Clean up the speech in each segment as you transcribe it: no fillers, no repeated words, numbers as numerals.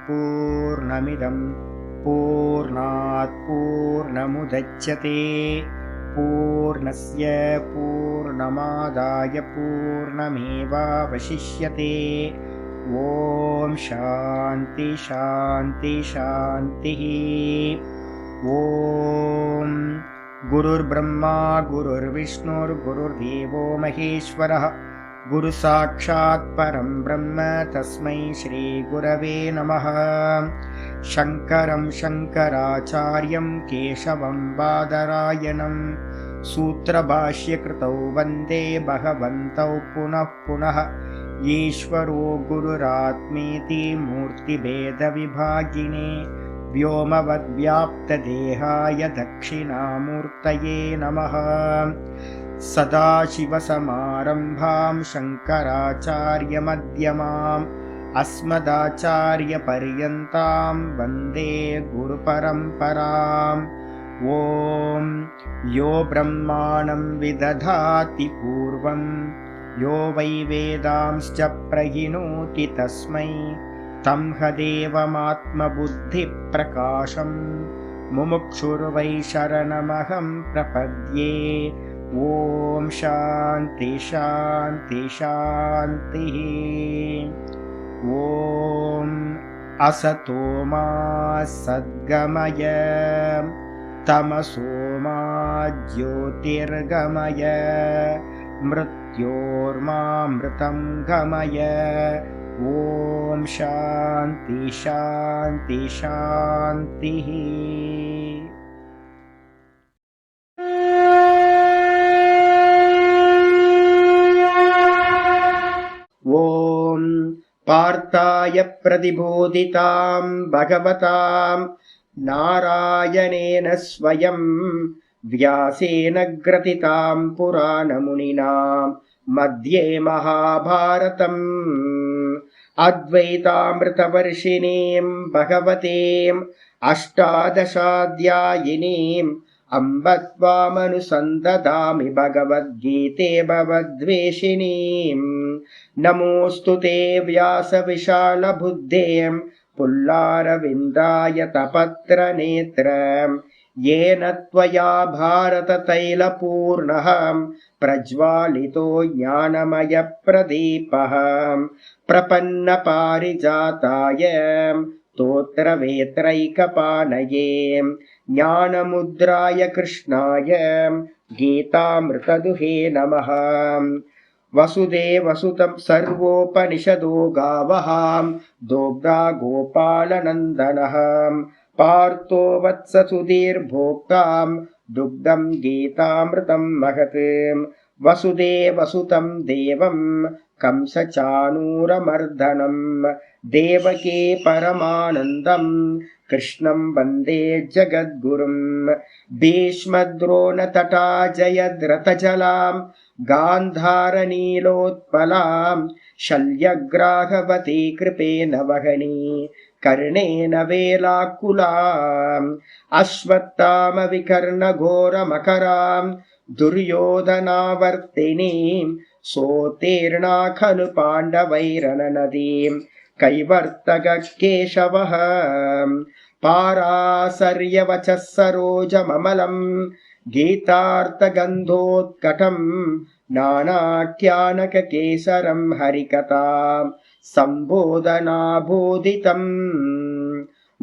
पूर्णमिदं पूर्णात् पूर्णमुदच्यते पूर्णस्य पूर्णमादाय पूर्णमेवावशिष्यते। ॐ शान्ति शान्ति शान्तिः। ॐ गुरुर्ब्रह्मा गुरुर्विष्णुर्गुरुर्देवो महेश्वरः गुरुसाक्षात् परं ब्रह्म तस्मै श्रीगुरवे नमः। शङ्करं शङ्कराचार्यं केशवं बादरायणं सूत्रभाष्यकृतौ वन्दे भगवन्तौ पुनः पुनः। ईश्वरो गुरुरात्मेति मूर्तिभेदविभागिने व्योमवद्व्याप्तदेहाय दक्षिणामूर्तये नमः। सदाशिवसमारम्भां शङ्कराचार्यमध्यमाम् अस्मदाचार्यपर्यन्तां वन्दे गुरुपरम्पराम्। ॐ यो ब्रह्माणं विदधाति पूर्वं यो वै वेदांश्च प्रहिणोति तस्मै तं हदेवमात्मबुद्धिप्रकाशं मुमुक्षुर्वै शरणमहं प्रपद्ये। ॐ शान्ति शान्ति शान्तिः। ॐ असतो मा सद्गमय तमसो मा ज्योतिर्गमय मृत्योर्मामृतं गमय। ॐ शान्ति शान्ति शान्तिः। ॐ पार्थाय प्रतिबोधितां भगवतां नारायणेन स्वयं व्यासेन ग्रथितां पुराणमुनिना मध्ये महाभारतम् अद्वैतामृतवर्षिणीं भगवतीम् अष्टादशाध्यायिनीम् अम्ब त्वामनुसन्दधामि भगवद्गीते भवद्वेषिणीम्। नमोऽस्तु ते व्यासविशालबुद्धें पुल्लारविन्दायतपत्रनेत्रम् येन त्वया भारततैलपूर्णः प्रज्वालितो ज्ञानमयप्रदीपः। प्रपन्नपारिजाताय स्तोत्रवेत्रैकपाणये ज्ञानमुद्राय कृष्णाय गीतामृतदुहे नमः। वसुदेवसुतं सर्वोपनिषदो गावः दोग्धा गोपालनन्दनः पार्थो वत्ससुधीर्भोक्तां दुग्धं गीतामृतं महत्। वसुदेवसुतं देवं कंसचाणूरमर्दनं देवकी परमानन्दं कृष्णं वन्दे जगद्गुरुं। भीष्मद्रोणतटा जयद्रथजलां गान्धारनीलोत्पलां शल्यग्राहवती कृपेण वहनी कर्णेन वेलाकुलाम् अश्वत्थामविकर्णघोरमकरां दुर्योधनावर्तिनीं सोत्तीर्णा खलु पाण्डवैरननदीं कैवर्तककेशवः। पाराशर्यवचः सरोजममलं गीतार्थगन्धोत्कटं नानाख्यानककेसरं हरिकथां सम्बोधनाबोधितम्।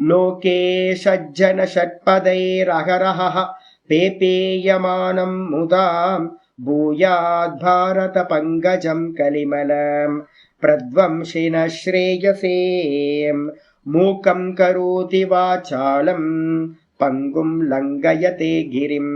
लोके सज्जनषट्पदैरहरहः पेपेयमानं मुदा भूयाद्भारतपङ्कजं कलिमलं प्रध्वंसिनः श्रेयसे। मूकं करोति वाचालं पङ्गुं लङ्घयते गिरिं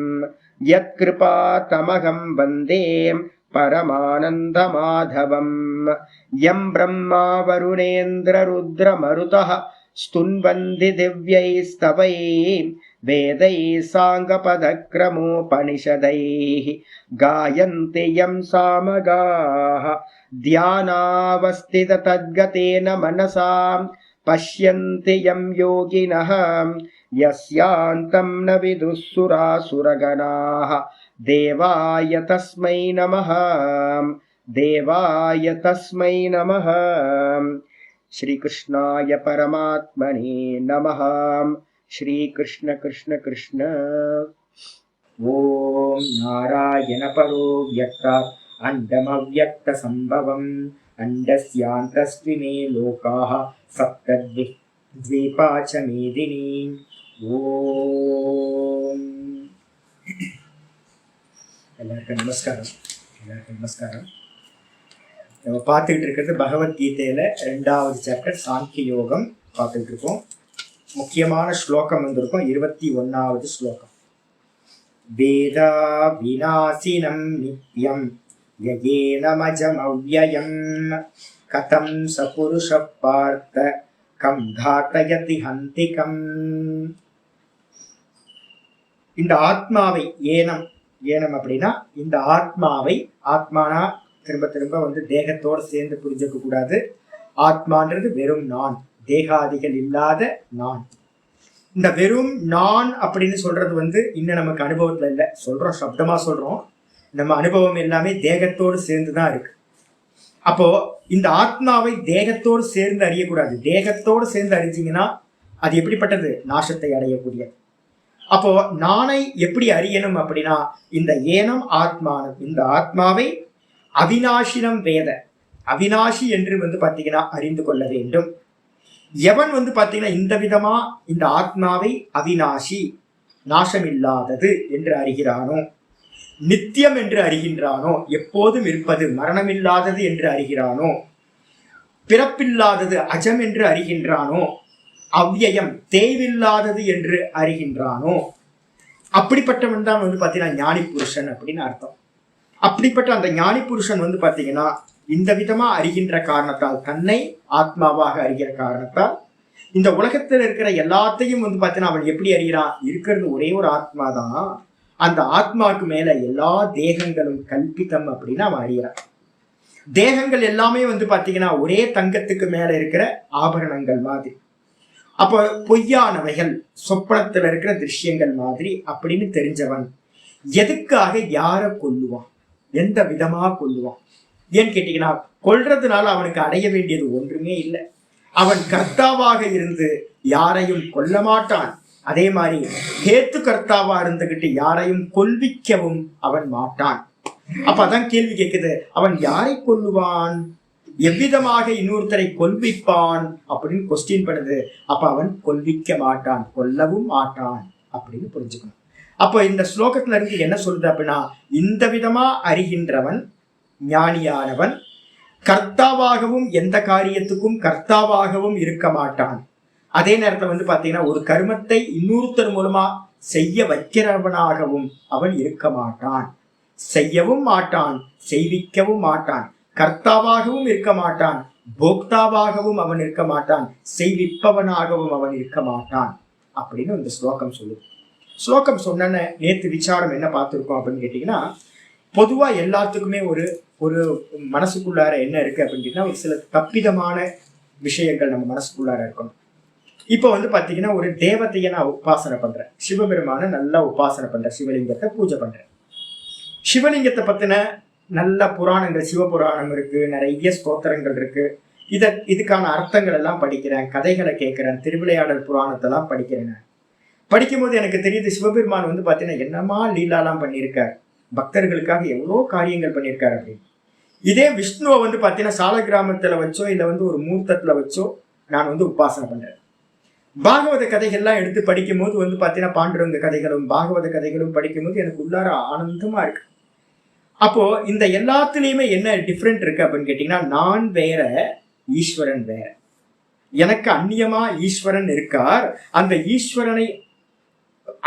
यत्कृपातमहं वन्दे परमानन्दमाधवम्। यं ब्रह्मा वरुणेन्द्ररुद्रमरुतः स्तुन्वन्ति दिव्यैस्तवैः वेदैः साङ्गपदक्रमोपनिषदैः गायन्ति यं सामगाः ध्यानावस्थिततद्गतेन मनसां पश्यन्ति यं योगिनः यस्यान्तं न विदुःसुरासुरगणाः। देवाय तस्मै नमः, देवाय तस्मै नमः। श्रीकृष्णाय परमात्मने नमः। श्रीकृष्ण कृष्ण कृष्ण। ओम नारायण परो व्यक्तात् अंडमव्यक्त संभवम् अंडस्यान्तस्त्विमे लोकाः सप्तद्वीपा च मेदिनी। ஓம். எல்லாருக்கும் நமஸ்காரம். நம்ம பார்த்துக்கிட்டு இருக்கிறது பகவத்கீதையில 2வது சாப்டர் சாங்கிய யோகம் பார்த்துக்கிட்டு இருக்கோம். முக்கியமான ஸ்லோகம் வந்திருக்கும் 21வது ஸ்லோகம். வேதா விநாசினம் நித்யம் யயேனமஜம் அவ்யயம் கதம் சபுருஷ பார்த்த கம் தாத்தயதி ஹந்திகம். இந்த ஆத்மாவை ஏனம் அப்படின்னா இந்த ஆத்மாவை, ஆத்மானா திரும்ப திரும்ப தேகத்தோடு சேர்ந்து புரிஞ்சுக்க கூடாது. ஆத்மான்றது வெறும் நான், தேகாதிகள் இல்லாத நான். இந்த வெறும் நான் அப்படின்னு சொல்றது இன்னும் நமக்கு அனுபவத்துல இல்லை. சொல்றோம், சப்தமா சொல்றோம். நம்ம அனுபவம் எல்லாமே தேகத்தோடு சேர்ந்துதான் இருக்கு. அப்போ இந்த ஆத்மாவை தேகத்தோடு சேர்ந்து அறியக்கூடாது. தேகத்தோடு சேர்ந்து அறிஞ்சிங்கன்னா அது எப்படிப்பட்டது? நாசத்தை அடையக்கூடியது. அப்போ நானை எப்படி அறியணும் அப்படின்னா இந்த ஏனம் ஆத்மானம், இந்த ஆத்மாவை அவிநாசினம் வேத, அவிநாசி என்று பாத்தீங்கன்னா அறிந்து கொள்ள வேண்டும். எவன் பாத்தீங்கன்னா இந்த விதமா இந்த ஆத்மாவை அவிநாசி, நாசமில்லாதது என்று அறிகிறானோ, நித்தியம் என்று அறிகின்றானோ, எப்போதும் இருப்பது மரணமில்லாதது என்று அறிகிறானோ, பிறப்பில்லாதது அஜம் என்று அறிகின்றானோ, அவ்யயம் தேய்வில்லாதது என்று அறிகின்றானோ, அப்படிப்பட்டவன் தான் பாத்தீங்கன்னா ஞானி புருஷன் அப்படின்னு அர்த்தம். அப்படிப்பட்ட அந்த ஞானி புருஷன் பாத்தீங்கன்னா இந்த விதமா அறிகின்ற காரணத்தால், தன்னை ஆத்மாவாக அறிகிற காரணத்தால் இந்த உலகத்தில் இருக்கிற எல்லாத்தையும் பாத்தீங்கன்னா அவன் எப்படி அறிகிறான்? இருக்கிறது ஒரே ஒரு ஆத்மா தான். அந்த ஆத்மாவுக்கு மேல எல்லா தேகங்களும் கல்பிதம் அப்படின்னு அவன் அறிகிறான். தேகங்கள் எல்லாமே பாத்தீங்கன்னா ஒரே தங்கத்துக்கு மேல இருக்கிற ஆபரணங்கள் மாதிரி. அப்போ பொய்யானவைகள், சொப்பனத்துல இருக்கிற திருஷ்யங்கள் மாதிரி அப்படின்னு தெரிஞ்சவன் எதுக்காக யார கொல்லுவான்? எந்த விதமா கொல்லுவான்? ஏன்னு கேட்டீங்கன்னா கொல்றதுனால அவனுக்கு அடைய வேண்டியது ஒன்றுமே இல்லை. அவன் கர்த்தாவாக இருந்து யாரையும் கொல்ல மாட்டான். அதே மாதிரி கேத்து கர்த்தாவா இருந்துகிட்டு யாரையும் கொல்விக்கவும் அவன் மாட்டான். அப்ப அதான் கேள்வி கேட்குது, அவன் யாரை கொல்லுவான்? எவ்விதமாக இன்னொருத்தரை கொல்விப்பான் அப்படின்னு கொஸ்டின் பண்ணுது. அப்ப அவன் கொல்விக்க மாட்டான், கொல்லவும் மாட்டான் அப்படின்னு புரிஞ்சுக்கணும். அப்போ இந்த ஸ்லோகத்துல இருந்து என்ன சொல்றது அப்படின்னா, இந்த விதமா அறிகின்றவன் ஞானியானவன் கர்த்தாவாகவும் எந்த காரியத்துக்கும் கர்த்தாவாகவும் இருக்க மாட்டான். அதே நேரத்துல பாத்தீங்கன்னா ஒரு கர்மத்தை இன்னொருத்தர் மூலமா செய்ய வைக்கிறவனாகவும் அவன் இருக்க மாட்டான். செய்யவும் மாட்டான், செய்விக்கவும் மாட்டான். கர்த்தாவாகவும் இருக்க மாட்டான், போக்தாவாகவும் அவன் இருக்க மாட்டான், செய்விப்பவனாகவும் அவன் இருக்க மாட்டான் அப்படின்னு இந்த ஸ்லோகம் சொல்லுது. ஸ்லோகம் சொன்ன நேற்று விசாரம் என்ன பார்த்துருக்கோம் அப்படின்னு கேட்டீங்கன்னா, பொதுவா எல்லாத்துக்குமே ஒரு ஒரு மனசுக்குள்ளார என்ன இருக்கு அப்படின்னு கேட்டீங்கன்னா, ஒரு சில தப்பிதமான விஷயங்கள் நம்ம மனசுக்குள்ளார இருக்கணும். இப்போ பாத்தீங்கன்னா ஒரு தேவதையை நான் உபாசனை பண்றேன், சிவபெருமான நல்லா உபாசனை பண்றேன், சிவலிங்கத்தை பூஜை பண்றேன். சிவலிங்கத்தை பத்தின நல்ல புராணங்கள், சிவபுராணம் இருக்கு, நிறைய ஸ்தோத்திரங்கள் இருக்கு. இதுக்கான அர்த்தங்கள் எல்லாம் படிக்கிறேன், கதைகளை கேட்கிறேன், திருவிளையாடல் புராணத்தெல்லாம் படிக்கிறேன். படிக்கும்போது எனக்கு தெரியுது சிவபெருமான் பாத்தீங்கன்னா என்னமா லீலாலாம் பண்ணியிருக்காரு, பக்தர்களுக்காக எவ்வளோ காரியங்கள் பண்ணியிருக்காரு அப்படின்னு. இதே விஷ்ணுவை பாத்தீங்கன்னா சால கிராமத்துல வச்சோ இல்ல ஒரு மூர்த்தத்துல வச்சோ நான் உபாசனை பண்றேன். பாகவத கதைகள்லாம் எடுத்து படிக்கும்போது பாத்தீங்கன்னா பாண்டுரங்க கதைகளும் பாகவத கதைகளும் படிக்கும்போது எனக்கு உள்ளார ஆனந்தமா இருக்கு. அப்போ இந்த எல்லாத்துலயுமே என்ன டிஃப்ரெண்ட் இருக்கு அப்படின்னு கேட்டீங்கன்னா, நான் வேற, ஈஸ்வரன் வேற. எனக்கு அந்நியமா ஈஸ்வரன் இருக்கார், அந்த ஈஸ்வரனை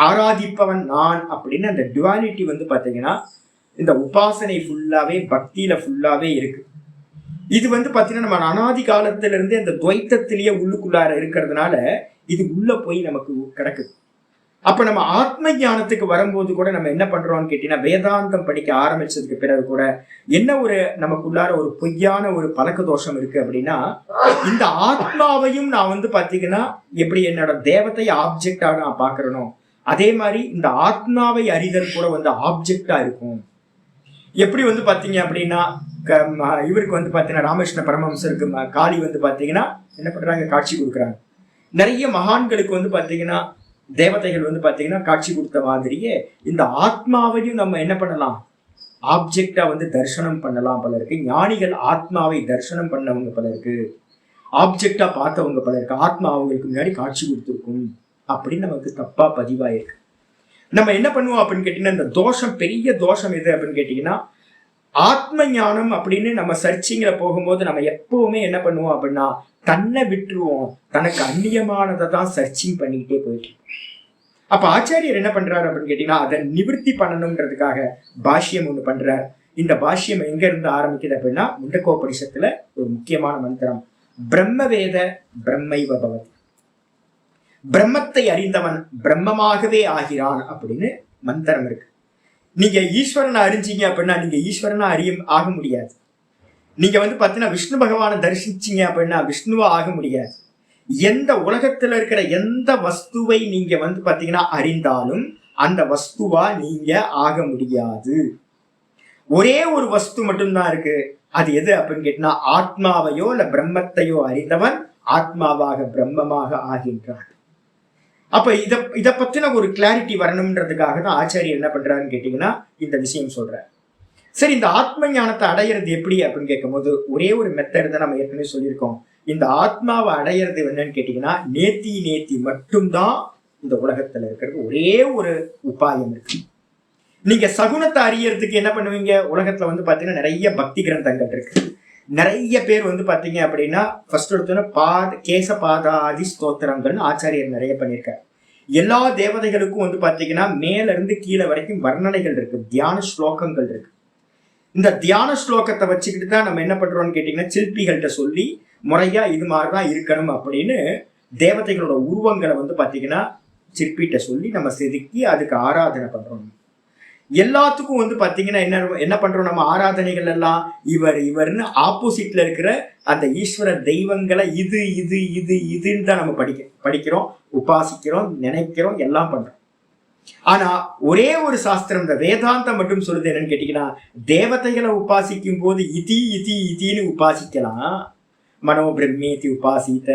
ஆராதிப்பவன் நான் அப்படின்னு அந்த டுவாலிட்டி பாத்தீங்கன்னா இந்த உபாசனை ஃபுல்லாவே, பக்தியில ஃபுல்லாவே இருக்கு. இது பாத்தீங்கன்னா நம்ம அனாதி காலத்துல இருந்தே அந்த துவைத்தத்திலேயே உள்ளுக்குள்ளார இருக்கிறதுனால இது உள்ள போய் நமக்கு கிடக்குது. அப்ப நம்ம ஆத்ம ஞானத்துக்கு வரும்போது கூட நம்ம என்ன பண்றோம்னு கேட்டீங்கன்னா, வேதாந்தம் படிக்க ஆரம்பிச்சதுக்கு பிறகு கூட என்ன ஒரு நமக்குள்ளார ஒரு பொய்யான ஒரு பழக்க தோஷம் இருக்கு அப்படின்னா, இந்த ஆத்மாவையும் நான் பாத்தீங்கன்னா எப்படி என்னோட தேவத்தை ஆப்ஜெக்டா நான் பாக்குறனோ அதே மாதிரி இந்த ஆத்மாவை அறிதல் கூட ஆப்ஜெக்டா இருக்கும். எப்படி பாத்தீங்க அப்படின்னா இவருக்கு வந்து பாத்தீங்கன்னா ராமகிருஷ்ண பரமஹம்சருக்கு காளி வந்து பாத்தீங்கன்னா என்ன பண்றாங்க, காட்சி கொடுக்குறாங்க. நிறைய மகான்களுக்கு வந்து பாத்தீங்கன்னா தேவதைகள் வந்து பாத்தீங்கன்னா காட்சி கொடுத்த மாதிரியே இந்த ஆத்மாவையும் நம்ம என்ன பண்ணலாம், ஆப்ஜெக்டா வந்து தரிசனம் பண்ணலாம் பல இருக்கு. ஞானிகள் ஆத்மாவை தரிசனம் பண்ணவங்க பல இருக்கு, ஆப்ஜெக்டா பார்த்தவங்க பல இருக்கு. ஆத்மா அவங்களுக்கு முன்னாடி காட்சி கொடுத்துருக்கும் அப்படின்னு நமக்கு தப்பா பதிவாயிருக்கு. நம்ம என்ன பண்ணுவோம் அப்படின்னு கேட்டீங்கன்னா, இந்த தோஷம், பெரிய தோஷம் எது அப்படின்னு கேட்டீங்கன்னா, ஆத்ம ஞானம் அப்படின்னு நம்ம சர்ச்சிங்ல போகும்போது நம்ம எப்பவுமே என்ன பண்ணுவோம் அப்படின்னா தன்னை விட்டுருவோம், தனக்கு அந்நியமானதை தான் சர்ச்சிங் பண்ணிக்கிட்டே போயிட்டு. அப்ப ஆச்சாரியர் என்ன பண்றாரு அப்படின்னு கேட்டீங்கன்னா, அதை நிவர்த்தி பண்ணணும்ன்றதுக்காக பாஷ்யம் ஒண்ணு பண்றார். இந்த பாஷ்யம் எங்க இருந்து ஆரம்பிக்குது அப்படின்னா, முண்டகோபனிஷத்துல ஒரு முக்கியமான மந்திரம், பிரம்மவேத பிரம்மைவ பவதி, பிரம்மத்தை அறிந்தவன் பிரம்மமாகவே ஆகிறான் அப்படின்னு மந்திரம் இருக்கு. நீங்க ஈஸ்வரனை அறிஞ்சீங்க அப்படின்னா நீங்க ஈஸ்வரனா ஆக முடியாது. நீங்க வந்து பாத்தீங்கன்னா விஷ்ணு பகவானை தரிசிச்சீங்க அப்படின்னா விஷ்ணுவா ஆக முடியாது. எந்த உலகத்துல இருக்கிற எந்த வஸ்துவை நீங்க வந்து பாத்தீங்கன்னா அறிந்தாலும் அந்த வஸ்துவா நீங்க ஆக முடியாது. ஒரே ஒரு வஸ்து மட்டும்தான் இருக்கு. அது எது அப்படின்னு கேட்டீங்கன்னா, ஆத்மாவையோ இல்ல பிரம்மத்தையோ அறிந்தவன் ஆத்மாவாக பிரம்மமாக ஆகின்றான். அப்ப இத பத்தின ஒரு கிளாரிட்டி வரணும்ன்றதுக்காக தான் ஆச்சாரியர் என்ன பண்றாருன்னு கேட்டீங்கன்னா இந்த விஷயம் சொல்றாரு. சரி, இந்த ஆத்ம ஞானத்தை அடையிறது எப்படி அப்படின்னு கேட்கும் போது ஒரே ஒரு மெத்தட் தான் நம்ம ஏற்கனவே சொல்லியிருக்கோம். இந்த ஆத்மாவை அடையிறது என்னன்னு கேட்டீங்கன்னா, நேத்தி மட்டும்தான் இந்த உலகத்துல இருக்கிறது ஒரே ஒரு உபாயம் இருக்கு. நீங்க சகுனத்தை அறியறதுக்கு என்ன பண்ணுவீங்க, உலகத்துல வந்து பாத்தீங்கன்னா நிறைய பக்தி கிரந்தங்கள் இருக்கு. நிறைய பேர் வந்து பாத்தீங்க அப்படின்னா ஃபர்ஸ்ட் எடுத்தோன்னா கேசபாதாதி ஸ்தோத்திரங்கள்னு ஆச்சாரியர் நிறைய பண்ணியிருக்காரு. எல்லா தேவதைகளுக்கும் வந்து பாத்தீங்கன்னா மேல இருந்து கீழே வரைக்கும் வர்ணனைகள் இருக்கு, தியான ஸ்லோகங்கள் இருக்கு. இந்த தியான ஸ்லோகத்தை வச்சுக்கிட்டு தான் நம்ம என்ன பண்றோம்னு கேட்டீங்கன்னா, சிற்பிகள்கிட்ட சொல்லி முறையா இது மாதிரிதான் இருக்கணும் அப்படின்னு தேவதைகளோட உருவங்களை வந்து பாத்தீங்கன்னா சிற்பிகிட்ட சொல்லி நம்ம செதுக்கி அதுக்கு ஆராதனை பண்றோம். எல்லாத்துக்கும் வந்து பாத்தீங்கன்னா என்ன பண்றோம், நம்ம ஆராதனைகள் எல்லாம் இவர்னு ஆப்போசிட்ல இருக்கிற அந்த ஈஸ்வர தெய்வங்களை இதுன்னு தான் நம்ம படிக்கிறோம், உபாசிக்கிறோம், நினைக்கிறோம், எல்லாம் பண்றோம். ஆனா ஒரே ஒரு சாஸ்திரம், இந்த வேதாந்தம் மட்டும் சொல்லுது என்னன்னு கேட்டீங்கன்னா, தேவதைகளை உபாசிக்கும் போது இதின்னு உபாசிக்கலாம். மனோ பிரம்மேதி உபாசித்த,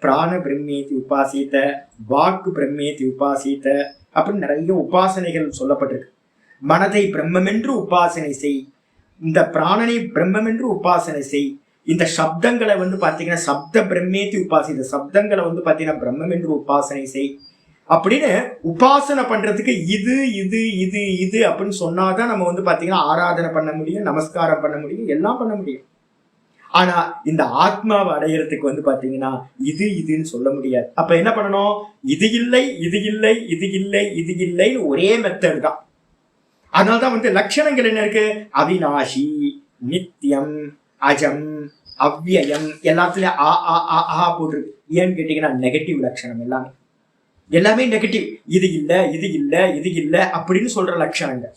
பிராண பிரம்மேதி உபாசித்த, வாக்கு பிரம்மேதி உபாசித்த அப்படின்னு நிறைய உபாசனைகள் சொல்லப்பட்டிருக்கு. மனதை பிரம்மென்று உபாசனை செய், இந்த பிராணனை பிரம்மென்று உபாசனை செய், இந்த சப்தங்களை வந்து பாத்தீங்கன்னா சப்த பிரம்மேத்தி உபாசித்த, சப்தங்களை வந்து பாத்தீங்கன்னா பிரம்மென்று உபாசனை செய் அப்படின்னு உபாசனை பண்றதுக்கு இது அப்படின்னு சொன்னாதான் நம்ம வந்து பாத்தீங்கன்னா ஆராதனை பண்ண முடியும், நமஸ்காரம் பண்ண முடியும், எல்லாம் பண்ண முடியும். ஆனா இந்த ஆத்மாவை அடையிறதுக்கு வந்து பாத்தீங்கன்னா இதுன்னு சொல்ல முடியாது. அப்ப என்ன பண்ணணும், இது இல்லைன்னு ஒரே மெத்தட் தான். அதனால்தான் வந்து லட்சணங்கள் என்ன இருக்கு, அவிநாசி, நித்தியம், அஜம், அவ்வியம், எல்லாத்துலயும் ஆ போட்டிருக்கு. ஏன்னு கேட்டீங்கன்னா நெகட்டிவ் லட்சணம் எல்லாமே நெகட்டிவ். இது இல்ல அப்படின்னு சொல்ற லட்சணங்கள்.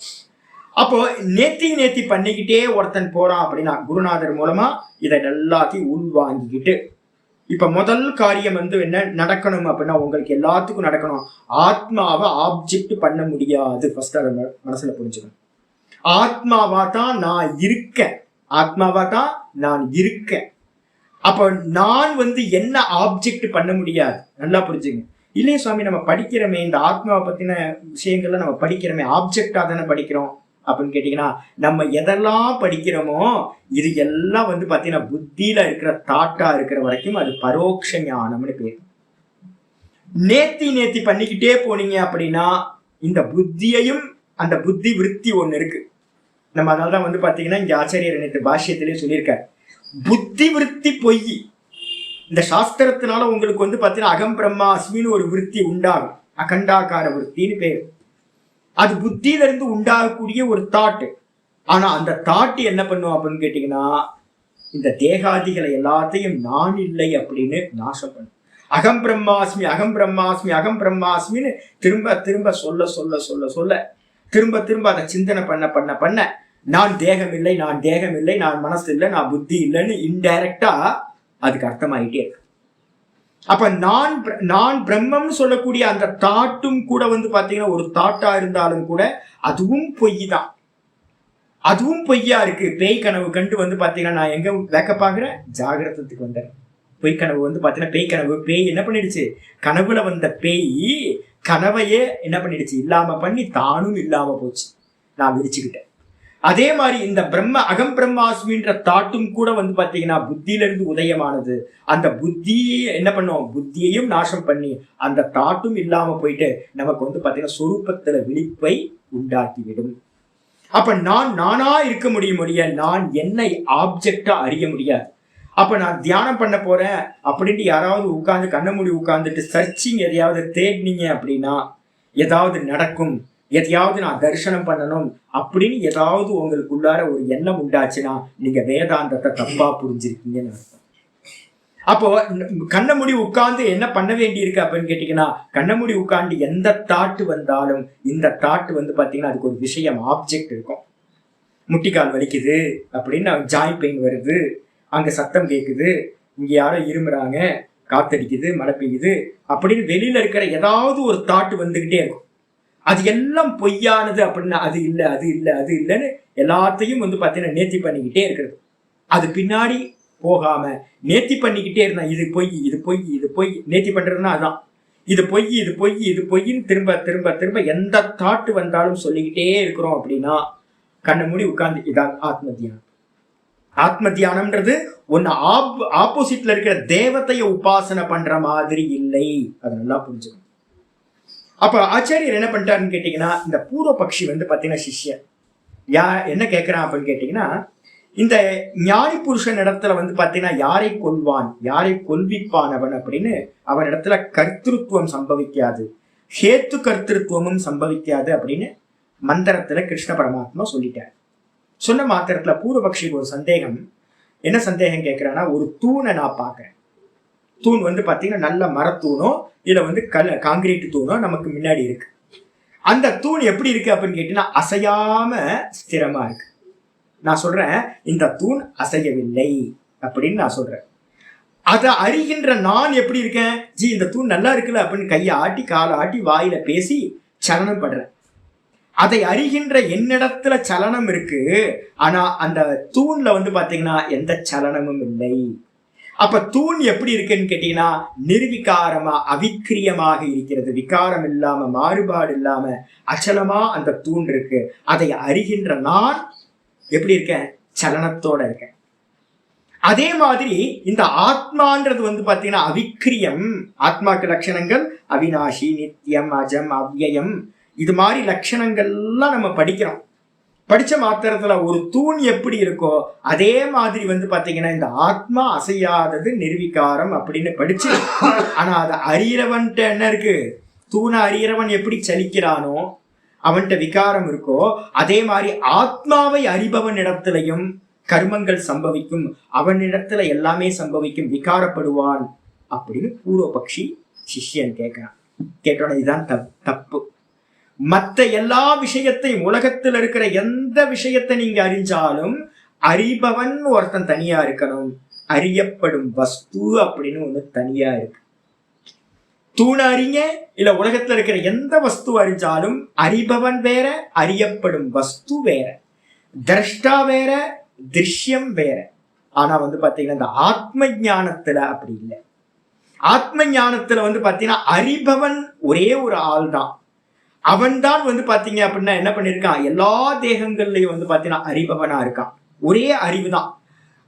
அப்போ நேத்தி பண்ணிக்கிட்டே ஒருத்தன் போறான் அப்படின்னா குருநாதர் மூலமா இதை எல்லாத்தையும் உள்வாங்கிக்கிட்டு, இப்ப முதல் காரியம் வந்து என்ன நடக்கணும் அப்படின்னா, உங்களுக்கு எல்லாத்துக்கும் நடக்கணும், ஆத்மாவை ஆப்ஜெக்ட் பண்ண முடியாது. ஃபர்ஸ்ட் அதை மனசுல புரிஞ்சுக்கணும். ஆத்மாவா தான் நான் இருக்கேன். அப்ப நான் வந்து என்ன ஆப்ஜெக்ட் பண்ண முடியாது, நல்லா புரிஞ்சுங்க. இல்லையே சுவாமி, நம்ம படிக்கிறோமே இந்த ஆத்மாவை பத்தின விஷயங்கள்ல நம்ம படிக்கிறோமே, ஆப்ஜெக்டா தானே படிக்கிறோம் அப்படின்னு கேட்டீங்கன்னா, நம்ம எதெல்லாம் படிக்கிறோமோ இது எல்லாம் வந்து பாத்தீங்கன்னா புத்தியில இருக்கிற தாட்டா இருக்கிற வரைக்கும் அது பரோட்ச ஞானம்னு பேர். நேத்தி பண்ணிக்கிட்டே போனீங்க அப்படின்னா இந்த புத்தியையும், அந்த புத்தி விருத்தி ஒண்ணு இருக்கு. நம்ம அதனாலதான் வந்து பாத்தீங்கன்னா இங்க ஆச்சாரியர் நேற்று பாஷ்யத்திலேயே சொல்லியிருக்காரு, புத்தி விருத்தி பொய். இந்த சாஸ்திரத்தினால உங்களுக்கு வந்து பாத்தீங்கன்னா அகம் பிரம்மாஸ்மின்னு ஒரு விருத்தி உண்டாகும், அகண்டாக்கார விருத்தின்னு பேரு. அது புத்தியில இருந்து உண்டாகக்கூடிய ஒரு தாட்டு. ஆனா அந்த தாட்டு என்ன பண்ணும் அப்படின்னு கேட்டீங்கன்னா, இந்த தேகாதிகளை எல்லாத்தையும் நான் இல்லை அப்படின்னு நாசம் பண்ணும். அகம் பிரம்மாஸ்மின்னு திரும்ப சொல்ல திரும்ப அதை சிந்தனை பண்ண நான் தேகம் இல்லை, நான் மனசு இல்லை, நான் புத்தி இல்லைன்னு இன்டைரக்டா அதுக்கு அர்த்தமாயிட்டே இருக்கு. அப்ப நான் பிரம்மம்னு சொல்லக்கூடிய அந்த தாட்டும் கூட வந்து பாத்தீங்கன்னா ஒரு தாட்டா இருந்தாலும் கூட அதுவும் பொய் தான். அதுவும் பொய்யா இருக்கு. பேய் கனவு கண்டு வந்து பாத்தீங்கன்னா நான் எங்க வேக்க பாக்குறேன், ஜாகிரதத்துக்கு வந்தேன். பொய் கனவு வந்து பாத்தீங்கன்னா பேய் கனவு. பேய் என்ன பண்ணிடுச்சு, கனவுல வந்த பேய் கனவையே என்ன பண்ணிடுச்சு, இல்லாம பண்ணி தானும் இல்லாம போச்சு. நான் விரிச்சுக்கிட்டேன். அதே மாதிரி இந்த அகம் பிரம்மாஸ்மின்ற தாட்டும் கூட வந்து பாத்தீங்கன்னா புத்தியில இருந்து உதயமானது. அந்த புத்தியை என்ன பண்ணும், புத்தியையும் நாசம் பண்ணி அந்த தாட்டும் இல்லாம போயிட்டு நமக்கு வந்து பாத்தீங்கன்னா சொரூபத்துல விழிப்பை உண்டாக்கிவிடும். அப்ப நானா இருக்க முடிய நான் என்னை ஆப்ஜெக்டா அறிய முடியாது. அப்ப நான் தியானம் பண்ண போறேன் அப்படின்ட்டு யாராவது உட்கார்ந்து கண்ண மூடி உட்கார்ந்துட்டு சர்ச்சிங் எதையாவது தேடினீங்க அப்படின்னா ஏதாவது நடக்கும், எதையாவது நான் தரிசனம் பண்ணணும் அப்படின்னு ஏதாவது உங்களுக்குள்ளார ஒரு எண்ணம் உண்டாச்சுன்னா நீங்க வேதாந்தத்தை தப்பா புரிஞ்சிருக்கீங்கன்னு அர்த்தம். அப்போ கண்ணமூடி உட்கார்ந்து என்ன பண்ண வேண்டியிருக்கு அப்படின்னு கேட்டீங்கன்னா, கண்ணமூடி உட்கார்ந்து எந்த தாட்டு வந்தாலும் இந்த தாட்டு வந்து பாத்தீங்கன்னா அதுக்கு ஒரு விஷயம் ஆப்ஜெக்ட் இருக்கும். முட்டிக்கால் வலிக்குது அப்படின்னு ஜாய் பெயின் வருது, அங்க சத்தம் கேட்குது, இங்க யாரோ இருமுறாங்க, காத்தடிக்குது, மழை பெய்யுது அப்படின்னு வெளியில இருக்கிற ஏதாவது ஒரு தாட்டு வந்துகிட்டே இருக்கும். அது எல்லாம் பொய்யானது அப்படின்னா அது இல்லை அது இல்லை அது இல்லைன்னு எல்லாத்தையும் வந்து பார்த்தீங்கன்னா நேர்த்தி பண்ணிக்கிட்டே இருக்கிறது. அது பின்னாடி போகாம நேர்த்தி பண்ணிக்கிட்டே இருந்தா இது பொய் இது பொய் இது பொய். நேர்த்தி பண்றதுன்னா அதுதான், இது பொய் இது பொய் இது பொய்ன்னு திரும்ப திரும்ப திரும்ப எந்த தாட்டு வந்தாலும் சொல்லிக்கிட்டே இருக்கிறோம் அப்படின்னா கண்ணை மூடி உட்கார்ந்து இதான் ஆத்ம தியானம். ஆத்ம தியானம்ன்றது ஒன்னு ஆப்போசிட்ல இருக்கிற தேவத்தைய உபாசனை பண்ற மாதிரி இல்லை. அது நல்லா புரிஞ்சுக்கணும். அப்ப ஆச்சாரியர் என்ன பண்ணிட்டாருன்னு கேட்டீங்கன்னா, இந்த பூர்வ பக்ஷி வந்து பாத்தீங்கன்னா சிஷ்யன் என்ன கேட்கிறான் அப்படின்னு கேட்டீங்கன்னா, இந்த ஞானி புருஷன் இடத்துல வந்து பாத்தீங்கன்னா யாரை கொல்வான் யாரை கொல்விப்பான் அவன் அப்படின்னு அவன் இடத்துல கர்த்திருவம் சம்பவிக்காது, ஹேத்து கர்த்திருவமும் சம்பவிக்காது அப்படின்னு மந்திரத்துல கிருஷ்ண பரமாத்மா சொல்லிட்டார். சொன்ன மாத்திரத்துல பூர்வபக்ஷிக்கு ஒரு சந்தேகம். என்ன சந்தேகம் கேட்கிறான்னா, ஒரு தூணை நான் பார்க்கறேன். தூண் வந்து பாத்தீங்கன்னா நல்ல மரத்தூணோ இல்ல வந்து காங்கிரீட் தூணோ நமக்கு முன்னாடி இருக்கு. அந்த தூண் எப்படி இருக்கு அப்படின்னு கேட்டீங்கன்னா அசையாம ஸ்திரமா இருக்கு. நான் சொல்றேன் இந்த தூண் அசையவில்லை அப்படின்னு நான் சொல்றேன். அதை அறிகின்ற நான் எப்படி இருக்கேன், ஜி இந்த தூண் நல்லா இருக்குல்ல அப்படின்னு கையை ஆட்டி காலை ஆட்டி வாயில பேசி சலனம் படுறேன். அதை அறிகின்ற என்னிடத்துல சலனம் இருக்கு, ஆனா அந்த தூண்ல வந்து பாத்தீங்கன்னா எந்த சலனமும் இல்லை. அப்ப தூண் எப்படி இருக்குன்னு கேட்டீங்கன்னா நிர்விகாரமா அவிக்கிரியமாக இருக்கிறது. விகாரம் இல்லாம மாறுபாடு இல்லாம அச்சலமா அந்த தூண் இருக்கு. அதை அறிகின்ற நான் எப்படி இருக்கேன், சலனத்தோட இருக்கேன். அதே மாதிரி இந்த ஆத்மான்றது வந்து பாத்தீங்கன்னா அவிக்கிரியம். ஆத்மாக்கு லட்சணங்கள் அவிநாசி, நித்தியம், அஜம், அவ்யயம், இது மாதிரி லட்சணங்கள்லாம் நம்ம படிக்கிறோம். படிச்ச மாத்திரத்துல ஒரு தூண் எப்படி இருக்கோ அதே மாதிரி வந்து பாத்தீங்கன்னா இந்த ஆத்மா அசையாதது நிர்விகாரம் அப்படின்னு படிச்சு, ஆனா அதை அறியறவன்ட்ட என்ன இருக்கு, தூணை அறியறவன் எப்படி சலிக்கிறானோ அவன்கிட்ட விகாரம் இருக்கோ அதே மாதிரி ஆத்மாவை அறிபவன் இடத்துலையும் கர்மங்கள் சம்பவிக்கும், அவனிடத்துல எல்லாமே சம்பவிக்கும், விகாரப்படுவான் அப்படின்னு பூர்வபக்ஷி சிஷ்யன் கேட்கிறான். கேட்டோட இதுதான் தப்பு. மற்ற எல்லா விஷயத்தையும் உலகத்தில் இருக்கிற எந்த விஷயத்தை நீங்க அறிஞ்சாலும் அறிபவன் ஒருத்தன் தனியா இருக்கணும், அறியப்படும் வஸ்து அப்படின்னு ஒண்ணு தனியா இருக்கு. தூண அறிங்க இல்ல உலகத்துல இருக்கிற எந்த வஸ்து அறிஞ்சாலும் அறிபவன் வேற, அறியப்படும் வஸ்து வேற, திரஷ்டா வேற, திருஷ்யம் வேற. ஆனா வந்து பாத்தீங்கன்னா இந்த ஆத்ம ஞானத்துல அப்படி இல்லை. ஆத்ம ஞானத்துல வந்து பாத்தீங்கன்னா அறிபவன் ஒரே ஒரு ஆள் தான். அவன் தான் வந்து பாத்தீங்க அப்படின்னா என்ன பண்ணிருக்கான், எல்லா தேகங்கள்லயும் வந்து பாத்தீங்கன்னா அறிபவனா இருக்கான். ஒரே அறிவு தான்.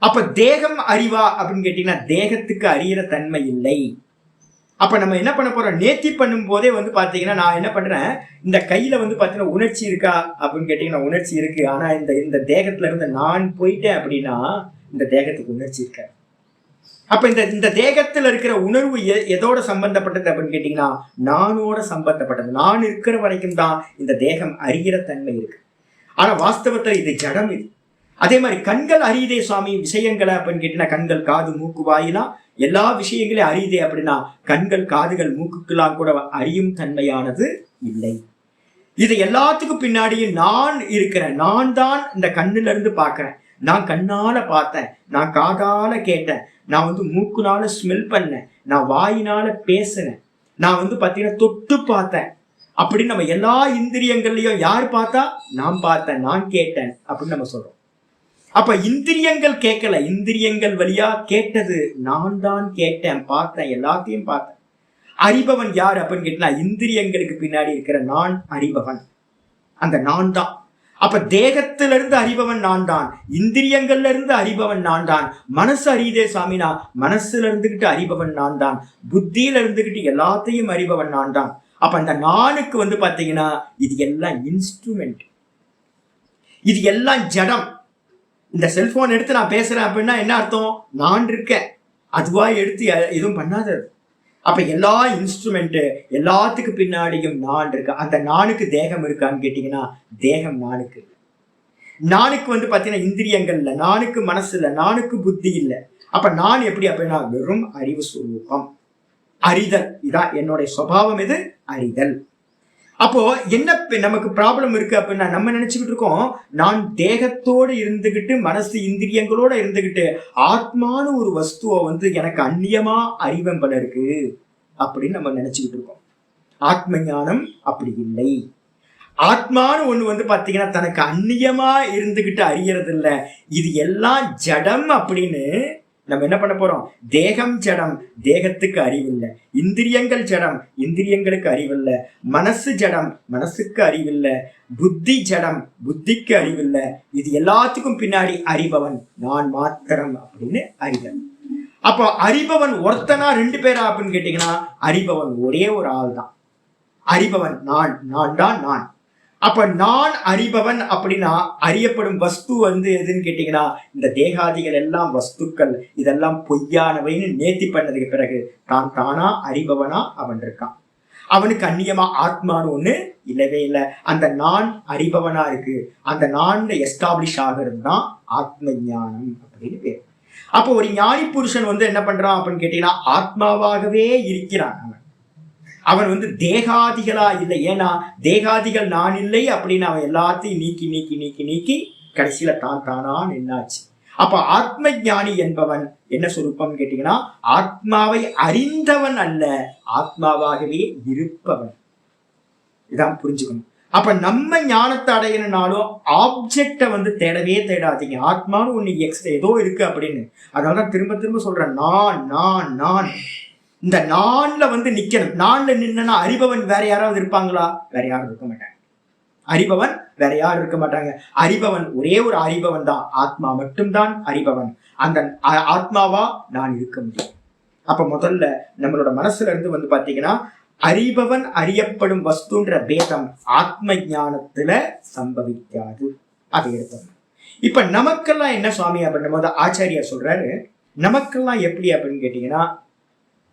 அப்ப தேகம் அறிவா அப்படின்னு கேட்டீங்கன்னா தேகத்துக்கு அறியிற தன்மை இல்லை. அப்ப நம்ம என்ன பண்ண போறோம், நேர்த்தி பண்ணும் போதே வந்து பாத்தீங்கன்னா நான் என்ன பண்றேன், இந்த கையில வந்து பாத்தீங்கன்னா உணர்ச்சி இருக்கா அப்படின்னு கேட்டீங்கன்னா உணர்ச்சி இருக்கு. ஆனா இந்த தேகத்துல இருந்து நான் போயிட்டேன் அப்படின்னா இந்த தேகத்துக்கு உணர்ச்சி இருக்காது. அப்ப இந்த தேகத்துல இருக்கிற உணர்வு எதோட சம்பந்தப்பட்டது அப்படின்னு கேட்டீங்கன்னா நானோட சம்பந்தப்பட்டது. நான் இருக்கிற வரைக்கும் தான் இந்த தேகம் அறிகிற தன்மை இருக்கு. ஆனா வாஸ்தவத்துல இது ஜடம். இது அதே மாதிரி கண்கள் அறியுதே சுவாமி விஷயங்களை அப்படின்னு கேட்டீங்கன்னா கண்கள், காது, மூக்கு, வாயிலாம் எல்லா விஷயங்களையும் அறியுதே அப்படின்னா கண்கள், காதுகள், மூக்குக்கெல்லாம் கூட அறியும் தன்மையானது இல்லை. இது எல்லாத்துக்கும் பின்னாடியும் நான் இருக்கிறேன். நான் தான் இந்த கண்ணுல இருந்து பாக்குறேன், நான் கண்ணால பார்த்தேன், நான் காதால கேட்டேன், நான் வந்து மூக்குனால ஸ்மெல் பண்ணேன், நான் வாயினால பேசினேன், நான் வந்து பாத்தீங்கன்னா தொட்டு பார்த்தேன். அப்படின்னு நம்ம எல்லா இந்திரியங்கள்லயும் யார் பார்த்தா, நான் பார்த்தேன், நான் கேட்டேன் அப்படின்னு நம்ம சொல்றோம். அப்ப இந்திரியங்கள் கேட்கல, இந்திரியங்கள் வழியா கேட்டது நான் தான் கேட்டேன், பார்த்தேன், எல்லாத்தையும் பார்த்தேன். அறிபவன் யார் அப்படின்னு கேட்டா, இந்திரியங்களுக்கு பின்னாடி இருக்கிற நான் அறிபவன், அந்த நான் தான். அப்ப தேகத்திலிருந்து அறிபவன் நான் தான், இந்திரியங்கள்ல இருந்து அறிபவன் நான் தான். மனசு அறியுதே சாமினா, மனசுல இருந்துகிட்டு அறிபவன் நான் தான், புத்தியில இருந்துகிட்டு எல்லாத்தையும் அறிபவன் நான் தான். அப்ப அந்த நானுக்கு பாத்தீங்கன்னா இது எல்லாம் இன்ஸ்ட்ருமெண்ட், இது எல்லாம் ஜடம். இந்த செல்போன் எடுத்து நான் பேசுறேன் அப்படின்னா என்ன அர்த்தம், நான் இருக்கேன், அதுவா எடுத்து எதுவும் பண்ணாதது. அப்ப எல்லா இன்ஸ்ட்ருமெண்ட், எல்லாத்துக்கு பின்னாடியும் நான் இருக்கு. அந்த நானுக்கு தேகம் இருக்கான்னு கேட்டீங்கன்னா தேகம் நானுக்கு. நானுக்கு பாத்தீங்கன்னா இந்திரியங்கள் இல்ல, நானுக்கு மனசு இல்ல, நானுக்கு புத்தி இல்லை. அப்ப நான் எப்படி அப்படின்னா வெறும் அறிவு சுரூபம், அறிதல். இதான் என்னுடைய சுபாவம், இது அறிதல். அப்போ என்ன நமக்கு ப்ராப்ளம் இருக்கு அப்படின்னா, நம்ம நினைச்சுக்கிட்டு இருக்கோம் நான் தேகத்தோடு இருந்துகிட்டு மனசு இந்திரியங்களோட இருந்துகிட்டு ஆத்மானு ஒரு வஸ்துவை எனக்கு அந்நியமா அறிவம் பல இருக்கு அப்படின்னு நம்ம நினைச்சுக்கிட்டு இருக்கோம். ஆத்ம ஞானம் அப்படி இல்லை. ஆத்மானு ஒண்ணு பாத்தீங்கன்னா தனக்கு அந்நியமா இருந்துகிட்டு அறியறது இல்ல, இது எல்லாம் ஜடம் அப்படின்னு நம்ம என்ன பண்ண போறோம். தேகம் ஜடம், தேகத்துக்கு அறிவில்லை. இந்திரியங்கள் ஜடம், இந்திரியங்களுக்கு அறிவில்லை. மனசு ஜடம், மனசுக்கு அறிவில்லை. புத்தி ஜடம், புத்திக்கு அறிவில்லை. இது எல்லாத்துக்கும் பின்னாடி அறிபவன் நான் மாத்திரம் அப்படின்னு அறிதல். அப்போ அறிபவன் ஒருத்தனா ரெண்டு பேரா அப்படின்னு கேட்டீங்கன்னா அறிபவன் ஒரே ஒரு ஆள் தான். அறிபவன் நான், நான் தான் நான். அப்ப நான் அறிபவன் அப்படின்னா அறியப்படும் வஸ்து எதுன்னு கேட்டீங்கன்னா இந்த தேகாதிகள் எல்லாம் வஸ்துக்கள், இதெல்லாம் பொய்யானவைன்னு நேர்த்தி பண்ணதுக்கு பிறகு தான் தானா அறிபவனா அவன் இருக்கான். அவனுக்கு அந்நியமா ஆத்மானு ஒண்ணு இல்லவே இல்லை. அந்த நான் அறிபவனா இருக்கு. அந்த நான் எஸ்டாப்ளிஷ் ஆகிறது தான் ஆத்ம ஞானம் அப்படின்னு பேர். அப்போ ஒரு ஞானி புருஷன் என்ன பண்றான் அப்படின்னு கேட்டீங்கன்னா ஆத்மாவாகவே இருக்கிறான். அவன் தேகாதிகளா இல்லை. ஏன்னா தேகாதிகள் நான் இல்லை அப்படின்னு அவன் எல்லாத்தையும் நீக்கி நீக்கி நீக்கி நீக்கி கடைசியில தான் தானா நின்னாச்சு. அப்ப ஆத்ம ஞானி என்பவன் என்ன சொரூபம் கேட்டீங்கன்னா ஆத்மாவை அறிந்தவன் அல்ல, ஆத்மாவாகவே இருப்பவன். இதான் புரிஞ்சுக்கணும். அப்ப நம்ம ஞானத்தை அடையணும்னாலும் ஆப்ஜெக்டை தேடவே தேடாதீங்க. ஆத்மானு ஒண்ணு எக்ஸ்ட்ரா ஏதோ இருக்கு அப்படின்னு. அதனாலதான் திரும்ப திரும்ப சொல்றேன், நான் நான் நான். இந்த நான்ல நிக்கணும். நான்ல நின்னா அறிபவன் வேற யாராவது இருப்பாங்களா? வேற யாரும் இருக்க மாட்டாங்க. அறிபவன் வேற யாரும் இருக்க மாட்டாங்க. அறிபவன் ஒரே ஒரு அறிபவன் தான், ஆத்மா மட்டும்தான் அறிபவன். அந்த ஆத்மாவா நான் இருக்க முடியும். அப்ப முதல்ல நம்மளோட மனசுல இருந்து பாத்தீங்கன்னா அறிபவன் அறியப்படும் வஸ்துன்ற பேதம் ஆத்ம ஞானத்துல சம்பவிக்காது. அதை எடுத்தோம். இப்ப நமக்கெல்லாம் என்ன சுவாமி அப்படின்னும் போது ஆச்சாரியார் சொல்றாரு, நமக்கெல்லாம் எப்படி அப்படின்னு கேட்டீங்கன்னா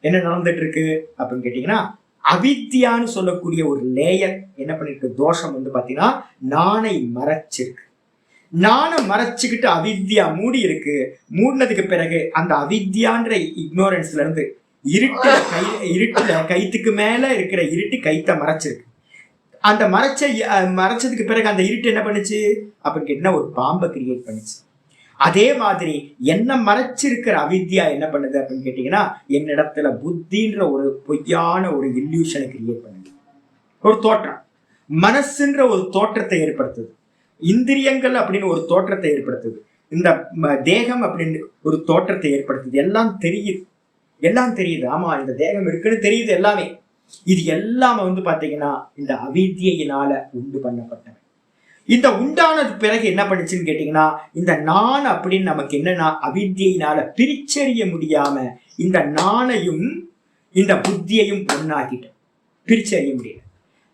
என்ன நடந்துட்டு இருக்கு அப்படின்னு கேட்டீங்கன்னா அவித்யான்னு சொல்லக்கூடிய ஒரு லேயர் என்ன பண்ணிருக்கு, தோஷம் பாத்தீங்கன்னா நானை மறைச்சிருக்கு. நானை மறைச்சுக்கிட்டு அவித்யா மூடி இருக்கு. மூடினதுக்கு பிறகு அந்த அவித்யான்ற இக்னோரன்ஸ்ல இருந்து இருட்டுல கைத்துக்கு மேல இருக்கிற இருட்டு கைத்தை மறைச்சிருக்கு. அந்த மறைச்சதுக்கு பிறகு அந்த இருட்டு என்ன பண்ணுச்சு அப்படின்னு கேட்டீங்கன்னா ஒரு பாம்பை கிரியேட் பண்ணுச்சு. அதே மாதிரி என்ன மறைச்சிருக்கிற அவித்யா என்ன பண்ணுது அப்படின்னு கேட்டீங்கன்னா என்னிடத்துல புத்தின்ற ஒரு பொய்யான ஒரு இல்யூஷனை கிரியேட் பண்ணுது. ஒரு தோற்றம், மனசுன்ற ஒரு தோற்றத்தை ஏற்படுத்துது. இந்திரியங்கள் அப்படின்னு ஒரு தோற்றத்தை ஏற்படுத்துது. இந்த தேகம் அப்படின்னு ஒரு தோற்றத்தை ஏற்படுத்துது. எல்லாம் தெரியுது, எல்லாம் தெரியுது. ஆமா, இந்த தேகம் இருக்குன்னு தெரியுது எல்லாமே. இது எல்லாமே பாத்தீங்கன்னா இந்த அவித்யினால உண்டு பண்ணப்பட்டவை. இந்த உண்டானது பிறகு என்ன பண்ணுச்சுன்னு கேட்டீங்கன்னா இந்த நான் அப்படின்னு நமக்கு என்னன்னா அவித்யினால பிரிச்சறிய முடியாம இந்த நானையும் இந்த புத்தியையும் ஒன்னாக்கிட்டோம். பிரிச்சறிய முடியல.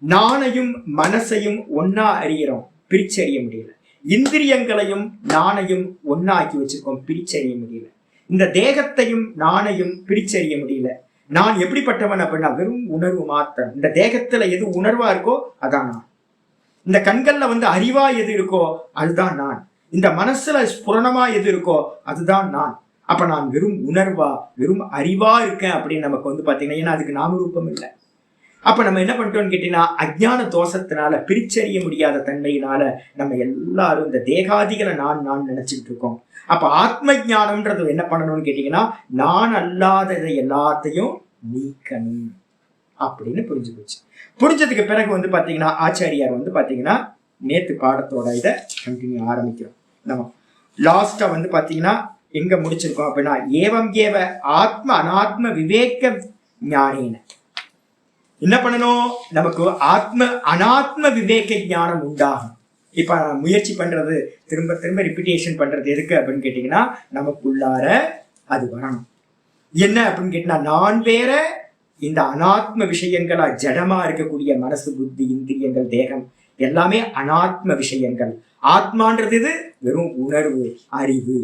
நானையும் மனசையும் ஒன்னா அறியறோம், பிரிச்சறிய முடியல. இந்திரியங்களையும் நானையும் ஒன்னாக்கி வச்சிருக்கோம், பிரிச்சறிய முடியல. இந்த தேகத்தையும் நானையும் பிரிச்சறிய முடியல. நான் எப்படிப்பட்டவன் அப்படின்னா வெறும் உணர்வு மாத்திரம். இந்த தேகத்துல எது உணர்வா இருக்கோ அதான் நான். இந்த கண்கள்ல அறிவா எது இருக்கோ அதுதான் நான். இந்த மனசுல ஸ்புரணமா எது இருக்கோ அதுதான் நான். அப்ப நான் வெறும் உணர்வா வெறும் அறிவா இருக்கேன் அப்படின்னு நமக்கு பாத்தீங்கன்னா, ஏன்னா அதுக்கு நாம ரூபம் இல்லை. அப்ப நம்ம என்ன பண்ணிட்டோம்னு கேட்டீங்கன்னா அஜ்ஞான தோஷத்தினால பிரிச்சறிய முடியாத தன்மையினால நம்ம எல்லாரும் இந்த தேகாதிகளை நான் நினைச்சுட்டு இருக்கோம். அப்ப ஆத்ம ஞானம்ன்றது என்ன பண்ணணும்னு கேட்டீங்கன்னா நான் அல்லாததை எல்லாத்தையும் நீக்கணும். அப்படின்னு புரிஞ்சு போச்சு. புரிஞ்சதுக்கு பிறகு வந்து பாத்தீங்கன்னா ஆச்சாரியார் வந்து பாத்தீங்கன்னா நேத்து பாடத்தோட இதை கண்டினியூ ஆரம்பிக்கிறோம். நம்ம லாஸ்டா வந்து பாத்தீங்கன்னா எங்க முடிச்சிருக்கோம் அப்படின்னா ஏவம் ஏவ ஆத்ம அனாத்ம விவேக ஞானேன என்ன பண்ணணும், நமக்கு ஆத்ம அனாத்ம விவேக ஞானம் உண்டாகும். இப்ப முயற்சி பண்றது திரும்ப திரும்ப ரிப்பீட்டேஷன் பண்றது எதுக்கு அப்படின்னு கேட்டீங்கன்னா நமக்குள்ளார அது வரணும். என்ன அப்படின்னு கேட்டீங்கன்னா நான் வேற, இந்த அனாத்ம விஷயங்களா ஜடமா இருக்கக்கூடிய மனசு புத்தி இந்திரியங்கள் தேகம் எல்லாமே அனாத்ம விஷயங்கள். ஆத்மான்றது இது வெறும் உணர்வு அறிவு.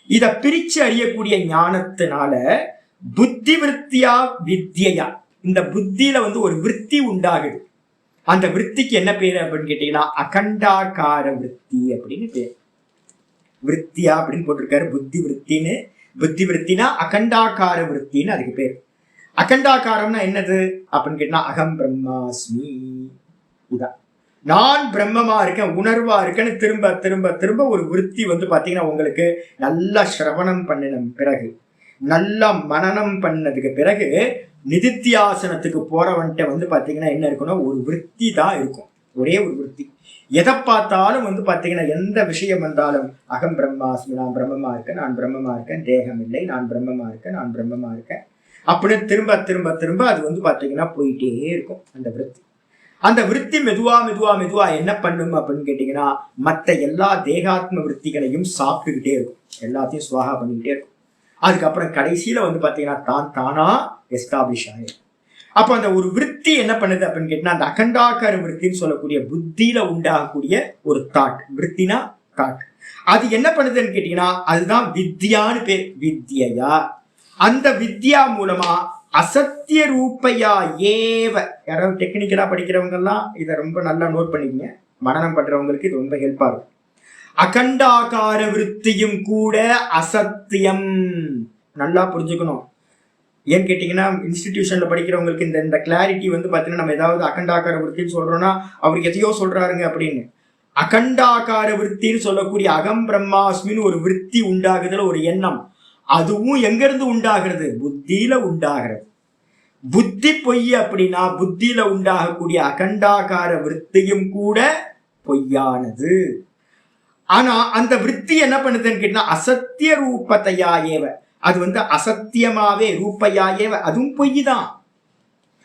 இத பிரிச்சு அறியக்கூடிய ஞானத்தினால புத்தி விருத்தியா வித்யா, இந்த புத்தியில வந்து ஒரு விருத்தி உண்டாகுது. அந்த விருத்திக்கு என்ன பேரு அப்படின்னு கேட்டீங்கன்னா அகண்டாகார விருத்தி அப்படின்னு பேர். விருத்தியா அப்படின்னு போட்டிருக்காரு புத்தி விருத்தின்னு. புத்தி விருத்தினா அகண்டாகார விருத்தின்னு அதுக்கு பேர். அகண்டாகாரம்னா என்னது அப்படின்னு கேட்டா அகம் பிரம்மாஸ்மி, இதான் நான் பிரம்மமா இருக்கேன் உணர்வா இருக்கேன்னு திரும்ப திரும்ப திரும்ப ஒரு விருத்தி வந்து பாத்தீங்கன்னா உங்களுக்கு நல்லா சிரவணம் பண்ணின பிறகு நல்லா மனனம் பண்ணதுக்கு பிறகு நிதித்தியாசனத்துக்கு போறவன்ட்ட வந்து பாத்தீங்கன்னா என்ன இருக்கணும், ஒரு விருத்தி தான் இருக்கும். ஒரே ஒரு விருத்தி. எதை பார்த்தாலும் வந்து பாத்தீங்கன்னா எந்த விஷயம் வந்தாலும் அகம் பிரம்மாஸ்மி, நான் பிரம்மமா இருக்கேன் நான் பிரம்மமா இருக்கேன், தேகம் இல்லை நான் பிரம்மமா இருக்கேன் நான் பிரம்மமா இருக்கேன் அப்படின்னு திரும்ப திரும்ப திரும்ப அது வந்து பாத்தீங்கன்னா போயிட்டே இருக்கும் அந்த விருத்தி. அந்த விருத்தி மெதுவா மெதுவா மெதுவா என்ன பண்ணும் அப்படின்னு கேட்டீங்கன்னா மற்ற எல்லா தேகாத்ம விருத்திகளையும் சாப்பிட்டுக்கிட்டே இருக்கும், எல்லாத்தையும் சுவாகா பண்ணிக்கிட்டே இருக்கும். அதுக்கப்புறம் கடைசியில வந்து பாத்தீங்கன்னா தான் தானா எஸ்டாப்ளிஷ் ஆயிடும். அப்ப அந்த ஒரு விருத்தி என்ன பண்ணுது அப்படின்னு கேட்டீங்கன்னா அந்த அகண்டாக்கார விருத்தின்னு சொல்லக்கூடிய புத்தியில உண்டாகக்கூடிய ஒரு தாட், விருத்தினா தாட், அது என்ன பண்ணுதுன்னு கேட்டீங்கன்னா அதுதான் வித்யான்னு பேர். வித்யா, அந்த வித்யா மூலமா அசத்திய ரூபையா ஏவ, யாராவது டெக்னிக்கலா படிக்கிறவங்க எல்லாம் இதை ரொம்ப நல்லா நோட் பண்ணிக்கங்க, மனனம் பண்றவங்களுக்கு இது ரொம்ப ஹெல்ப்பா இருக்கும். அகண்டாகார விருத்தியும் கூட அசத்தியம், நல்லா புரிஞ்சுக்கணும். ஏன்னு கேட்டீங்கன்னா இன்ஸ்டிடியூஷன்ல படிக்கிறவங்களுக்கு இந்த கிளாரிட்டி வந்து பாத்தீங்கன்னா நம்ம ஏதாவது அகண்டாகார விருத்தின்னு சொல்றோம்னா அவருக்கு எதையோ சொல்றாருங்க அப்படின்னு. அகண்டாகார விருத்தின்னு சொல்லக்கூடிய அகம் பிரம்மாஸ்மின்னு ஒரு விருத்தி உண்டாகுதுல ஒரு எண்ணம், அதுவும் எங்க இருந்து உண்டாகிறது, புத்தியில உண்டாகிறது. புத்தி பொய் அப்படின்னா புத்தியில உண்டாகக்கூடிய அகண்டாகார விருத்தியும் கூட பொய்யானது. ஆனா அந்த விருத்தி என்ன பண்ணுதுன்னு கேட்டா அசத்திய ரூபத்தையா ஏவ, அது வந்து அசத்தியமாவே ரூபையா ஏவ, அதுவும் பொய் தான்.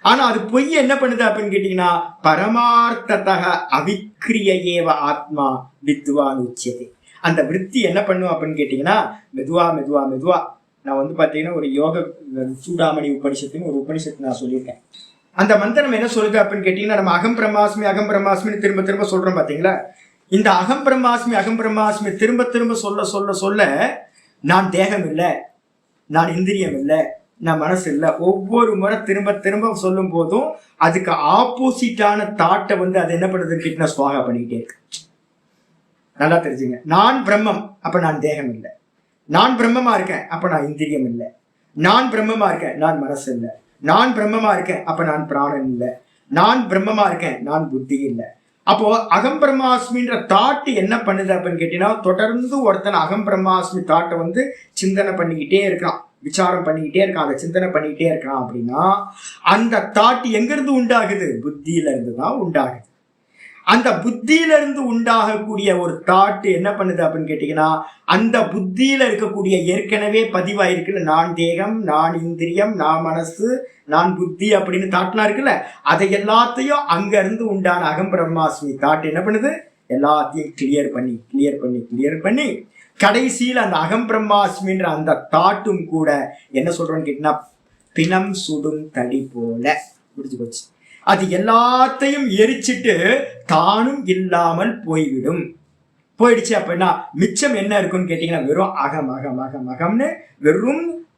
ஆனா அது பொய் என்ன பண்ணுது அப்படின்னு கேட்டீங்கன்னா பரமார்த்ததக அவிக்ரிய ஏவ ஆத்மா வித்வான் உச்சியதே. அந்த விருத்தி என்ன பண்ணும் அப்படின்னு கேட்டீங்கன்னா மெதுவா மெதுவா மெதுவா, நான் வந்து பாத்தீங்கன்னா ஒரு யோக சூடாமணி உபனிஷத்துன்னு ஒரு உபனிஷத்து நான் சொல்லியிருக்கேன். அந்த மந்திரம் என்ன சொல்லுது அப்படின்னு கேட்டீங்கன்னா நம்ம அகம் பிரம்மாஸ்மின்னு திரும்ப திரும்ப சொல்றோம் பாத்தீங்களா. இந்த அகம் பிரம்மாஸ்மி திரும்ப திரும்ப சொல்ல சொல்ல சொல்ல நான் தேகம் இல்லை, நான் இந்திரியம் இல்லை, நான் மனசு இல்லை, ஒவ்வொரு முறை திரும்ப திரும்ப சொல்லும் போதும் அதுக்கு ஆப்போசிட்டான தாட்டை வந்து அது என்ன பண்ணுதுன்னு கேட்டீங்கன்னா சுவாகா பண்ணிக்கிட்டே இருக்கு. நல்லா தெரிஞ்சுங்க, நான் பிரம்மம் அப்ப நான் தேகம் இல்லை, நான் பிரம்மமா இருக்கேன் அப்ப நான் இந்திரியம் இல்லை, நான் பிரம்மமா இருக்கேன் நான் மனசு இல்லை, நான் பிரம்மமா இருக்கேன் அப்ப நான் பிராணன் இல்லை, நான் பிரம்மமா இருக்கேன் நான் புத்தி இல்லை. அப்போ அகம் பிரம்மாஸ்மின்ற தாட்டு என்ன பண்ணுது அப்படின்னு கேட்டீங்கன்னா தொடர்ந்து ஒருத்தன் அகம் பிரம்மாஸ்மி தாட்டை வந்து சிந்தனை பண்ணிக்கிட்டே இருக்கான், விசாரம் பண்ணிக்கிட்டே இருக்கான், அதை சிந்தனை பண்ணிக்கிட்டே இருக்கான் அப்படின்னா அந்த தாட்டு எங்க இருந்து உண்டாகுது, புத்தியில இருந்து தான் உண்டாகுது. அந்த புத்தியில இருந்து உண்டாகக்கூடிய ஒரு தாட்டு என்ன பண்ணுது அப்படின்னு கேட்டீங்கன்னா அந்த புத்தியில இருக்கக்கூடிய ஏற்கனவே பதிவாயிருக்குல்ல நான் தேகம் நான் இந்திரியம் நான் மனசு நான் புத்தி அப்படின்னு தாட்லாம் இருக்குல்ல, அதை எல்லாத்தையும் அங்க இருந்து உண்டான அகம் பிரம்மாஸ்மி தாட் என்ன பண்ணுது, எல்லாத்தையும் கிளியர் பண்ணி கடைசியில் அந்த அகம் பிரம்மாஸ்மின்ற அந்த தாட்டும் கூட என்ன சொல்றோம்னு கேட்டீங்கன்னா பிணம் சுடும் தடி போல முடிஞ்சு போச்சு. அது எல்லாத்தையும் எரிச்சிட்டு தானும் இல்லாமல் போயிடுச்சு அப்படின்னா மிச்சம் என்ன இருக்குன்னு கேட்டீங்கன்னா வெறும் அகம்னு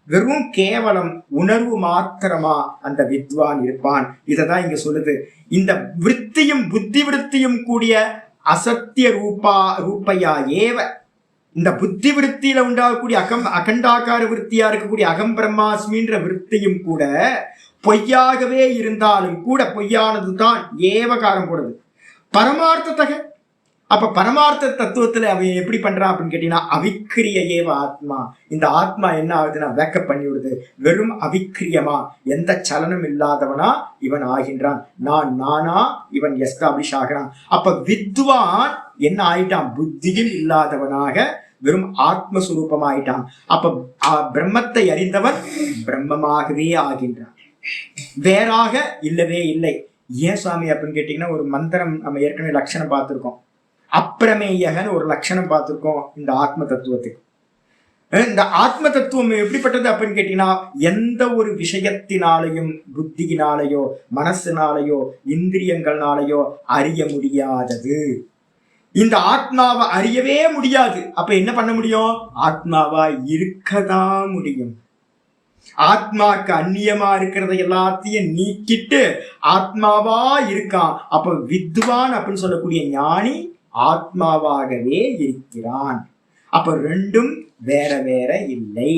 வெறும் கேவலம் உணர்வு மாத்திரமா அந்த வித்வான் இருப்பான். இததான் இங்க சொல்லுது. இந்த விருத்தியும் புத்தி விருத்தியும் கூடிய அசத்திய ரூபையா ஏவ, இந்த புத்தி விருத்தியில உண்டாகக்கூடிய அகண்டாகார விருத்தியா இருக்கக்கூடிய அகம் பிரம்மாஸ்மின்ற விருத்தியும் கூட பொய்யாகவே இருந்தாலும் கூட பொய்யானது தான் ஏவகாரம் போடுது. பரமார்த்தத்தக அப்ப பரமார்த்த தத்துவத்துல அவன் எப்படி பண்றான் அப்படின்னு கேட்டீங்கன்னா, அவிக்கிரியேவ ஆத்மா. இந்த ஆத்மா என்ன ஆகுதுன்னா வேக்கப் பண்ணி விடுது. வெறும் அவிக்கிரியமா, எந்த சலனம் இல்லாதவனா இவன் ஆகின்றான். நானா இவன் எஸ்டாப்ளிஷ் ஆகிறான். அப்ப வித்வான் என்ன ஆயிட்டான்? புத்தியும் இல்லாதவனாக வெறும் ஆத்மஸ்வரூபம் ஆயிட்டான். அப்ப பிரம்மத்தை அறிந்தவன் பிரம்மமாகவே ஆகின்றான், வேறாக இல்லவே இல்லை. ஏன் சுவாமி அப்படின்னு கேட்டீங்கன்னா, ஒரு மந்திரம் நம்ம ஏற்கனவே லட்சணம் பார்த்திருக்கோம். அப்பிரமேயகன்னு ஒரு லட்சணம் பார்த்திருக்கோம் இந்த ஆத்ம தத்துவத்துக்கு. இந்த ஆத்ம தத்துவம் எப்படிப்பட்டது அப்படின்னு கேட்டீங்கன்னா, எந்த ஒரு விஷயத்தினாலையும் புத்தியினாலேயோ மனசினாலேயோ இந்திரியங்கள்னாலேயோ அறிய முடியாதது. இந்த ஆத்மாவை அறியவே முடியாது. அப்ப என்ன பண்ண முடியும்? ஆத்மாவா இருக்கதான் முடியும். ஆத்மாக்கு அந்நியமா இருக்கிறத எல்லாத்தையும் நீக்கிட்டு ஆத்மாவா இருக்கான். அப்ப வித்வான் அப்படின்னு சொல்லக்கூடிய ஞானி ஆத்மாவாகவே இருக்கிறான். அப்ப ரெண்டும் வேற வேற இல்லை.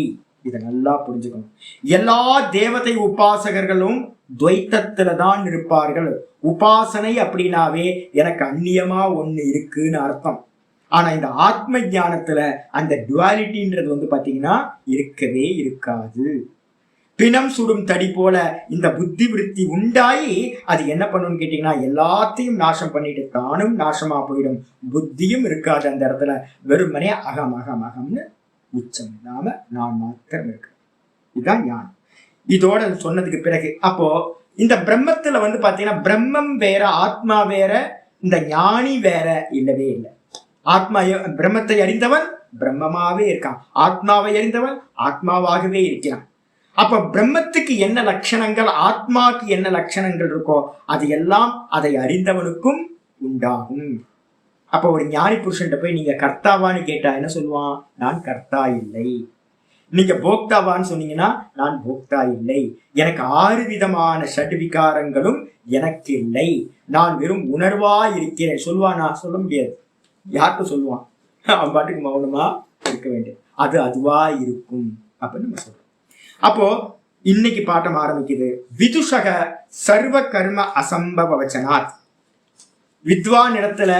இதை நல்லா புரிஞ்சுக்கணும். எல்லா தேவதை உபாசகர்களும் துவைத்தத்துல தான் இருப்பார்கள். உபாசனை அப்படின்னாவே எனக்கு அந்நியமா ஒண்ணு இருக்குன்னு அர்த்தம். ஆனா இந்த ஆத்ம ஞானத்துல அந்த டுவாலிட்டின்றது வந்து பாத்தீங்கன்னா இருக்கவே இருக்காது. பிணம் சுடும் தடி போல இந்த புத்தி விருத்தி உண்டாயி அது என்ன பண்ணுன்னு கேட்டீங்கன்னா, எல்லாத்தையும் நாசம் பண்ணிட்டு தானும் நாசமா போயிடும். புத்தியும் இருக்காது அந்த இடத்துல. வெறுமனே அகம் அகம் அகம்னு உச்சம் இல்லாம நான் மாத்திரம் இருக்கு. இதுதான் ஞானம். இதோட சொன்னதுக்கு பிறகு அப்போ இந்த பிரம்மத்துல வந்து பாத்தீங்கன்னா, பிரம்மம் வேற ஆத்மா வேற, இந்த ஞானி வேற இல்லவே இல்லை. ஆத்மா பிரம்மத்தை அறிந்தவன் பிரம்மமாவே இருக்கான், ஆத்மாவை அறிந்தவன் ஆத்மாவாகவே இருக்கிறான். அப்ப பிரம்மத்துக்கு என்ன லட்சணங்கள், ஆத்மாக்கு என்ன லட்சணங்கள் இருக்கோ அது எல்லாம் அதை அறிந்தவனுக்கும் உண்டாகும். அப்ப ஒரு ஞானி புருஷன்ட்ட போய் நீங்க கர்த்தாவான்னு கேட்டா என்ன சொல்லுவான்? நான் கர்த்தா இல்லை. நீங்க போக்தாவான்னு சொன்னீங்கன்னா நான் போக்தா இல்லை. எனக்கு 6 விதமான ஷட்விகாரங்களும் எனக்கு இல்லை, நான் வெறும் உணர்வா இருக்கிறேன் சொல்லுவானா? சொல்ல முடியாது. யார்கிட்ட சொல்லுவான்? அவன் பாட்டுக்கு மௌனமா இருக்க வேண்டியது. அது அதுவா இருக்கும் அப்படின்னு நம்ம சொல்றோம். அப்போ இன்னைக்கு பாட்டம் ஆரம்பிக்குது. விதுஷக சர்வ கர்ம அசம்பவ வச்சனாத். வித்வான் இடத்துல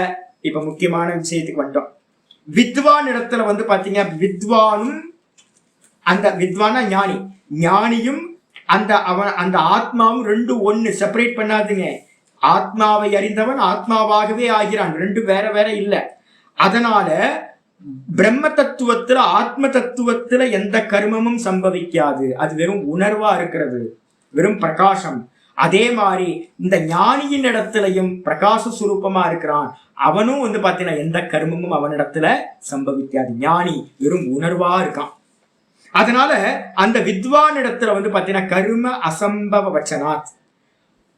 இப்ப முக்கியமான விஷயத்துக்கு வந்துட்டோம். வித்வான் இடத்துல வந்து பாத்தீங்க, வித்வானும் அந்த வித்வானா ஞானி, ஞானியும் அந்த ஆத்மாவும் ரெண்டு ஒண்ணு. செப்பரேட் பண்ணாதுங்க. ஆத்மாவை அறிந்தவன் ஆத்மாவாகவே ஆகிறான், ரெண்டு வேற வேற இல்லை. அதனால பிரம்ம தத்துவத்துல ஆத்ம தத்துவத்துல எந்த கர்மமும் சம்பவிக்காது. அது வெறும் உணர்வா இருக்கிறது, வெறும் பிரகாசம். அதே மாதிரி இந்த ஞானியின் இடத்துலயும் பிரகாச சுரூபமா இருக்கிறான். அவனும் வந்து பாத்தீங்கன்னா எந்த கர்மமும் அவனிடத்துல சம்பவிக்காது. ஞானி வெறும் உணர்வா இருக்கான். அதனால அந்த வித்வான் இடத்துல வந்து பாத்தீங்கன்னா கர்ம அசம்பவ வச்சனாத்.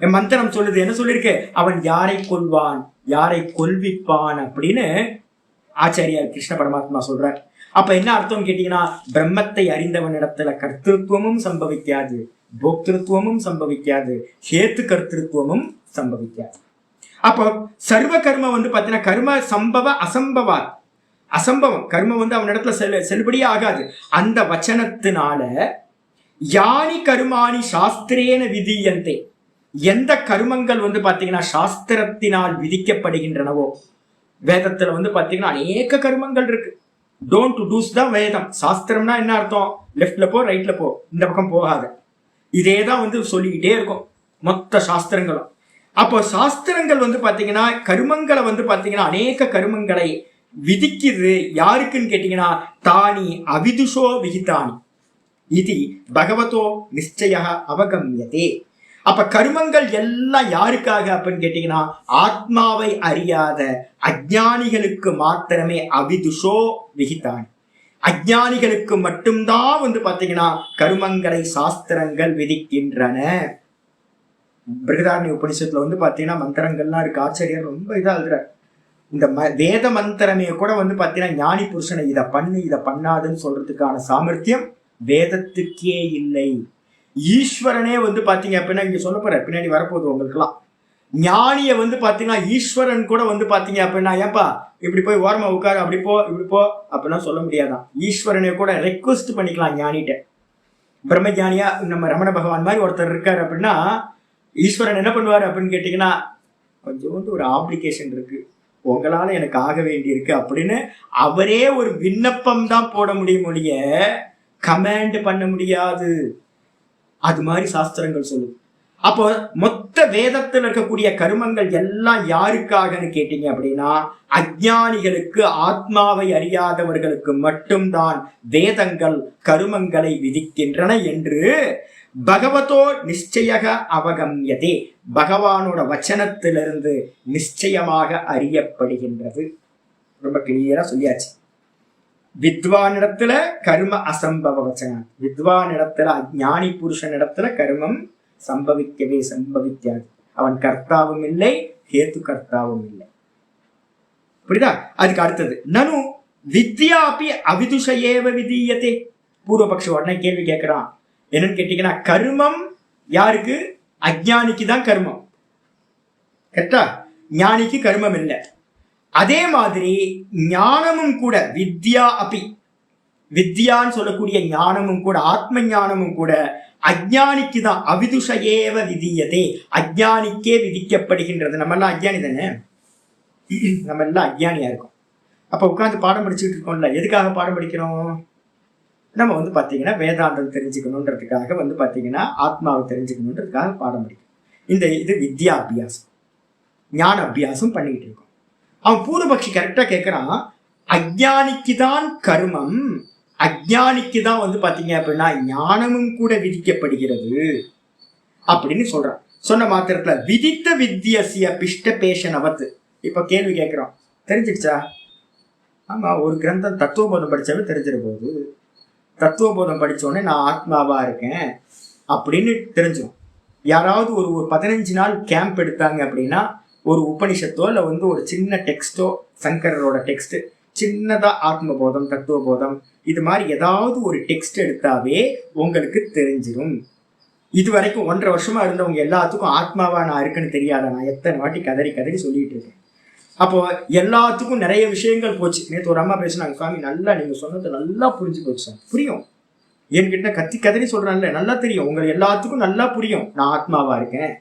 என் மந்திரம் சொல்லுது, என்ன சொல்லிருக்கு? அவன் யாரை கொல்வான், யாரை கொல்விப்பான் அப்படின்னு ஆச்சாரியார் கிருஷ்ண பரமாத்மா சொல்றார். அப்ப என்ன அர்த்தம் கேட்டீங்கன்னா, பிரம்மத்தை அறிந்தவன் இடத்துல கர்த்திருவமும் சம்பவிக்காது, போக்திருத்துவமும் சம்பவிக்காது, ஹேத்து கர்த்திருவமும் சம்பவிக்காது. அப்போ சர்வ கர்ம வந்து பாத்தீங்கன்னா கர்ம சம்பவ அசம்பவா, அசம்பவம் கர்மம் வந்து அவன் இடத்துல செல்லுபடியே ஆகாது. அந்த வச்சனத்தினால யானி கர்மாணி சாஸ்திரேன விதியந்தே, எந்த கர்மங்கள் வந்து பாத்தீங்கன்னா சாஸ்திரத்தினால் விதிக்கப்படுகின்றனவோ, வேதத்துல வந்து பாத்தீங்கன்னா அநேக கர்மங்கள் இருக்கு. டோன்ட் டூஸ் தான் வேதம். சாஸ்திரம்னா என்ன அர்த்தம்? லெஃப்ட்ல போ, ரைட்ல போ, இந்த பக்கம் போகாத. இதேதான் வந்து சொல்லிக்கிட்டே இருக்கும் மொத்த சாஸ்திரங்களும். அப்போ சாஸ்திரங்கள் வந்து பாத்தீங்கன்னா கர்மங்களை வந்து பாத்தீங்கன்னா அநேக கர்மங்களை விதிக்குது. யாருக்குன்னு கேட்டீங்கன்னா, தானி அவிதுஷோ விகிதானி இது பகவதோ நிச்சய அவகம்யதே. அப்ப கர்மங்கள் எல்லாம் யாருக்காக அப்படின்னு கேட்டீங்கன்னா, ஆத்மாவை அறியாத அஜ்ஞானிகளுக்கு மாத்திரமே அவிதுஷோ விகிதானி. அஜ்ஞானிகளுக்கு மட்டும்தான் வந்து பாத்தீங்கன்னா கர்மங்களை சாஸ்திரங்கள் விதிக்கின்றன. பிருகதாரண்ய உபனிஷத்துல வந்து பாத்தீங்கன்னா மந்திரங்கள்லாம் இருக்கு. ஆச்சரியர் ரொம்ப இதா எழுதுற. இந்த வேத மந்திரமே கூட வந்து பாத்தீங்கன்னா ஞானி புருஷனை இதை பண்ணு இதை பண்ணாதுன்னு சொல்றதுக்கான சாமர்த்தியம் வேதத்துக்கே இல்லை. ஈஸ்வரனே வந்து பாத்தீங்க அப்படின்னா, இங்க சொல்ல போற பின்னாடி வரப்போகுது உங்களுக்குலாம், ஞானிய வந்து பாத்தீங்கன்னா ஈஸ்வரன் கூட வந்து பாத்தீங்க அப்படின்னா, ஏன்பா இப்படி போய் ஓரமா உட்காரு, அப்படி போ இப்படி போ அப்படின்னா சொல்ல முடியாதான். ஈஸ்வரனே கூட ரெக்வஸ்ட் பண்ணிக்கலாம் ஞானிட்ட. பிரம்மஞானியா நம்ம ரமண பகவான் மாதிரி ஒருத்தர் இருக்காரு அப்படின்னா, ஈஸ்வரன் என்ன பண்ணுவாரு அப்படின்னு கேட்டீங்கன்னா, கொஞ்சோண்டு ஒரு ஆப்ளிகேஷன் இருக்கு, உங்களால எனக்கு ஆக வேண்டியிருக்கு அப்படின்னு அவரே ஒரு விண்ணப்பம் தான் போட முடியும் ஒழிய கமாண்ட் பண்ண முடியாது. அது மாதிரி சாஸ்திரங்கள் சொல்லுது. அப்போ மொத்த வேதத்தில் இருக்கக்கூடிய கருமங்கள் எல்லாம் யாருக்காகன்னு கேட்டீங்க அப்படின்னா அஞ்ஞானிகளுக்கு, ஆத்மாவை அறியாதவர்களுக்கு மட்டும்தான் வேதங்கள் கருமங்களை விதிக்கின்றன என்று பகவதோ நிச்சயக அவகம்யதே, பகவானோட வச்சனத்திலிருந்து நிச்சயமாக அறியப்படுகின்றது. ரொம்ப கிளியரா சொல்லியாச்சு. வித்வானிடத்துல கர்ம அசம்பவ வச்சனம், வித்வானிடத்துல ஞானி புருஷனிடத்துல கர்மம் சம்பவிக்கவே சம்பவிக்காது. அவன் கர்த்தாவும் இல்லை, ஹேத்து கர்த்தாவும் இல்லை. புரியுதா? அதுக்கு அடுத்தது நனு வித்யாபி அவிதுஷயேவ விதீயதே. பூர்வபக்ஷ உடனே கேள்வி கேட்கிறான். என்னன்னு கேட்டீங்கன்னா கர்மம் யாருக்கு? அஜ்ஞானிக்கு தான் கர்மம். கரெக்டா? ஞானிக்கு கர்மம் இல்லை. அதே மாதிரி ஞானமும் கூட வித்யா அபி, வித்யான்னு சொல்லக்கூடிய ஞானமும் கூட, ஆத்ம ஞானமும் கூட அஜ்ஞானிக்கு தான். அவிதுஷயேவ விதீயதே, அஜ்ஞானிக்கே விதிக்கப்படுகின்றது. நம்ம எல்லாம் அஜ்ஞானி தானே, நம்ம எல்லாம் அஜ்ஞானியா இருக்கோம். அப்ப உட்காந்து பாடம் படிச்சுட்டு இருக்கோம்ல, எதுக்காக பாடம் படிக்கிறோம்? நம்ம பாத்தீங்கன்னா வேதாந்தம் தெரிஞ்சுக்கணுன்றதுக்காக பாத்தீங்கன்னா ஆத்மாவை தெரிஞ்சுக்கணுன்றதுக்காக பாடம் படிக்கணும். இது வித்யா அபியாசம், ஞான அபியாசம் பண்ணிக்கிட்டு இருக்கோம். அவன் பூர்வபக்ஷி கரெக்டா கேட்கிறான், அஜ்ஞானிக்கு தான் கர்மம், அஜ்ஞானிக்கு தான் பாத்தீங்க அப்படின்னா ஞானமும் கூட விதிக்கப்படுகிறது அப்படின்னு சொல்றான். சொன்ன மாத்திரத்துல விதித்த வித்யசிய பிஷ்ட பேஷனவத்து. இப்ப கேள்வி கேட்கிறோம், தெரிஞ்சிடுச்சா? ஆமா, ஒரு கிரந்தம் தத்துவபோதம் படிச்சாவே தெரிஞ்சிட போகுது. தத்துவபோதம் படிச்சோடனே நான் ஆத்மாவா இருக்கேன் அப்படின்னு தெரிஞ்சிடும். யாராவது ஒரு 15 நாள் கேம்ப் எடுத்தாங்க அப்படின்னா ஒரு உபனிஷத்தோ இல்லை ஒரு சின்ன டெக்ஸ்டோ, சங்கரோட டெக்ஸ்ட், சின்னதா ஆத்மபோதம், தத்துவபோதம், இது மாதிரி ஏதாவது ஒரு டெக்ஸ்ட் எடுத்தாவே உங்களுக்கு தெரிஞ்சிடும். இது வரைக்கும் 1.5 வருஷமா இருந்தவங்க எல்லாத்துக்கும் ஆத்மாவா நான் இருக்குன்னு தெரியாத நான் எத்தனை வாட்டி கதறி கதறி சொல்லிட்டு இருக்கேன். அப்போ எல்லாத்துக்கும் நிறைய விஷயங்கள் போச்சு. நேற்று ஒரு அம்மா பேசினாங்க, சுவாமி நல்லா நீங்க சொன்னது நல்லா புரிஞ்சு போச்சு சார். புரியும், என்கிட்ட கத்தி கதறி சொல்றான்ல, நல்லா தெரியும், உங்க எல்லாத்துக்கும் நல்லா புரியும். நான் ஆத்மாவா இருக்கேன்,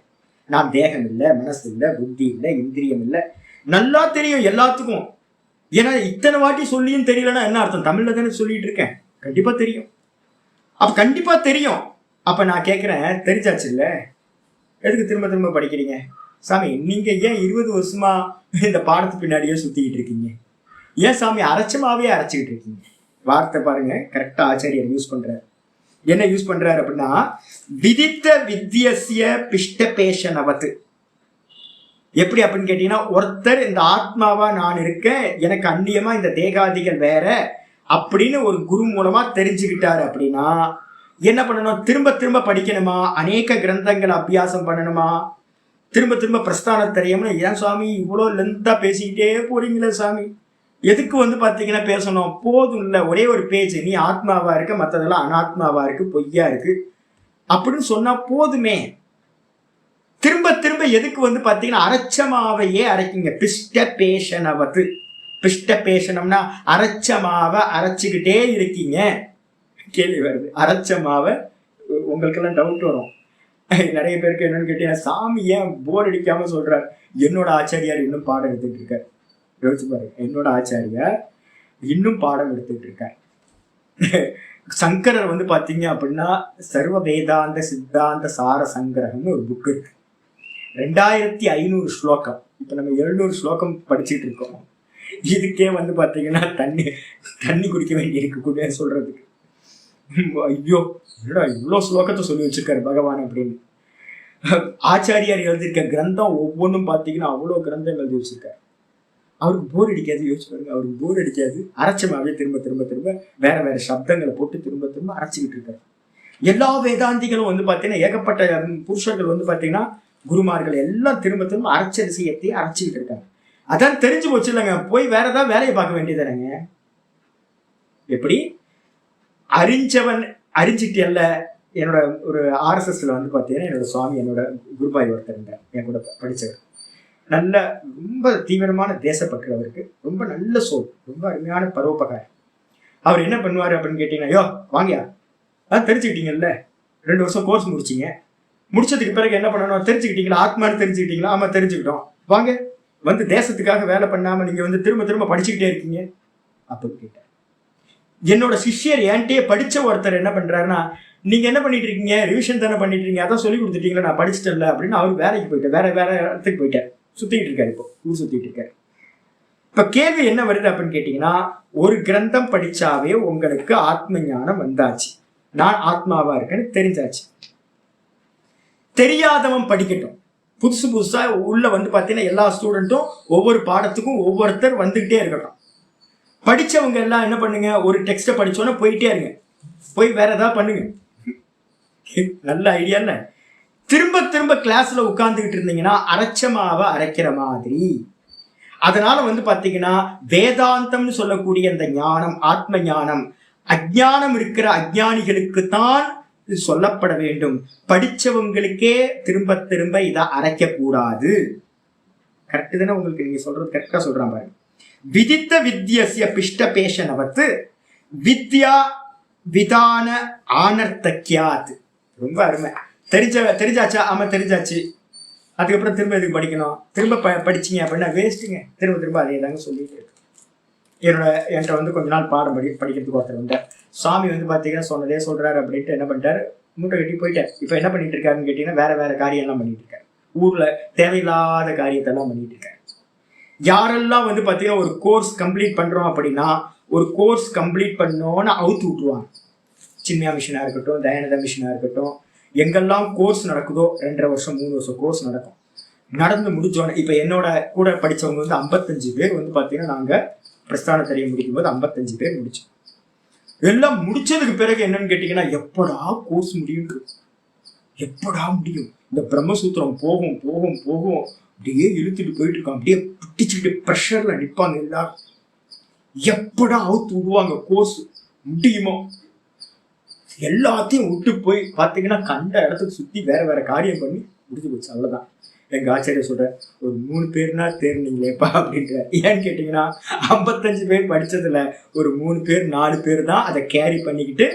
நான் தேகம் இல்லை, மனசு இல்லை, புத்தி இல்லை, இந்திரியம் இல்லை, நல்லா தெரியும் எல்லாத்துக்கும். ஏன்னா இத்தனை வாட்டி சொல்லியும் தெரியலன்னா என்ன அர்த்தம்? தமிழ்ல தானே சொல்லிட்டு இருக்கேன், கண்டிப்பா தெரியும். அப்ப கண்டிப்பா தெரியும். அப்ப நான் கேட்கிறேன், தெரிஞ்சாச்சு இல்ல, எதுக்கு திரும்ப திரும்ப படிக்கிறீங்க? சாமி நீங்க ஏன் 20 வருஷமா இந்த பாடத்துக்கு பின்னாடியே சுத்திக்கிட்டு இருக்கீங்க? ஏன் சாமி அரைச்சமாவே அரைச்சிக்கிட்டு இருக்கீங்க? வார்த்தை பாருங்க, கரெக்டா ஆச்சாரியர் யூஸ் பண்றாரு. என்ன யூஸ் பண்றாரு அப்படின்னா விதித்த வித்யசிய பிஷ்டபேஷனவத்து. எப்படி அப்படின்னு கேட்டீங்கன்னா, ஒருத்தர் இந்த ஆத்மாவா நான் இருக்கேன், எனக்கு அந்நியமா இந்த தேகாதிகள் வேற அப்படின்னு ஒரு குரு மூலமா தெரிஞ்சுக்கிட்டாரு அப்படின்னா என்ன பண்ணணும்? திரும்ப திரும்ப படிக்கணுமா? அநேக கிரந்தங்களை அபியாசம் பண்ணணுமா? திரும்ப திரும்ப பிரஸ்தான தெரியும்னு ஏன் சுவாமி இவ்வளோ லென்த்தா பேசிக்கிட்டே போறீங்களே சாமி, எதுக்கு பாத்தீங்கன்னா பேசணும்? போதும் இல்ல, ஒரே ஒரு பேஜ், நீ ஆத்மாவா இருக்க, மற்றதெல்லாம் அனாத்மாவா இருக்கு, பொய்யா இருக்கு அப்படின்னு சொன்னா போதுமே. திரும்ப திரும்ப எதுக்கு பாத்தீங்கன்னா அரைச்சமாவையே அரைக்குங்க. பிஷ்ட பேஷனவது, பிஷ்ட பேஷனம்னா அரைச்சமாவை அரைச்சுக்கிட்டே இருக்கீங்க. கேள்வி வருது, அரைச்சமாவை உங்களுக்கெல்லாம் டவுட் வரும். நிறைய பேருக்கு என்னன்னு கேட்டீங்கன்னா, சாமி ஏன் போர் அடிக்காம சொல்றாரு? என்னோட ஆச்சாரியார் இன்னும் பாடம் எடுத்துட்டு இருக்காரு. யோசிச்சு பாருங்க, என்னோட ஆச்சாரியார் இன்னும் பாடம் எடுத்துட்டு இருக்கார். சங்கரர் பாத்தீங்க அப்படின்னா சர்வ வேதாந்த சித்தாந்த சார சங்கிரகம்னு ஒரு புக் இருக்கு. 2500 ஸ்லோகம். இப்ப நம்ம 700 ஸ்லோகம் படிச்சுட்டு இருக்கோம். இதுக்கே பாத்தீங்கன்னா தண்ணி குடிக்க வேண்டி இருக்கு கூட சொல்றதுக்கு. ஐயோ என்னடா இவ்வளோ ஸ்லோகத்தை சொல்லி வச்சிருக்காரு பகவான் அப்படின்னு. ஆச்சாரியார் எழுதியிருக்க கிரந்தம் ஒவ்வொன்றும் பார்த்தீங்கன்னா அவ்வளோ கிரந்தம் எழுதி வச்சிருக்காரு. அவருக்கு போர் அடிக்காது. யோசிச்சு பாருங்க, அவருக்கு போர் அடிக்காது. அரைச்சமாவே திரும்ப திரும்ப திரும்ப வேற வேற சப்தங்களை போட்டு திரும்ப திரும்ப அரைச்சிக்கிட்டு இருக்காரு. எல்லா வேதாந்திகளும் பார்த்தீங்கன்னா ஏகப்பட்ட புருஷர்கள் பார்த்தீங்கன்னா குருமார்கள் எல்லாம் திரும்ப திரும்ப அரைச்ச விஷயத்தை அரைச்சிக்கிட்டு இருக்காங்க. அதான் தெரிஞ்சு போச்சு இல்லைங்க, போய் வேற ஏதாவது வேலையை பார்க்க வேண்டியதானங்க. எப்படி அறிஞ்சவன் அறிஞ்சிட்டு அல்ல. என்னோட ஒரு RSSல பார்த்தீங்கன்னா என்னோட சுவாமி, என்னோட குருபாய் ஒருத்தர் இருந்தார், என் கூட படித்தவர். நல்ல ரொம்ப தீவிரமான தேசப்பற்று அவருக்கு, ரொம்ப நல்ல சோல், ரொம்ப அருமையான பரோபகாரம். அவர் என்ன பண்ணுவார் அப்படின்னு கேட்டீங்கன்னா, ஐயோ வாங்கியா தெரிஞ்சுக்கிட்டீங்கல்ல, 2 வருஷம் கோர்ஸ் முடிச்சிங்க, முடிச்சதுக்கு பிறகு என்ன பண்ணணும்? தெரிஞ்சுக்கிட்டீங்களா? ஆத்மான்னு தெரிஞ்சுக்கிட்டீங்களா? ஆமா தெரிஞ்சுக்கிட்டோம். வாங்க வந்து தேசத்துக்காக வேலை பண்ணாம நீங்க வந்து திரும்ப திரும்ப படிச்சுக்கிட்டே இருக்கீங்க அப்படின்னு கேட்டார். என்னோட சிஷ்யர் என்கிட்டயே படிச்ச ஒருத்தர் என்ன பண்றாருன்னா, நீங்க என்ன பண்ணிட்டு இருக்கீங்க, ரிவிஷன் தானே பண்ணிட்டு இருக்கீங்க, அதான் சொல்லி கொடுத்துட்டீங்களா, நான் படிச்சுட்டேன்ல அப்படின்னு அவர் வேலைக்கு போயிட்டார், வேற இடத்துக்கு போயிட்டார், சுத்திட்டு இருக்காரு, இப்போ ஊர் சுத்திட்டு இருக்காரு. இப்ப கேள்வி என்ன வருது அப்படின்னு கேட்டீங்கன்னா, ஒரு கிரந்தம் படிச்சாவே உங்களுக்கு ஆத்ம ஞானம் வந்தாச்சு, நான் ஆத்மாவா இருக்கேன்னு தெரிஞ்சாச்சு. தெரியாதவன் படிக்கட்டும். புதுசா உள்ள வந்து பாத்தீங்கன்னா எல்லா ஸ்டூடெண்ட்டும் ஒவ்வொரு பாடத்துக்கும் ஒவ்வொருத்தர் வந்துகிட்டே இருக்கட்டும். படிச்சவங்க எல்லாம் என்ன பண்ணுங்க, ஒரு டெக்ஸ்ட படிச்சோன்னா போயிட்டே இருங்க, போய் வேற ஏதாவது பண்ணுங்க. நல்ல ஐடியா இல்ல? திரும்ப திரும்ப கிளாஸ்ல உட்கார்ந்துகிட்டு இருந்தீங்கன்னா அரைச்சமாவ அரைக்கிற மாதிரி. அதனால வந்து பாத்தீங்கன்னா வேதாந்தம்னு சொல்லக்கூடிய அந்த ஞானம், ஆத்ம ஞானம், அஜ்ஞானம் இருக்கிற அஜ்ஞானிகளுக்கு தான் இது சொல்லப்பட வேண்டும். படிச்சவங்களுக்கே திரும்ப திரும்ப இதை அரைக்க கூடாது. கரெக்டு தானே? உங்களுக்கு நீங்க சொல்றது கரெக்டா சொல்றான் பாருங்க. விதித்த வித்யஸ்ய பிஷ்ட பேஷனவத்து வித்யா விதான ஆனர்த்தக்கியாத். ரொம்ப அருமை. தெரிஞ்சாச்சா? ஆமா தெரிஞ்சாச்சு. அதுக்கப்புறம் திரும்ப எதுக்கு படிக்கணும்? திரும்ப படிச்சீங்க அப்படின்னா வேஸ்ட்டுங்க. திரும்ப திரும்ப அதே தாங்க சொல்லிட்டு இருக்கு. என்கிட்ட வந்து கொஞ்ச நாள் பாடம் படிக்கிறதுக்கு ஒருத்தர் வந்தார். சாமி வந்து பார்த்தீங்கன்னா சொன்னதே சொல்றாரு அப்படின்ட்டு என்ன பண்ணிட்டாரு, மூட்டை கட்டி போயிட்டார். இப்போ என்ன பண்ணிட்டு இருக்காருன்னு கேட்டீங்கன்னா வேற காரியம் எல்லாம் பண்ணிட்டு இருக்காரு. ஊர்ல தேவையில்லாத காரியத்தெல்லாம் பண்ணிட்டு இருக்காரு. யாரெல்லாம் வந்து பார்த்தீங்கன்னா ஒரு கோர்ஸ் கம்ப்ளீட் பண்றோம் அப்படின்னா, ஒரு கோர்ஸ் கம்ப்ளீட் பண்ணோன்னு அவுத்து விட்டுருவாங்க. சின்மயா மிஷனா இருக்கட்டும், தயானந்த மிஷனா இருக்கட்டும், எங்கெல்லாம் கோர்ஸ் நடக்குதோ 2.5 வருஷம் 3 வருஷம் கோர்ஸ் நடக்கும். நடந்து முடிச்சோன்னே இப்போ என்னோட கூட படித்தவங்க வந்து 55 பேர் வந்து பார்த்தீங்கன்னா நாங்கள் பிரஸ்தான தரையை முடிக்கும் போது 55 பேர் முடிச்சோம். எல்லாம் முடிச்சதுக்கு பிறகு என்னன்னு கேட்டீங்கன்னா, எப்படா கோர்ஸ் முடியும், எப்படா முடியும், இந்த பிரம்மசூத்திரம் போகும் போகும் போகும் அப்படியே இழுத்துட்டு போயிட்டு இருக்கோம். அப்படியே பிடிச்சிட்டு ப்ரெஷர்ல நிற்பாங்க எல்லாரும். எப்படா அவுத்து விடுவாங்க கோர்ஸ் முடியுமோ, எல்லாத்தையும் விட்டு போய் பார்த்தீங்கன்னா கண்ட இடத்துக்கு சுற்றி வேற காரியம் பண்ணி முடிஞ்சு போச்சு. அவ்வளோதான். எங்க ஆச்சாரியர் சொல்ற, ஒரு 3 பேர்னா தேர்ந்தீங்களேப்பா அப்படின்ற. ஏன்னு கேட்டீங்கன்னா 55 பேர் படிச்சதுல ஒரு 3 பேர் 4 பேர் தான் அதை கேரி பண்ணிக்கிட்டு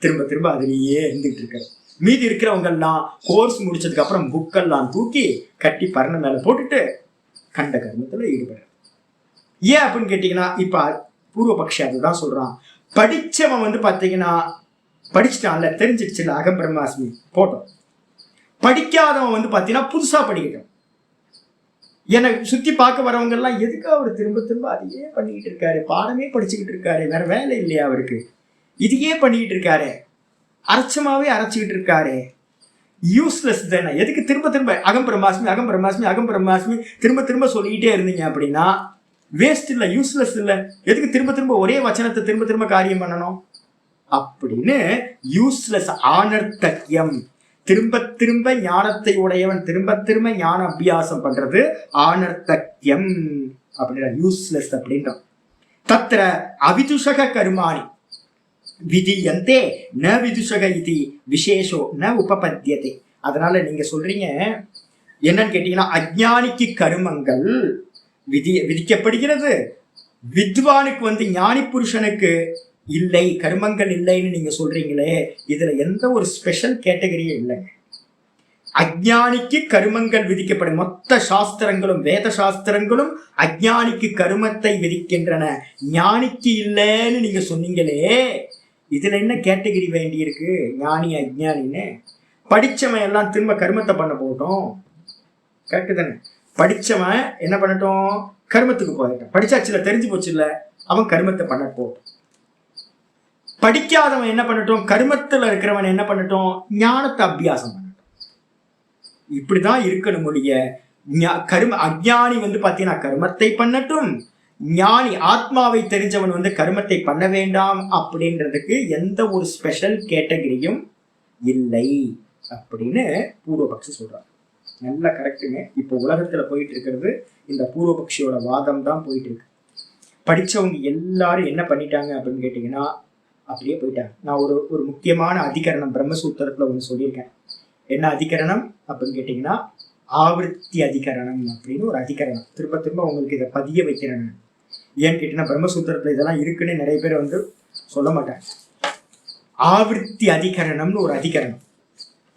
திரும்ப திரும்ப அதுலேயே இருந்துகிட்டு இருக்காரு. மீதி இருக்கிறவங்க எல்லாம் கோர்ஸ் முடிச்சதுக்கு அப்புறம் புக்கெல்லாம் தூக்கி கட்டி பரண மேல போட்டுட்டு கண்ட கர்மத்துல ஈடுபடுற. ஏன் அப்படின்னு கேட்டீங்கன்னா, இப்ப பூர்வபக்ஷி அதுதான் சொல்றான். படிச்சவன் வந்து பாத்தீங்கன்னா படிச்சுட்டான்ல, தெரிஞ்சிடுச்சுல, அகம் பிரம்மாஸ்மி போட்டோம். படிக்காதவன் வந்து பாத்தீங்கன்னா புதுசா படிக்கட்டும். எனக்கு சுத்தி பார்க்க வரவங்க எல்லாம் எதுக்கு அவர் திரும்ப திரும்ப அதையே பண்ணிக்கிட்டு இருக்காரு, பாடமே படிச்சுக்கிட்டு இருக்காரு, வேற வேலை இல்லையா அவருக்கு, இதையே பண்ணிக்கிட்டு இருக்காரு, அரைச்சமாவே அரைச்சிக்கிட்டு இருக்காரு, யூஸ்லெஸ் தானே, எதுக்கு திரும்ப திரும்ப அகம் பிரம்மாஸ்மி அகம் பிரம்மாஸ்மி அகம் பிரம்மாஸ்மி திரும்ப திரும்ப சொல்லிக்கிட்டே இருந்தீங்க அப்படின்னா வேஸ்ட் இல்லை, யூஸ்லெஸ் இல்லை. எதுக்கு திரும்ப திரும்ப ஒரே வச்சனத்தை திரும்ப திரும்ப காரியம் பண்ணணும் அப்படின்னு யூஸ்லெஸ் ஆனர்த்தக்கியம். திரும்ப திரும்ப ஞானத்தை உடையவன் திரும்ப திரும்ப ஞான அபியாசம் பண்றது ஆனர்த்தக்கியம் அப்படின்ற, யூஸ்லெஸ் அப்படின்ற. தத்திர அவிதுஷக கர்மாணி விதியந்தே ந விதுஷக இது விசேஷோ ந உபபத்தியதே. அதனால நீங்க சொல்றீங்க என்னன்னு கேட்டீங்கன்னா, அஜ்ஞானிக்கு கருமங்கள் விதிக்கப்படுகிறது, வித்வானுக்கு வந்து ஞானி புருஷனுக்கு இல்லை, கர்மங்கள் இல்லைன்னு நீங்க சொல்றீங்களே, இதுல எந்த ஒரு ஸ்பெஷல் கேட்டகரியும் இல்லைங்க. அஜ்ஞானிக்கு கருமங்கள் விதிக்கப்படும். மொத்த சாஸ்திரங்களும் வேத சாஸ்திரங்களும் அஜ்ஞானிக்கு கருமத்தை விதிக்கின்றன, ஞானிக்கு இல்லைன்னு நீங்க சொன்னீங்களே, இதுல என்ன கேட்டகரி வேண்டி இருக்கு? ஞானி அஜ்ஞானின்னு. படிச்சவன் எல்லாம் திரும்ப கர்மத்தை பண்ண போட்டோம். கரெக்டு தானே? படிச்சவன் என்ன பண்ணட்டும், கர்மத்துக்கு போயிட்டான். படிச்சாச்சுல, தெரிஞ்சு போச்சு இல்ல, அவன் கர்மத்தை பண்ண போட்டோம். படிக்காதவன் என்ன பண்ணட்டும், கர்மத்துல இருக்கிறவன் என்ன பண்ணட்டும், ஞானத்தை அபியாசம் பண்ணட்டும். இப்படிதான் இருக்கணும் ஒழிய அஜ்ஞானி வந்து பாத்தீங்கன்னா கர்மத்தை பண்ணட்டும், ஞானி ஆத்மாவை தெரிஞ்சவன் வந்து கர்மத்தை பண்ண வேண்டாம் அப்படின்றதுக்கு எந்த ஒரு ஸ்பெஷல் கேட்டகரியும் இல்லை அப்படின்னு பூர்வபக்ஷி சொல்றாங்க. நல்லா கரெக்டுங்க. இப்போ உலகத்துல போயிட்டு இருக்கிறது இந்த பூர்வபக்ஷியோட வாதம் தான் போயிட்டு இருக்கு. படிச்சவங்க எல்லாரும் என்ன பண்ணிட்டாங்க அப்படின்னு கேட்டீங்கன்னா அப்படியே போயிட்டாங்க. நான் ஒரு முக்கியமான அதிகரணம் பிரம்மசூத்திரத்துல ஒன்று சொல்லியிருக்கேன். என்ன அதிகரணம் அப்படின்னு கேட்டீங்கன்னா, ஆவர்த்தி அதிகரணம் அப்படின்னு ஒரு அதிகரணம். திரும்ப திரும்ப உங்களுக்கு இதை பதிய வைக்கிறேன். ஏன்னு கேட்டீங்கன்னா பிரம்மசூத்திரத்துல இதெல்லாம் இருக்குன்னு நிறைய பேர் வந்து சொல்ல மாட்டாங்க. ஆவர்த்தி அதிகரணம்னு ஒரு அதிகரணம்.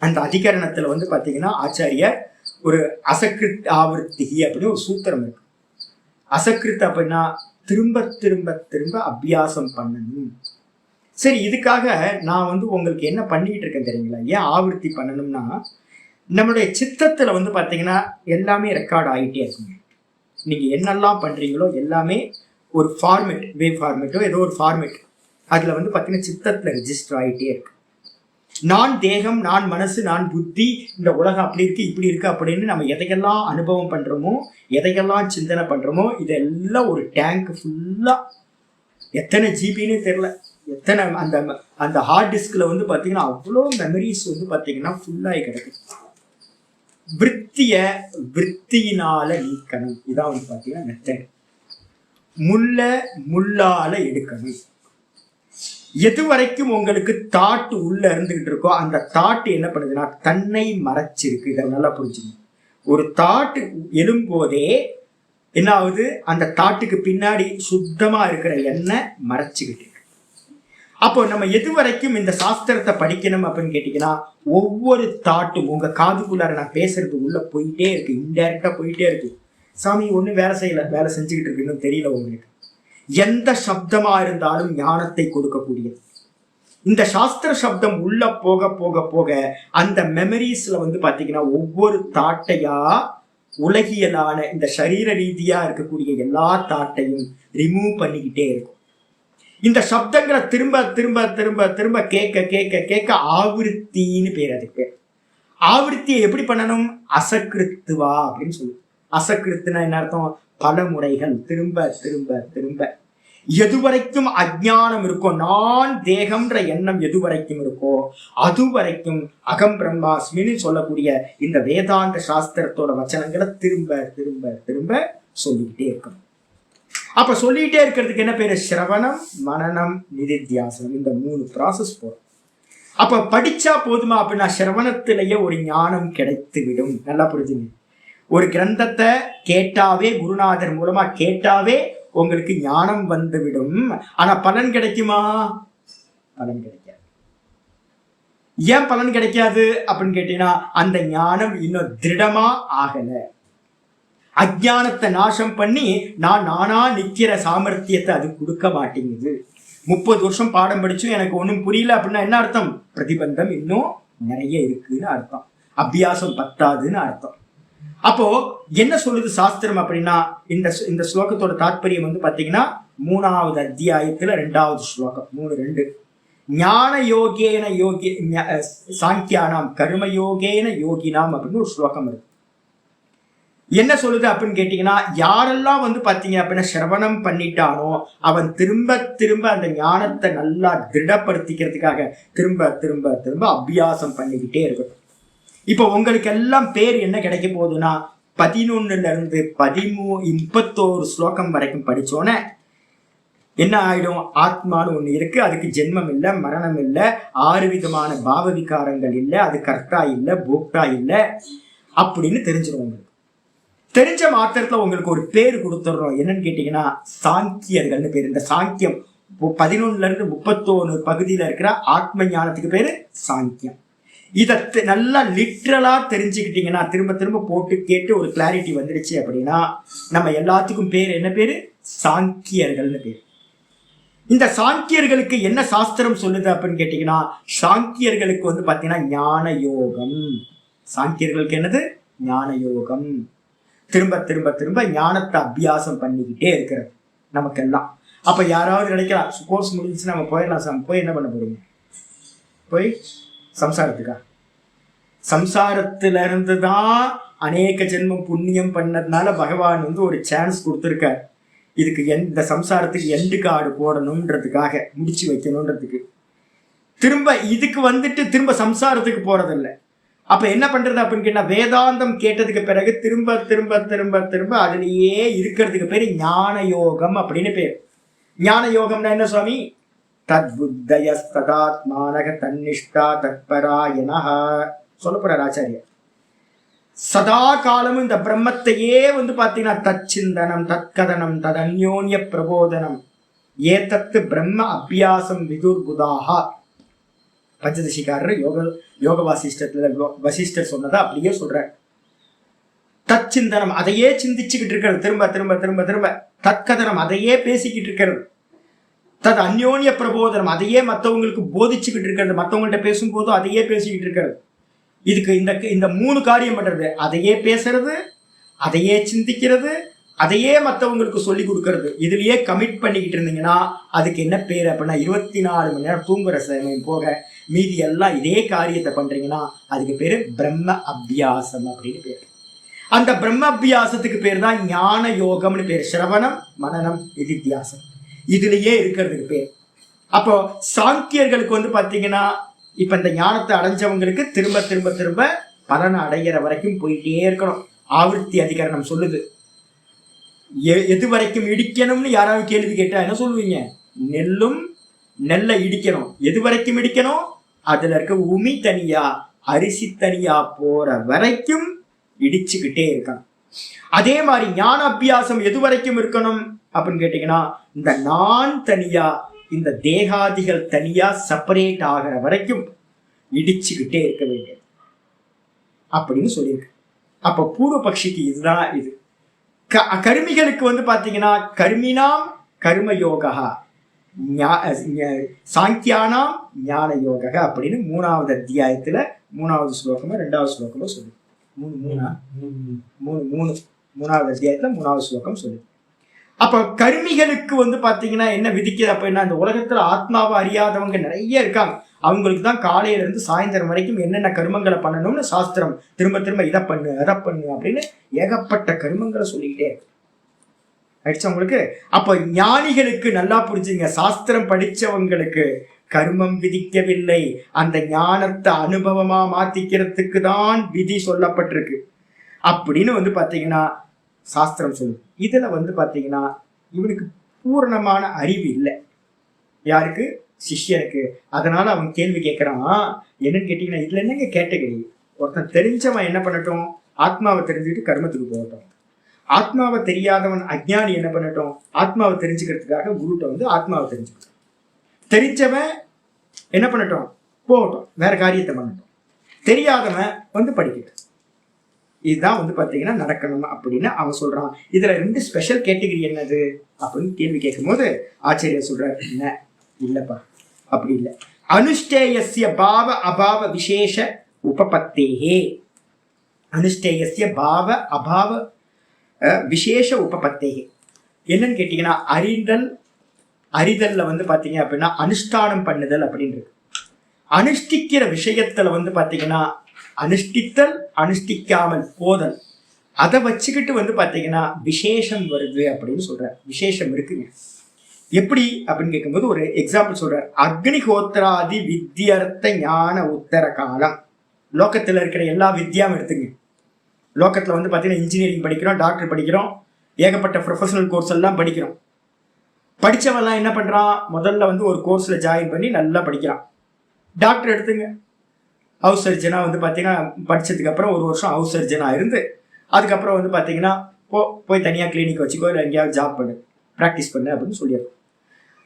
அந்த அதிகரணத்துல வந்து பாத்தீங்கன்னா ஆச்சாரியர் ஒரு அசகிருத் ஆவர்த்தி அப்படின்னு ஒரு சூத்திரம் இருக்கு. அசக்கிருத் அப்படின்னா திரும்ப திரும்ப திரும்ப அபியாசம் பண்ணணும். சரி, இதுக்காக நான் உங்களுக்கு என்ன பண்ணிக்கிட்டு இருக்கேன் தெரியுங்களா? ஏன் ஆவர்த்தி பண்ணணும்னா, நம்மளுடைய சித்தத்துல பாத்தீங்கன்னா எல்லாமே ரெக்கார்ட் ஆகிட்டே இருக்குங்க. நீங்க என்னெல்லாம் பண்றீங்களோ எல்லாமே ஒரு ஃபார்மேட், வேவ் ஃபார்மேட்டோ ஏதோ ஒரு ஃபார்மேட், அதுல பாத்தீங்கன்னா சித்தத்துல ரெஜிஸ்டர் ஆகிட்டே இருக்கு. நான் தேகம், நான் மனசு, நான் புத்தி, இந்த உலகம் அப்படி இருக்கு இப்படி இருக்கு அப்படின்னு நம்ம எதையெல்லாம் அனுபவம் பண்றோமோ, எதையெல்லாம் சிந்தனை பண்றோமோ, இதெல்லாம் ஒரு டேங்க் ஃபுல்லா, எத்தனை ஜிபின்னு தெரியல, எத்தனை அந்த அந்த ஹார்ட் டிஸ்க்ல பாத்தீங்கன்னா அவ்வளோ மெமரிஸ் பாத்தீங்கன்னா ஃபுல்லாகி கிடக்கு. விற்த்தியினால நீக்கணும். இதான் பாத்தீங்கன்னா மெத்தட். முள்ளால எடுக்கணும். எது வரைக்கும் உங்களுக்கு தாட் உள்ள இருந்துகிட்டு இருக்கோ அந்த தாட் என்ன பண்ணுதுன்னா தன்னை மறைச்சிருக்கு. இதை நல்லா புரிஞ்சுக்கணும். ஒரு தாட் எழும்போதே என்ன ஆகுது, அந்த தாட்டுக்கு பின்னாடி சுத்தமா இருக்கிற எண்ணெய் மறைச்சுக்கிட்டு இருக்கு. அப்போ நம்ம எது வரைக்கும் இந்த சாஸ்திரத்தை படிக்கணும் அப்படின்னு கேட்டீங்கன்னா, ஒவ்வொரு தாட்டும் உங்க காதுக்குள்ளார நான் பேசுறது உள்ள போயிட்டே இருக்கு, இன்டைரக்டா போயிட்டே இருக்கு. சாமி ஒன்றும் வேலை செய்யல, வேலை செஞ்சுக்கிட்டு இருக்கு, இன்னும் தெரியல உங்களுக்கு. எந்த சப்தமா இருந்தாலும் ஞானத்தை கொடுக்கக்கூடியது. இந்த சாஸ்திர சப்தம் உள்ள போக போக போக அந்த மெமரிஸ்ல பாத்தீங்கன்னா ஒவ்வொரு தாட்டையா உலகியலான இந்த சரீர ரீதியா இருக்கக்கூடிய எல்லா தாட்டையும் ரிமூவ் பண்ணிக்கிட்டே இருக்கும். இந்த சப்தங்களை திரும்ப திரும்ப திரும்ப திரும்ப கேட்க கேட்க கேட்க ஆவிருத்தின்னு பேர். அதுக்கு ஆவிருத்தியை எப்படி பண்ணணும்? அசக்கிருத்துவா அப்படின்னு சொல்லு. அசக்கிருத்துனா என்ன அர்த்தம்? பல முறைகள் திரும்ப திரும்ப திரும்ப. எது வரைக்கும் அஜ்ஞானம் இருக்கோ, நான் தேகம்ன்ற எண்ணம் எது வரைக்கும் இருக்கோ அது வரைக்கும் அகம் பிரம்மாஸ்மின்னு சொல்லக்கூடிய இந்த வேதாந்த சாஸ்திரத்தோட வச்சனங்களை திரும்ப திரும்ப திரும்ப சொல்லிக்கிட்டே இருக்கணும். அப்ப சொல்லிட்டே இருக்கிறதுக்கு என்ன பேரு? சிரவணம், மனனம், நிதித்தியாசனம். இந்த 3 ப்ராசஸ் போறோம். அப்ப படிச்சா போதுமா அப்படின்னா சிரவணத்திலேயே ஒரு ஞானம் கிடைத்து விடும். நல்லா புரிஞ்சுங்க. ஒரு கிரந்தத்தை கேட்டாவே, குருநாதர் மூலமா கேட்டாவே உங்களுக்கு ஞானம் வந்துவிடும். ஆனா பலன் கிடைக்குமா? பலன் கிடைக்காது. ஏன் பலன் கிடைக்காது அப்படின்னு கேட்டீங்கன்னா, அந்த ஞானம் இன்னும் திருடமா ஆகல. அஜ்ஞானத்தை நாசம் பண்ணி நானா நிக்கிற சாமர்த்தியத்தை அது கொடுக்க மாட்டேங்குது. 30 வருஷம் பாடம் படிச்சும் எனக்கு ஒன்றும் புரியல அப்படின்னா என்ன அர்த்தம்? பிரதிபந்தம் இன்னும் நிறைய இருக்குன்னு அர்த்தம். அபியாசம் பத்தாதுன்னு அர்த்தம். அப்போ என்ன சொல்லுது சாஸ்திரம் அப்படின்னா, இந்த ஸ்லோகத்தோட தாற்பயம் பாத்தீங்கன்னா 3வது அத்தியாயத்துல 2வது ஸ்லோகம் 3:2. ஞான யோகேன யோகி சாங்கியானாம் கர்மயோகேன யோகினாம் அப்படின்னு ஒரு ஸ்லோகம் இருக்கு. என்ன சொல்லுது அப்படின்னு கேட்டீங்கன்னா, யாரெல்லாம் பாத்தீங்க அப்படின்னா சிரவணம் பண்ணிட்டானோ அவன் திரும்ப திரும்ப அந்த ஞானத்தை நல்லா திருடப்படுத்திக்கிறதுக்காக திரும்ப திரும்ப திரும்ப அபியாசம் பண்ணிக்கிட்டே இருக்கட்டும். இப்போ உங்களுக்கு எல்லாம் பேர் என்ன கிடைக்க போகுதுன்னா, 11ல இருந்து 31 ஸ்லோகம் வரைக்கும் படிச்சோன்னே என்ன ஆயிடும்? ஆத்மான்னு ஒண்ணு இருக்கு, அதுக்கு ஜென்மம் இல்லை, மரணம் இல்லை, 6 விதமான பாவ விகாரங்கள் இல்லை, அது கர்த்தா இல்லை, போக்தா இல்லை அப்படின்னு தெரிஞ்சிடும். உங்களுக்கு தெரிஞ்ச மாத்திரத்துல உங்களுக்கு ஒரு பேர் கொடுத்துடுறோம். என்னன்னு கேட்டீங்கன்னா சாங்கியர்கள்னு பேர். இந்த சாங்கியம் 11ல இருந்து 31 பகுதியில இருக்கிற ஆத்ம ஞானத்துக்கு பேரு சாங்கியம். இதை நல்லா லிட்ரலா தெரிஞ்சுக்கிட்டீங்கன்னா, திரும்ப திரும்ப போட்டு கேட்டு ஒரு கிளாரிட்டி வந்துடுச்சு அப்படின்னா நம்ம எல்லாத்துக்கும் பேர் என்ன பேரு? சாங்கியர்கள்னு பேர். இந்த சாங்கியர்களுக்கு என்ன சாஸ்திரம் சொல்லுது அப்படின்னு கேட்டீங்கன்னா, சாங்கியர்களுக்கு பாத்தீங்கன்னா ஞான யோகம். சாங்கியர்களுக்கு என்னது? ஞான யோகம். திரும்ப திரும்ப திரும்ப ஞானத்தை அபியாசம் பண்ணிக்கிட்டே இருக்கிறது நமக்கெல்லாம். அப்ப யாராவது நினைக்கலாம், கோர்ஸ் முடிஞ்சுச்சு நம்ம போயிடலாம் சார். போய் என்ன பண்ண போறீங்க? போய் சம்சாரத்துக்கா? சம்சாரத்துல இருந்துதான் அநேக ஜென்மம் புண்ணியம் பண்ணதுனால பகவான் ஒரு சான்ஸ் கொடுத்துருக்கார். இதுக்கு இந்த சம்சாரத்துக்கு எண்டு கார்டு போடணும்ன்றதுக்காக, முடிச்சு வைக்கணும்ன்றதுக்கு. திரும்ப இதுக்கு திரும்ப சம்சாரத்துக்கு போறதில்லை. அப்ப என்ன பண்றது அப்படின்னு கேட்டா, வேதாந்தம் கேட்டதுக்கு பிறகு திரும்ப திரும்ப திரும்ப திரும்ப அதுலயே இருக்கிறதுக்கு பேரு ஞான யோகம் அப்படின்னு பேர். ஞான யோகம்னா என்ன சுவாமி? தத்புத்தயஸ்ததாத்மானக தன்னிஷ்டா தத்பராயணஹ சொல்ல போறார் ஆச்சாரியர். சதா காலமும் இந்த பிரம்மத்தையே பாத்தீங்கன்னா தச்சிந்தனம், தற்கதனம், ததன்யோன்ய பிரபோதனம், ஏதத்து பிரம்ம அபியாசம் விதுர்புதாஹா. பஞ்சதசிக்காரர் யோக வாசிஷ்டத்துல வசிஷ்டர் சொன்னதை அப்படியே சொல்றார். தச்சிந்தனம் அதையே சிந்திச்சுக்கிட்டு இருக்கிறது, திரும்ப திரும்ப திரும்ப திரும்ப. தற்கதனம் அதையே பேசிக்கிட்டு இருக்கிறது. தது அந்யோன்ய பிரபோதனம் அதையே மற்றவங்களுக்கு போதிச்சுக்கிட்டு இருக்கிறது, மற்றவங்கள்ட்ட பேசும்போதும் அதையே பேசிக்கிட்டு இருக்கிறது. இதுக்கு இந்த 3 காரியம் பண்றது, அதையே பேசுறது, அதையே சிந்திக்கிறது, அதையே மற்றவங்களுக்கு சொல்லி கொடுக்கறது. இதுலயே கமிட் பண்ணிக்கிட்டு இருந்தீங்கன்னா அதுக்கு என்ன பேர் அப்படின்னா 24 மணி நேரம் தூங்குற சமயம் போக மீதி எல்லாம் இதே காரியத்தை பண்றீங்கன்னா அதுக்கு பேரு பிரம்ம அபியாசம் அப்படின்னு பேர். அந்த பிரம்ம அபியாசத்துக்கு பேர் தான் ஞான யோகம்னு பேர். சிரவணம், மனனம், நிதித்தியாசம் இதுலயே இருக்கிறதுக்கு பேர். அப்போ சாங்கியர்களுக்கு வந்து பாத்தீங்கன்னா இப்ப இந்த ஞானத்தை அடைஞ்சவங்களுக்கு திரும்ப திரும்ப திரும்ப பலனை அடைகிற வரைக்கும் போயிட்டே இருக்கணும். ஆவர்த்தி அதிகரணம் சொல்லுது. எது வரைக்கும் இடிக்கணும்னு யாராவது கேள்வி கேட்டா என்ன சொல்லுவீங்க? நெல்லை இடிக்கணும். எது வரைக்கும் இடிக்கணும்? அதுல இருக்க உமி தனியா அரிசி தனியா போற வரைக்கும் இடிச்சுக்கிட்டே இருக்கணும். அதே மாதிரி ஞான அபியாசம் எது வரைக்கும் இருக்கணும் அப்படின்னு கேட்டீங்கன்னா இந்த நான் தனியா இந்த தேகாதிகள் தனியா செப்பரேட் ஆகிற வரைக்கும் இடிச்சுக்கிட்டே இருக்க வேண்டியது அப்படின்னு சொல்லியிருக்கு. அப்ப பூர்வ பக்ஷிக்கு இதுதான் இது. கருமிகளுக்கு வந்து பாத்தீங்கன்னா கர்மினாம் கர்ம யோகா, சாங்கியானாம் ஞான யோகா அப்படின்னு 3வது அத்தியாயத்துல 3வது ஸ்லோகமோ 2வது ஸ்லோகமோ சொல்லு. 3வது அத்தியாயத்துல 3வது ஸ்லோகம் சொல்லு. அப்ப கர்மிகளுக்கு வந்து பாத்தீங்கன்னா என்ன விதிக்குது அப்படின்னா இந்த உலகத்துல ஆத்மாவை அறியாதவங்க நிறைய இருக்காங்க. அவங்களுக்கு தான் காலையில இருந்து சாயந்தரம் வரைக்கும் என்னென்ன கர்மங்களை பண்ணணும்னு சாஸ்திரம் திரும்ப திரும்ப இதை பண்ணு அதை பண்ணு அப்படின்னு ஏகப்பட்ட கர்மங்களை சொல்லிக்கிட்டே இருக்கு. ஆயிடுச்சு உங்களுக்கு? அப்ப ஞானிகளுக்கு நல்லா புரிஞ்சுங்க, சாஸ்திரம் படிச்சவங்களுக்கு கர்மம் விதிக்கவில்லை, அந்த ஞானத்தை அனுபவமா மாத்திக்கிறதுக்கு தான் விதி சொல்லப்பட்டிருக்கு அப்படின்னு வந்து பாத்தீங்கன்னா சாஸ்திரம் சொல்லுது. இதுல வந்து பாத்தீங்கன்னா இவனுக்கு பூரணமான அறிவு இல்லை. யாருக்கு? சிஷ்யனுக்கு. அதனால அவன் கேள்வி கேட்கறான். என்னன்னு கேட்டீங்கன்னா இதுல என்னங்க கேட்டகரி? ஒருத்தன் தெரிஞ்சவன் என்ன பண்ணட்டும்? ஆத்மாவை தெரிஞ்சுக்கிட்டு கர்மத்துக்கு போகட்டும். ஆத்மாவை தெரியாதவன் அஜ்ஞானி என்ன பண்ணட்டும்? ஆத்மாவை தெரிஞ்சுக்கிறதுக்காக குருட்ட வந்து ஆத்மாவை தெரிஞ்சுக்கட்டும். தெரிஞ்சவன் என்ன பண்ணட்டும்? போகட்டும், வேற காரியத்தை பண்ணட்டும். தெரியாதவன் வந்து படிக்கட்டும். இதுதான் வந்து பாத்தீங்கன்னா நடக்கணும் அப்படின்னு அவன் சொல்றான். இதுல 2 ஸ்பெஷல் கேட்டகரி என்னது அப்படின்னு கேள்வி கேட்கும் போது ஆச்சரியர் சொல்றாரு, என்ன இல்லப்பா அப்படி இல்லை. அனுஷ்டேயஸ்ய பாவ அபாவ விசேஷ உபபத்தேஹே. அனுஷ்டேயஸ்ய பாவ அபாவ விசேஷ உபபத்தேஹே என்னன்னு கேட்டீங்கன்னா அறிதல்ல வந்து பாத்தீங்க அப்படின்னா அனுஷ்டானம் பண்ணுதல் அப்படின்னு இருக்கு. அனுஷ்டிக்கிற விஷயத்துல வந்து பாத்தீங்கன்னா அனுஷ்டித்தல், அனுஷ்டிக்காமல் போதல், அதை வச்சுக்கிட்டு வந்து பாத்தீங்கன்னா விசேஷம் வருது அப்படின்னு சொல்ற. விசேஷம் இருக்குங்க. எப்படி அப்படின்னு கேட்கும்போது ஒரு எக்ஸாம்பிள் சொல்றார். அக்னிஹோத்ராதி வித்யர்த்த ஞான உத்தர காலம். லோகத்துல இருக்கிற எல்லா வித்யாவும் எடுத்துங்க. லோகத்துல வந்து பாத்தீங்கன்னா இன்ஜினியரிங் படிக்கிறோம், டாக்டர் படிக்கிறோம், ஏகப்பட்ட ப்ரொஃபஷனல் கோர்ஸ் எல்லாம் படிக்கிறோம். படிச்சவெல்லாம் என்ன பண்றான்? முதல்ல வந்து ஒரு கோர்ஸ்ல ஜாயின் பண்ணி நல்லா படிக்கிறான். டாக்டர் எடுத்துங்க, ஹவுஸ் சர்ஜனா வந்து பாத்தீங்கன்னா படிச்சதுக்கு அப்புறம் 1 வருஷம் ஹவுஸ் சர்ஜனா இருந்து அதுக்கப்புறம் வந்து பாத்தீங்கன்னா போய் தனியா கிளினிக் வச்சுக்கோ, இல்லை எங்கேயாவது ஜாப் பண்ணு, ப்ராக்டிஸ் பண்ணு அப்படின்னு சொல்லிடுறோம்.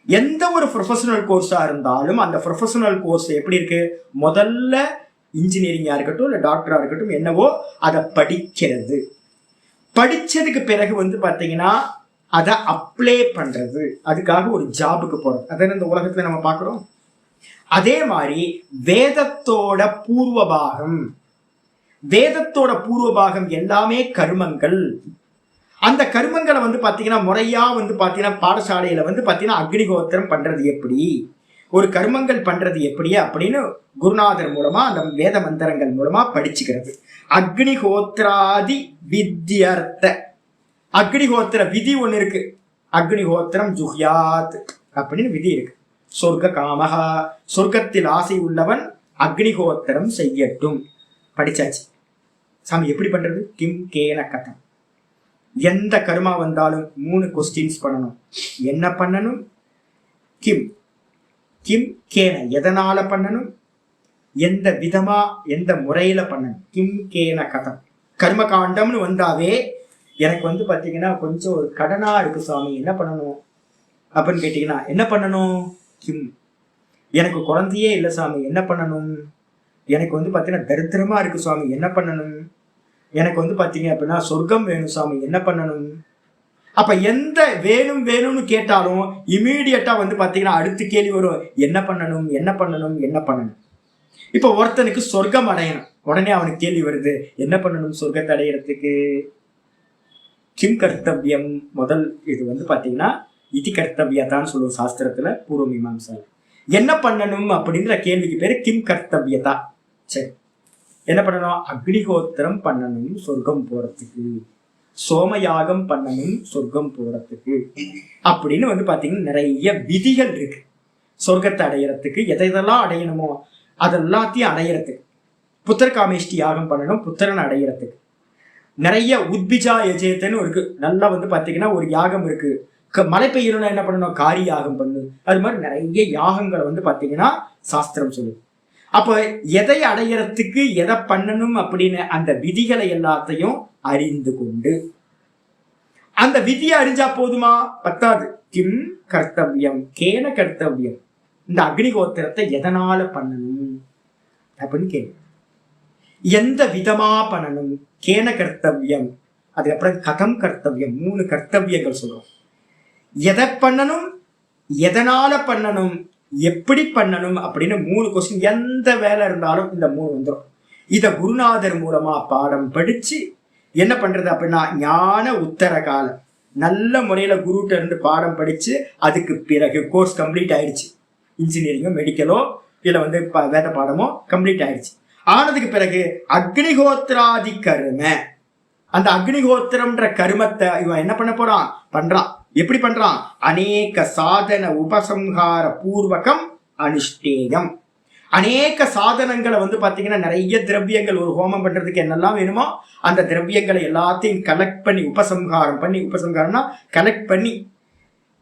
எந்த ஒரு ப்ரொஃபஷனல் கோர்ஸா இருந்தாலும் அந்த ப்ரொஃபஷனல் கோர்ஸ் எப்படி இருக்கு? முதல்ல இன்ஜினியரிங்கா இருக்கட்டும் இல்லை டாக்டரா இருக்கட்டும் என்னவோ அதை படிக்கிறது. படிச்சதுக்கு பிறகு வந்து பாத்தீங்கன்னா அதை அப்ளை பண்றது, அதுக்காக ஒரு ஜாபுக்கு போறது. அதான் இந்த உலகத்துல நம்ம பார்க்கிறோம். அதே மாதிரி வேதத்தோட பூர்வபாகம், வேதத்தோட பூர்வபாகம் எல்லாமே கர்மங்கள். அந்த கர்மங்களை வந்து பாத்தீங்கன்னா முறையா வந்து பாத்தீங்கன்னா பாடசாலையில வந்து பாத்தீங்கன்னா அக்னிஹோத்திரம் பண்றது எப்படி, ஒரு கர்மங்கள் பண்றது எப்படி அப்படின்னு குருநாதர் மூலமா அந்த வேத மந்திரங்கள் மூலமா படிச்சுக்கிறது. அக்னிஹோத்ராதி வித்யர்த்த, அக்னிஹோத்திர விதி ஒண்ணு இருக்கு. அக்னிஹோத்திரம் ஜுஹ்யாத் அப்படின்னு விதி இருக்கு. சொர்க்க காமஹா, சொர்க்கத்தில் ஆசை உள்ளவன் அக்னிஹோத்திரம் செய்யட்டும். படிச்சாச்சு. சாமி எப்படி பண்றது? கிம் கேன கதம். எந்த கர்மா வந்தாலும் 3 கொஸ்டின்ஸ் பண்ணணும். என்ன பண்ணணும்? கிம், கிம் கேன எதனால பண்ணணும், எந்த விதமா எந்த முறையில பண்ணணும். கிம் கேன கதம். கர்ம காண்டம்னு வந்தாவே எனக்கு வந்து பாத்தீங்கன்னா கொஞ்சம் ஒரு கடனா இருக்கு சாமி, என்ன பண்ணணும் அப்படின்னு கேட்டீங்கன்னா என்ன பண்ணணும்? கிம். எனக்கு குழந்தையே இல்லை சாமி, என்ன பண்ணணும்? எனக்கு வந்து பாத்தீங்கன்னா தரித்திரமா இருக்கு சுவாமி, என்ன பண்ணணும்? எனக்கு வந்து பாத்தீங்க அப்படின்னா சொர்க்கம் வேணும் சாமி, என்ன பண்ணணும்? அப்ப எந்த வேணும் வேணும்னு கேட்டாலும் இமீடியட்டா வந்து பாத்தீங்கன்னா அடுத்த கேள்வி வரும், என்ன பண்ணணும் என்ன பண்ணணும் என்ன பண்ணணும். இப்ப ஒருத்தனுக்கு சொர்க்கம் அடையணும், உடனே அவனுக்கு கேள்வி வருது, என்ன பண்ணணும் சொர்க்கத்தை அடையறதுக்கு? கிம் கர்த்தவியம். முதல் இது வந்து பாத்தீங்கன்னா இதி கர்த்தவியதான்னு சொல்லுவோம் சாஸ்திரத்துல, பூர்வ மீமாம்சால. என்ன பண்ணணும் அப்படின்ற கேள்விக்கு பேரு கிம் கர்த்தவியதா. சரி, என்ன பண்ணணும்? அக்னிஹோத்திரம் பண்ணணும் சொர்க்கம் போறதுக்கு, சோமயாகம் பண்ணணும் சொர்க்கம் போறதுக்கு அப்படின்னு வந்து பாத்தீங்கன்னா நிறைய விதிகள் இருக்கு. சொர்க்கத்தை அடையறதுக்கு எதெல்லாம் அடையணுமோ அதெல்லாத்தையும் அடையறதுக்கு. புத்திர காமேஷ்டி யாகம் பண்ணணும் புத்திரன் அடையறதுக்கு. நிறைய உத்பிஜா யஜேத்தன்னு இருக்கு, நல்லா வந்து பாத்தீங்கன்னா ஒரு யாகம் இருக்கு. மழை பெய்யணும்னா என்ன பண்ணணும்? காரி யாகம் பண்ணு. அது மாதிரி நிறைய யாகங்களை வந்து பாத்தீங்கன்னா சாஸ்திரம் சொல்லுது. அப்ப எதை அடையறதுக்கு எதை பண்ணணும் அப்படின்னு அந்த விதிகளை எல்லாத்தையும் அறிந்து கொண்டு, அந்த விதியை அறிஞ்சா போதுமா? பத்தாது. கிம் கர்த்தவியம் கேன கர்த்தவியம், இந்த அக்னிஹோத்திரத்தை எதனால பண்ணணும் அப்படின்னு கேள்வி. எந்த விதமா பண்ணணும்? கேன கர்த்தவியம், அதுக்கப்புறம் கதம் கர்த்தவியம். 3 கர்த்தவியங்கள் சொல்றோம். எதை பண்ணணும், எதனால பண்ணணும், எப்படி பண்ணணும் அப்படின்னு 3 கொஸ்டின். எந்த வேலை இருந்தாலும் இந்த 3 வந்துடும். இத குருநாதர் மூலமா பாடம் படிச்சு என்ன பண்றது அப்படின்னா ஞான உத்தர காலம் நல்ல முறையில குருட்ட இருந்து பாடம் படிச்சு அதுக்கு பிறகு கோர்ஸ் கம்ப்ளீட் ஆயிடுச்சு. இன்ஜினியரிங்கோ மெடிக்கலோ இல்ல வந்து வேத பாடமோ கம்ப்ளீட் ஆயிடுச்சு. ஆனதுக்கு பிறகு அக்னிஹோத்திராதி கரும, அந்த அக்னிஹோத்திரம்ன்ற கருமத்தை இவன் என்ன பண்ண போறான்? பண்றான். எப்படி பண்றான்? அநேக சாதன உபசம்ஹார பூர்வகம் அனுஷ்டேயம். அநேக சாதனங்களை வந்து பாத்தீங்கன்னா நிறைய திரவியங்கள், ஒரு ஹோமம் பண்றதுக்கு என்னெல்லாம் வேணுமோ அந்த திரவியங்களை எல்லாத்தையும் கலெக்ட் பண்ணி உபசம்ஹாரம்னா கலெக்ட் பண்ணி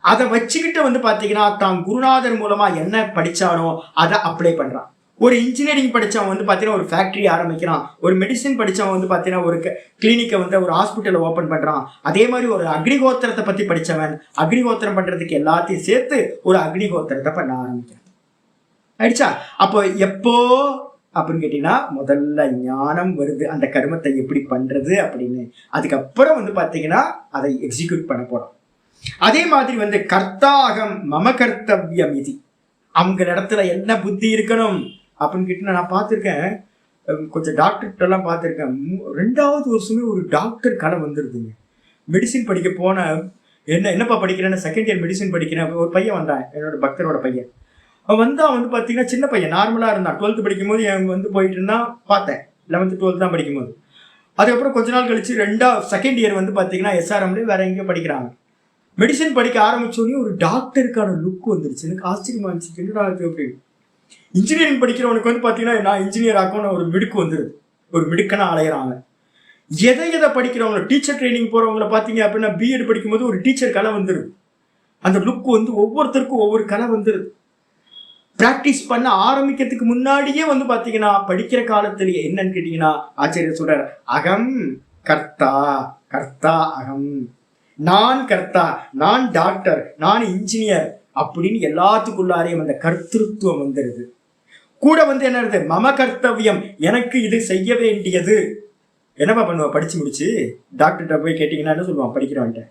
அதை வச்சுக்கிட்டு வந்து பாத்தீங்கன்னா தான் குருநாதர் மூலமா என்ன படிச்சானோ அதை அப்ளை பண்றான். ஒரு இன்ஜினியரிங் படிச்சவன் வந்து பாத்தீங்கன்னா ஒரு ஃபேக்டரி ஆரம்பிக்கிறான். ஒரு மெடிசின் படிச்சவன் வந்து பாத்தீங்கன்னா ஒரு கிளினிக்கை வந்து ஒரு ஹாஸ்பிட்டலை ஓபன் பண்றான். அதே மாதிரி ஒரு அக்னிஹோத்திரத்தை பத்தி படிச்சவன் அக்னிஹோத்திரம் பண்றதுக்கு எல்லாத்தையும் சேர்த்து ஒரு அக்னிஹோத்திரத்தை பண்ண ஆரம்பிக்கிறான். ஆயிடுச்சா? அப்போ எப்போ அப்படின்னு கேட்டீங்கன்னா முதல்ல ஞானம் வருது, அந்த கர்மத்தை எப்படி பண்றது அப்படின்னு. அதுக்கப்புறம் வந்து பாத்தீங்கன்னா அதை எக்ஸிக்யூட் பண்ண போறோம். அதே மாதிரி வந்து கர்த்தாகம் மம கர்த்தவியம் இது, அவங்க இடத்துல என்ன புத்தி இருக்கணும் அப்படின்னு கேட்டீங்கன்னா நான் பார்த்துருக்கேன். கொஞ்சம் டாக்டர்கிட்ட எல்லாம் பார்த்துருக்கேன். 2வது வருஷமே ஒரு டாக்டர் கலை வந்துருதுங்க. மெடிசின் படிக்க போன என்னப்பா படிக்கிறேன்னு, செகண்ட் இயர் மெடிசின் படிக்கிறேன். ஒரு பையன் வந்தான், என்னோட பக்தரோட பையன். அவன் வந்து பார்த்தீங்கன்னா சின்ன பையன், நார்மலாக இருந்தான். 12th படிக்கும்போது அவன் வந்து போயிட்டு இருந்தான், பார்த்தேன். 11th 12th தான் படிக்கும்போது. அதுக்கப்புறம் கொஞ்ச நாள் கழிச்சு செகண்ட் இயர் வந்து பார்த்தீங்கன்னா எஸ்ஆர்எம்லேயே வேற எங்கேயோ படிக்கிறாங்க. மெடிசன் படிக்க ஆரம்பிச்சோடனே ஒரு டாக்டருக்கு லுக் வந்துருச்சு. எனக்கு ஆச்சரியமா இருந்துச்சு, என்னடா அப்படின்னு. இன்ஜினியரிங் படிக்கிறவனுக்கு வந்து பார்த்தீங்கன்னா நான் இன்ஜினியர் ஆக்கணும்னு ஒரு மிடுக்கு வந்துடுது, ஒரு மிடுக்கனா அலையிறாங்க. எதை படிக்கிறவங்க, டீச்சர் ட்ரைனிங் போறவங்களை பார்த்தீங்க அப்படின்னா பிஎட் படிக்கும்போது ஒரு டீச்சர் கலை வந்துடுது. அந்த லுக் வந்து ஒவ்வொருத்தருக்கும் ஒவ்வொரு கலை வந்துடுது. பிராக்டிஸ் பண்ண ஆரம்பிக்கிறதுக்கு முன்னாடியே வந்து பாத்தீங்கன்னா படிக்கிற காலத்திலேயே என்னன்னு கேட்டீங்கன்னா ஆச்சரியர் சொல்றாரு, அகம் கர்த்தா கர்த்தா அகம், நான் கர்த்தா, நான் டாக்டர், நான் இன்ஜினியர் அப்படின்னு எல்லாத்துக்குள்ளாரையும் அந்த கர்த்திருவம் வந்துருது. கூட வந்து என்ன இருக்கு, மம கர்த்தவியம், எனக்கு இது செய்ய வேண்டியது. என்னப்பா பண்ணுவா படிச்சு முடிச்சு டாக்டர்கிட்ட போய் கேட்டீங்கன்னா என்ன சொல்லுவான், படிக்கிறவன்ட்ட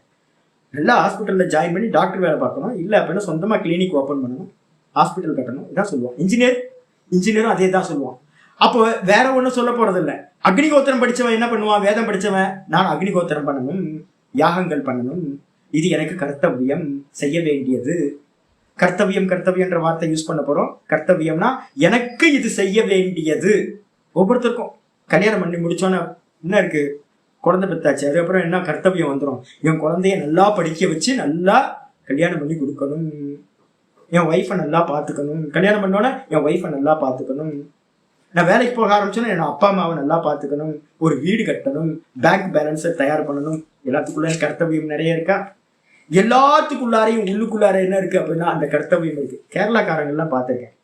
நல்லா ஹாஸ்பிட்டல்ல ஜாயின் பண்ணி டாக்டர் வேலை பார்க்கணும், இல்லை அப்படின்னா சொந்தமா கிளினிக் ஓப்பன் பண்ணணும், ஹாஸ்பிட்டல் கட்டணும், இதான் சொல்லுவான். இன்ஜினியரும் அதே தான் சொல்லுவான். அப்போ வேற ஒன்றும் சொல்ல போறது இல்லை. அக்னிஹோத்திரம் படிச்சவன் என்ன பண்ணுவான், வேதம் படிச்சவன் நான் அக்னிஹோத்திரம் பண்ணணும், யாகங்கள் பண்ணணும், இது எனக்கு கர்த்தவியம், செய்ய வேண்டியது. கர்த்தவியம்ன்ற வார்த்தை யூஸ் பண்ண போறோம். கர்த்தவியம்னா எனக்கு இது செய்ய வேண்டியது. ஒவ்வொருத்தருக்கும் கல்யாணம் பண்ணி முடிச்சோன்னா என்ன இருக்கு, குழந்தை பெற்றாச்சு, அதுக்கப்புறம் என்ன கர்த்தவியம் வந்துடும், என் குழந்தைய நல்லா படிக்க வச்சு நல்லா கல்யாணம் பண்ணி கொடுக்கணும், என் ஒய்ஃபை நல்லா பார்த்துக்கணும், கல்யாணம் பண்ணோன்னா என் ஒய்ஃபை நல்லா பார்த்துக்கணும், நான் வேலைக்கு போக ஆரம்பிச்சோன்னா என் அப்பா அம்மாவை நல்லா பார்த்துக்கணும், ஒரு வீடு கட்டணும், பேங்க் பேலன்ஸை தயார் பண்ணணும். எல்லாத்துக்குள்ள கர்த்தவியம் நிறைய இருக்கா? எல்லாத்துக்குள்ளாரையும் உள்ளுக்குள்ளார என்ன இருக்கு அப்படின்னா அந்த கர்த்தவியம் இருக்கு. கேரளாக்காரங்கள்லாம் பார்த்துருக்கேன்.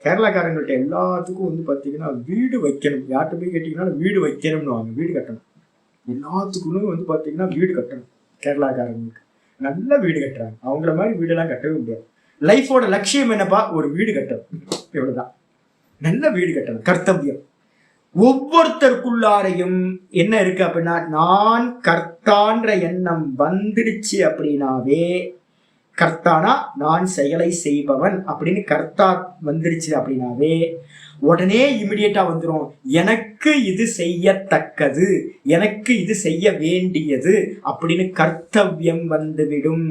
கேரளாக்காரங்கள்ட்ட எல்லாத்துக்கும் வந்து பார்த்தீங்கன்னா வீடு வைக்கணும். யார்கிட்ட போய் கேட்டீங்கன்னா வீடு வைக்கணும்னு வாங்க, வீடு கட்டணும். எல்லாத்துக்குமே வந்து பார்த்தீங்கன்னா வீடு கட்டணும். கேரளாக்காரங்களுக்கு நல்ல வீடு கட்டுறாங்க. அவங்கள மாதிரி வீடெல்லாம் கட்டவே முடியாது. லைஃபோட லட்சியம் என்னப்பா, ஒரு வீடு கட்டணும், இவ்வளவுதான். நல்ல வீடு கட்டணும், கர்த்தவியம். ஒவ்வொருத்தருக்குள்ளாரையும் என்ன இருக்கு அப்படின்னா, நான் கர்த்தான்ற எண்ணம் வந்துடுச்சு அப்படின்னாவே, கர்த்தானா நான் செயலை செய்பவன் அப்படின்னு கர்த்தா வந்துடுச்சு அப்படின்னாவே உடனே இமிடியேட்டா வந்துடும், எனக்கு இது செய்யத்தக்கது, எனக்கு இது செய்ய வேண்டியது அப்படின்னு கர்த்தவியம் வந்துவிடும்.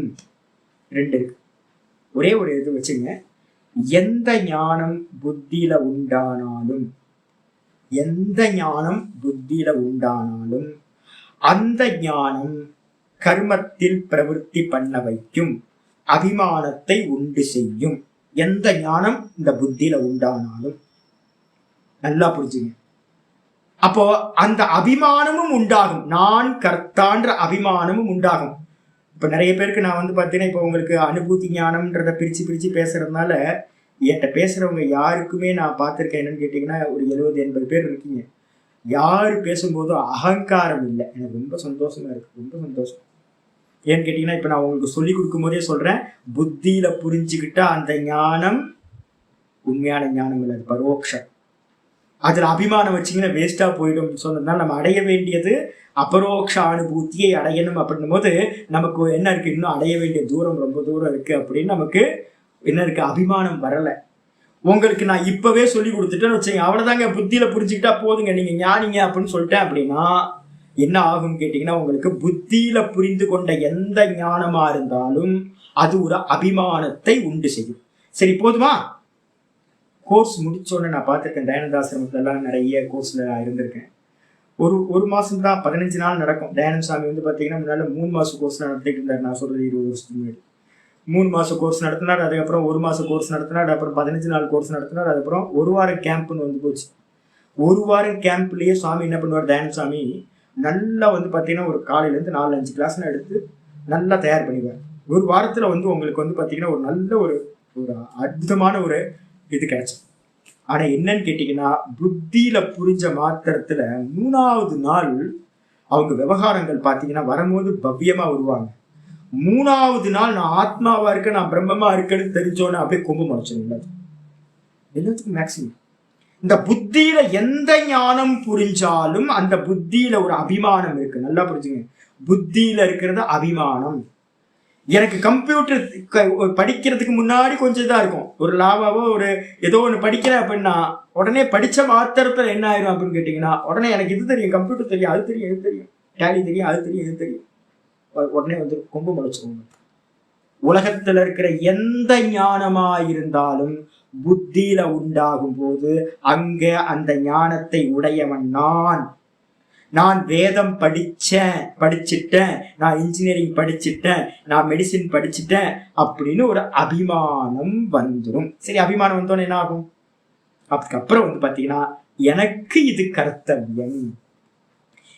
ரெண்டு இருக்கு. ஒரே ஒரு இது வச்சுங்க, எந்த ஞானம் புத்தியில உண்டானாலும், எந்த ஞானம் புத்தியில உண்டானாலும் அந்த ஞானம் கர்மத்தில் பிரவருத்தி பண்ண வைக்கும், அபிமானத்தை உண்டு செய்யும். எந்த ஞானம் இந்த புத்தியில உண்டானாலும் நல்லா புரிஞ்சுங்க. அப்போ அந்த அபிமானமும் உண்டாகும், நான் கர்த்தான்ற அபிமானமும் உண்டாகும். இப்ப நிறைய பேருக்கு நான் பாத்தீங்கன்னா, இப்போ உங்களுக்கு அனுபூதி ஞானம்ன்றத பிரிச்சு பேசுறதுனால என்கிட்ட பேசுறவங்க யாருக்குமே நான் பார்த்திருக்கேன் என்னன்னு கேட்டீங்கன்னா, ஒரு 70-80 பேர் இருக்கீங்க. யாரு பேசும்போதும் அகங்காரம் இல்லை. எனக்கு ரொம்ப சந்தோஷமா இருக்கு, ரொம்ப சந்தோஷம். ஏன்னு கேட்டீங்கன்னா, இப்ப நான் உங்களுக்கு சொல்லி கொடுக்கும் போதே சொல்றேன், புத்தியில புரிஞ்சுக்கிட்டா அந்த ஞானம் உண்மையான ஞானம் இல்லை, அது பரோட்சம். அதுல அபிமானம் வச்சிங்கன்னா வேஸ்டா போயிடும் சொன்னதுனால நம்ம அடைய வேண்டியது அபரோக்ஷ அனுபூத்தியை அடையணும். அப்படின்னும் போது நமக்கு என்ன இருக்கு, இன்னும் அடைய வேண்டிய தூரம் ரொம்ப தூரம் இருக்கு அப்படின்னு நமக்கு என்ன இருக்கு, அபிமானம் வரல. உங்களுக்கு நான் இப்பவே சொல்லி கொடுத்துட்டேன்னு வச்சுங்க, அவ்வளவுதாங்க, புத்தியில புரிஞ்சுக்கிட்டா போதுங்க, நீங்க ஞானிங்க அப்படின்னு சொல்லிட்டேன் அப்படின்னா என்ன ஆகும் கேட்டீங்கன்னா, உங்களுக்கு புத்தியில புரிந்து கொண்ட எந்த ஞானமா இருந்தாலும் அது ஒரு அபிமானத்தை உண்டு செய்யும். சரி, போதுமா? கோர்ஸ் முடிச்சோன்னு நான் பார்த்துருக்கேன், தயானந்தாசிரமத்துல எல்லாம் நிறைய கோர்ஸ்ல இருந்திருக்கேன். ஒரு மாசம் தான், 15 நாள் நடக்கும். தயானந்த சாமி பார்த்தீங்கன்னா முன்னால 3 மாசம் கோர்ஸ் நடத்திட்டு இருந்தார். நான் சொல்றது 20 வருஷத்துக்கு முன்னாடி 3 மாசம் கோர்ஸ் நடத்தினார், அதுக்கப்புறம் 1 மாசம் கோர்ஸ் நடத்தினார், அப்புறம் 15 நாள் கோர்ஸ் நடத்தினார், அதுக்கப்புறம் 1 வாரம் கேம்ப்னு போச்சு. 1 வாரம் கேம்ப்லயே சுவாமி என்ன பண்ணுவார், தயானந்த சாமி நல்லா பார்த்தீங்கன்னா ஒரு காலையிலேருந்து 4-5 கிளாஸ்லாம் எடுத்து நல்லா தயார் பண்ணிடுவார். 1 வாரத்துல உங்களுக்கு பார்த்தீங்கன்னா ஒரு நல்ல ஒரு அற்புதமான ஒரு இது கிடைச்சு. ஆனா என்னன்னு கேட்டீங்கன்னா, புத்தியில புரிஞ்ச மாத்திரத்துல 3வது நாள் அவங்க விவகாரங்கள் பார்த்தீங்கன்னா வரும்போது பவ்யமா வருவாங்க. 3வது நாள் நான் ஆத்மாவா இருக்க, நான் பிரம்மமா இருக்கேன்னு தெரிஞ்சோன்னு அப்படியே கொம்பு முளைச்சிருங்க எல்லாத்துக்கும். மேக்சிமம் இந்த புத்தியில எந்த ஞானம் புரிஞ்சாலும் அந்த புத்தியில ஒரு அபிமானம் இருக்கு, நல்லா புரிஞ்சுங்க. புத்தியில இருக்கிறது அபிமானம். எனக்கு கம்ப்யூட்டர் படிக்கிறதுக்கு முன்னாடி கொஞ்சம் இதாக இருக்கும், ஒரு லாவாவோ ஒரு ஏதோ ஒன்று படிக்கிறேன் அப்படின்னா உடனே படித்த மாத்திரத்தில் என்ன ஆயிரும் அப்படின்னு கேட்டிங்கன்னா, உடனே எனக்கு இது தெரியும், கம்ப்யூட்டர் தெரியும், அது தெரியும், இது தெரியும், டேலி தெரியும், அது தெரியும், இது தெரியும், உடனே கொம்பு முளைச்சிருவாங்க. உலகத்தில் இருக்கிற எந்த ஞானமா இருந்தாலும் புத்தியில உண்டாகும் போது அங்க அந்த ஞானத்தை உடையவன் நான் வேதம் படிச்சிட்டேன், நான் இன்ஜினியரிங் படிச்சிட்டேன், நான் மெடிசின் படிச்சிட்டேன் அப்படின்னு ஒரு அபிமானம் வந்துடும். சரி, அபிமானம் வந்தோன்னு என்ன ஆகும்? அதுக்கப்புறம் பாத்தீங்கன்னா, எனக்கு இது கர்த்தவியம்,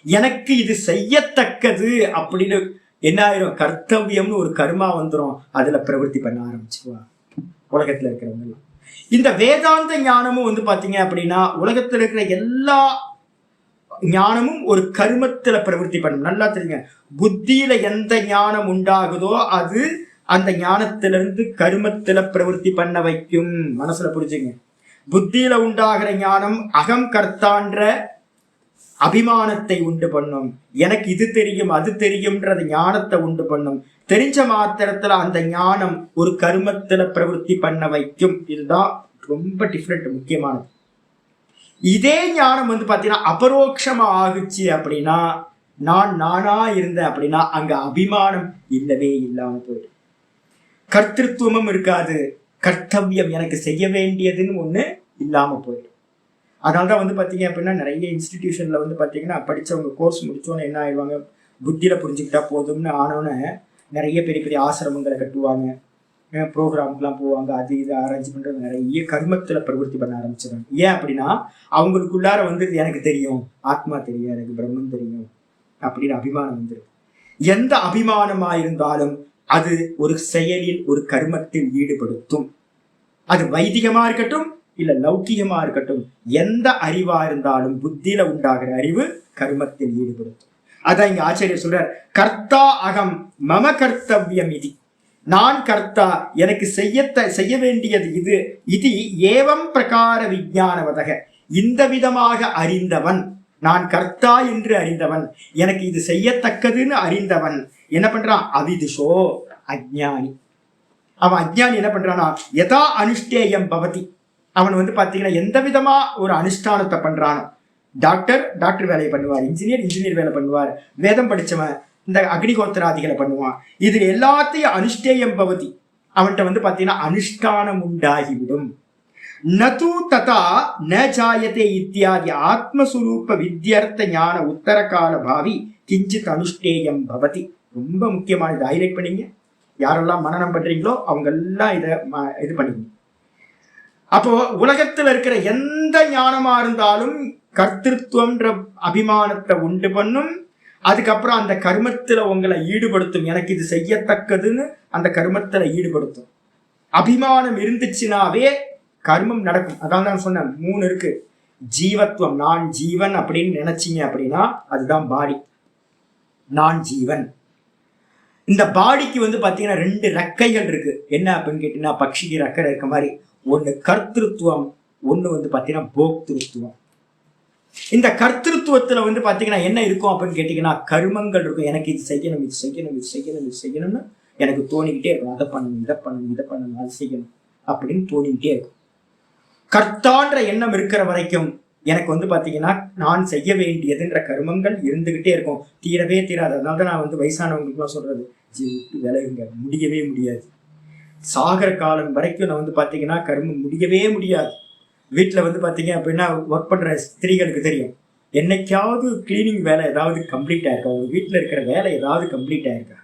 எனக்கு இது செய்யத்தக்கது அப்படின்னு என்ன ஆயிரும், கர்த்தவியம்னு ஒரு கர்மா வந்துடும். அதுல பிரவருத்தி பண்ண ஆரம்பிச்சுவா உலகத்துல இருக்கிறவங்க எல்லாம். இந்த வேதாந்த ஞானமும் பாத்தீங்க அப்படின்னா உலகத்துல இருக்கிற எல்லா ஞானமும் ஒரு கர்மத்துல பிரவருத்தி பண்ணும். நல்லா தெரியுங்க, புத்தியில எந்த ஞானம் உண்டாகுதோ அது அந்த ஞானத்திலிருந்து கர்மத்துல பிரவருத்தி பண்ண வைக்கும். மனசுல புரிஞ்சுங்க, புத்தியில உண்டாகிற ஞானம் அகம் கர்த்தான்ற அபிமானத்தை உண்டு பண்ணும். எனக்கு இது தெரியும், அது தெரியும்ன்றது ஞானத்தை உண்டு பண்ணும். தெரிஞ்ச மாத்திரத்துல அந்த ஞானம் ஒரு கர்மத்துல பிரவருத்தி பண்ண வைக்கும். இதுதான் ரொம்ப டிஃப்ரெண்ட், முக்கியமானது. இதே ஞானம் பாத்தீங்கன்னா அபரோக்ஷமா ஆகுச்சு அப்படின்னா, நானா இருந்தேன் அப்படின்னா அங்க அபிமானம் இல்லவே இல்லாம போயிடும், கர்த்திருவமும் இருக்காது, கர்த்தவியம் எனக்கு செய்ய வேண்டியதுன்னு ஒண்ணு இல்லாம போயிடும். அதனாலதான் பாத்தீங்க அப்படின்னா நிறைய இன்ஸ்டிடியூஷன்ல பாத்தீங்கன்னா படிச்சவங்க கோர்ஸ் முடிச்சோன்னு என்ன ஆயிடுவாங்க, புத்தியில புரிஞ்சுக்கிட்டா போதும்னு ஆனோன்னு நிறைய பெரிய பெரிய ஆசிரமங்களை கட்டுவாங்க, ப்ரோக்ராம்க்குலாம் போவாங்க, அது இது அரேஞ்ச் பண்றது, நிறைய கர்மத்துல பிரவருத்தி பண்ண ஆரம்பிச்சிடுறாங்க. ஏன் அப்படின்னா அவங்களுக்குள்ளார எனக்கு தெரியும், ஆத்மா தெரியும், எனக்கு பிரம்மம் தெரியும் அப்படின்னு அபிமானம் வந்துடும். எந்த அபிமானமா இருந்தாலும் அது ஒரு செயலில் ஒரு கர்மத்தில் ஈடுபடுத்தும். அது வைதிகமா இருக்கட்டும் இல்ல லௌகிகமா இருக்கட்டும், எந்த அறிவா இருந்தாலும் புத்தியில உண்டாகிற அறிவு கர்மத்தில் ஈடுபடுத்தும். அதான் இங்க ஆச்சாரியர் சொல்றார், கர்த்தா அகம் மம கர்த்தவியம் இது, நான் கர்த்தா, எனக்கு செய்ய வேண்டியது இது. இது ஏவம் பிரகார விஞ்ஞானவதக, இந்த விதமாக அறிந்தவன், நான் கர்த்தா என்று அறிந்தவன், எனக்கு இது செய்யத்தக்கதுன்னு அறிந்தவன் என்ன பண்றான்? அவிதுஷோ, அஜ்ஞானி. அவன் அஜ்ஞானி என்ன பண்றானா, யதா அனுஷ்டேயம் பவதி, அவன் வந்து பாத்தீங்கன்னா எந்த விதமா ஒரு அனுஷ்டானத்தை பண்றானோ, டாக்டர் வேலையை பண்ணுவார், இன்ஜினியர் வேலை பண்ணுவார், வேதம் படிச்சவன் இந்த அக்னிஹோத்திராதிகளை பண்ணுவான். இது எல்லாத்தையும் அனுஷ்டேயம் பவதி, அவன்கிட்ட வந்து பாத்தீங்கன்னா அனுஷ்டானம் உண்டாகிவிடும். நது ததா ந ஜாயதே இத்தியாதி ஆத்மஸ்வரூப வித்யர்த்த ஞான உத்தர கால பாவி கிஞ்சித் அனுஷ்டேயம் பவதி. ரொம்ப முக்கியமானது, ஹைலைட் பண்ணீங்க. யாரெல்லாம் மனனம் பண்றீங்களோ அவங்க எல்லாம் இது பண்ணிங்க. அப்போ உலகத்துல இருக்கிற எந்த ஞானமா இருந்தாலும் கர்த்திருவம்ன்ற அபிமானத்தை உண்டு பண்ணும். அதுக்கப்புறம் அந்த கர்மத்துல உங்களை ஈடுபடுத்தும், எனக்கு இது செய்யத்தக்கதுன்னு அந்த கர்மத்துல ஈடுபடுத்தும். அபிமானம் இருந்துச்சுனாவே கர்மம் நடக்கும். அதான் நான் சொன்னேன், 3 இருக்கு. ஜீவத்துவம், நான் ஜீவன் அப்படின்னு நினைச்சீங்க அப்படின்னா அதுதான் பாடி, நான் ஜீவன். இந்த பாடிக்கு வந்து பாத்தீங்கன்னா 2 ரெக்கைகள் இருக்கு. என்ன அப்படின்னு கேட்டீங்கன்னா, பட்சிக்கு ரெக்கை இருக்க மாதிரி, ஒண்ணு கர்த்திருவம், ஒண்ணு வந்து பாத்தீங்கன்னா போக்திருத்துவம். இந்த கர்த்திருவத்துல வந்து பாத்தீங்கன்னா என்ன இருக்கும் அப்படின்னு கேட்டீங்கன்னா, கர்மங்கள் இருக்கும். எனக்கு இது செய்யணும், இது செய்யணும், இது செய்யணும், இது செய்யணும்னு எனக்கு தோணிக்கிட்டே இருக்கும். அதை பண்ணணும், இதை பண்ணணும், இதை பண்ணணும், அது செய்யணும் அப்படின்னு தோணிக்கிட்டே இருக்கும். கர்த்தான்ற எண்ணம் இருக்கிற வரைக்கும் எனக்கு வந்து பாத்தீங்கன்னா நான் செய்ய வேண்டியதுன்ற கர்மங்கள் இருந்துகிட்டே இருக்கும், தீரவே தீராது. அதனால தான் நான் வந்து வயசானவங்களுக்குலாம் சொல்றது, விட்டு விலகுங்க, முடியவே முடியாது. சாகர காலம் வரைக்கும் நான் வந்து பாத்தீங்கன்னா கர்மம் முடியவே முடியாது. வீட்டுல வந்து பாத்தீங்க அப்படின்னா ஒர்க் பண்ற ஸ்திரீகளுக்கு தெரியும், என்னைக்காவது கிளீனிங் வேலை ஏதாவது கம்ப்ளீட் ஆயிருக்கா, உங்க வீட்டுல இருக்கிற வேலை ஏதாவது கம்ப்ளீட் ஆயிருக்கா?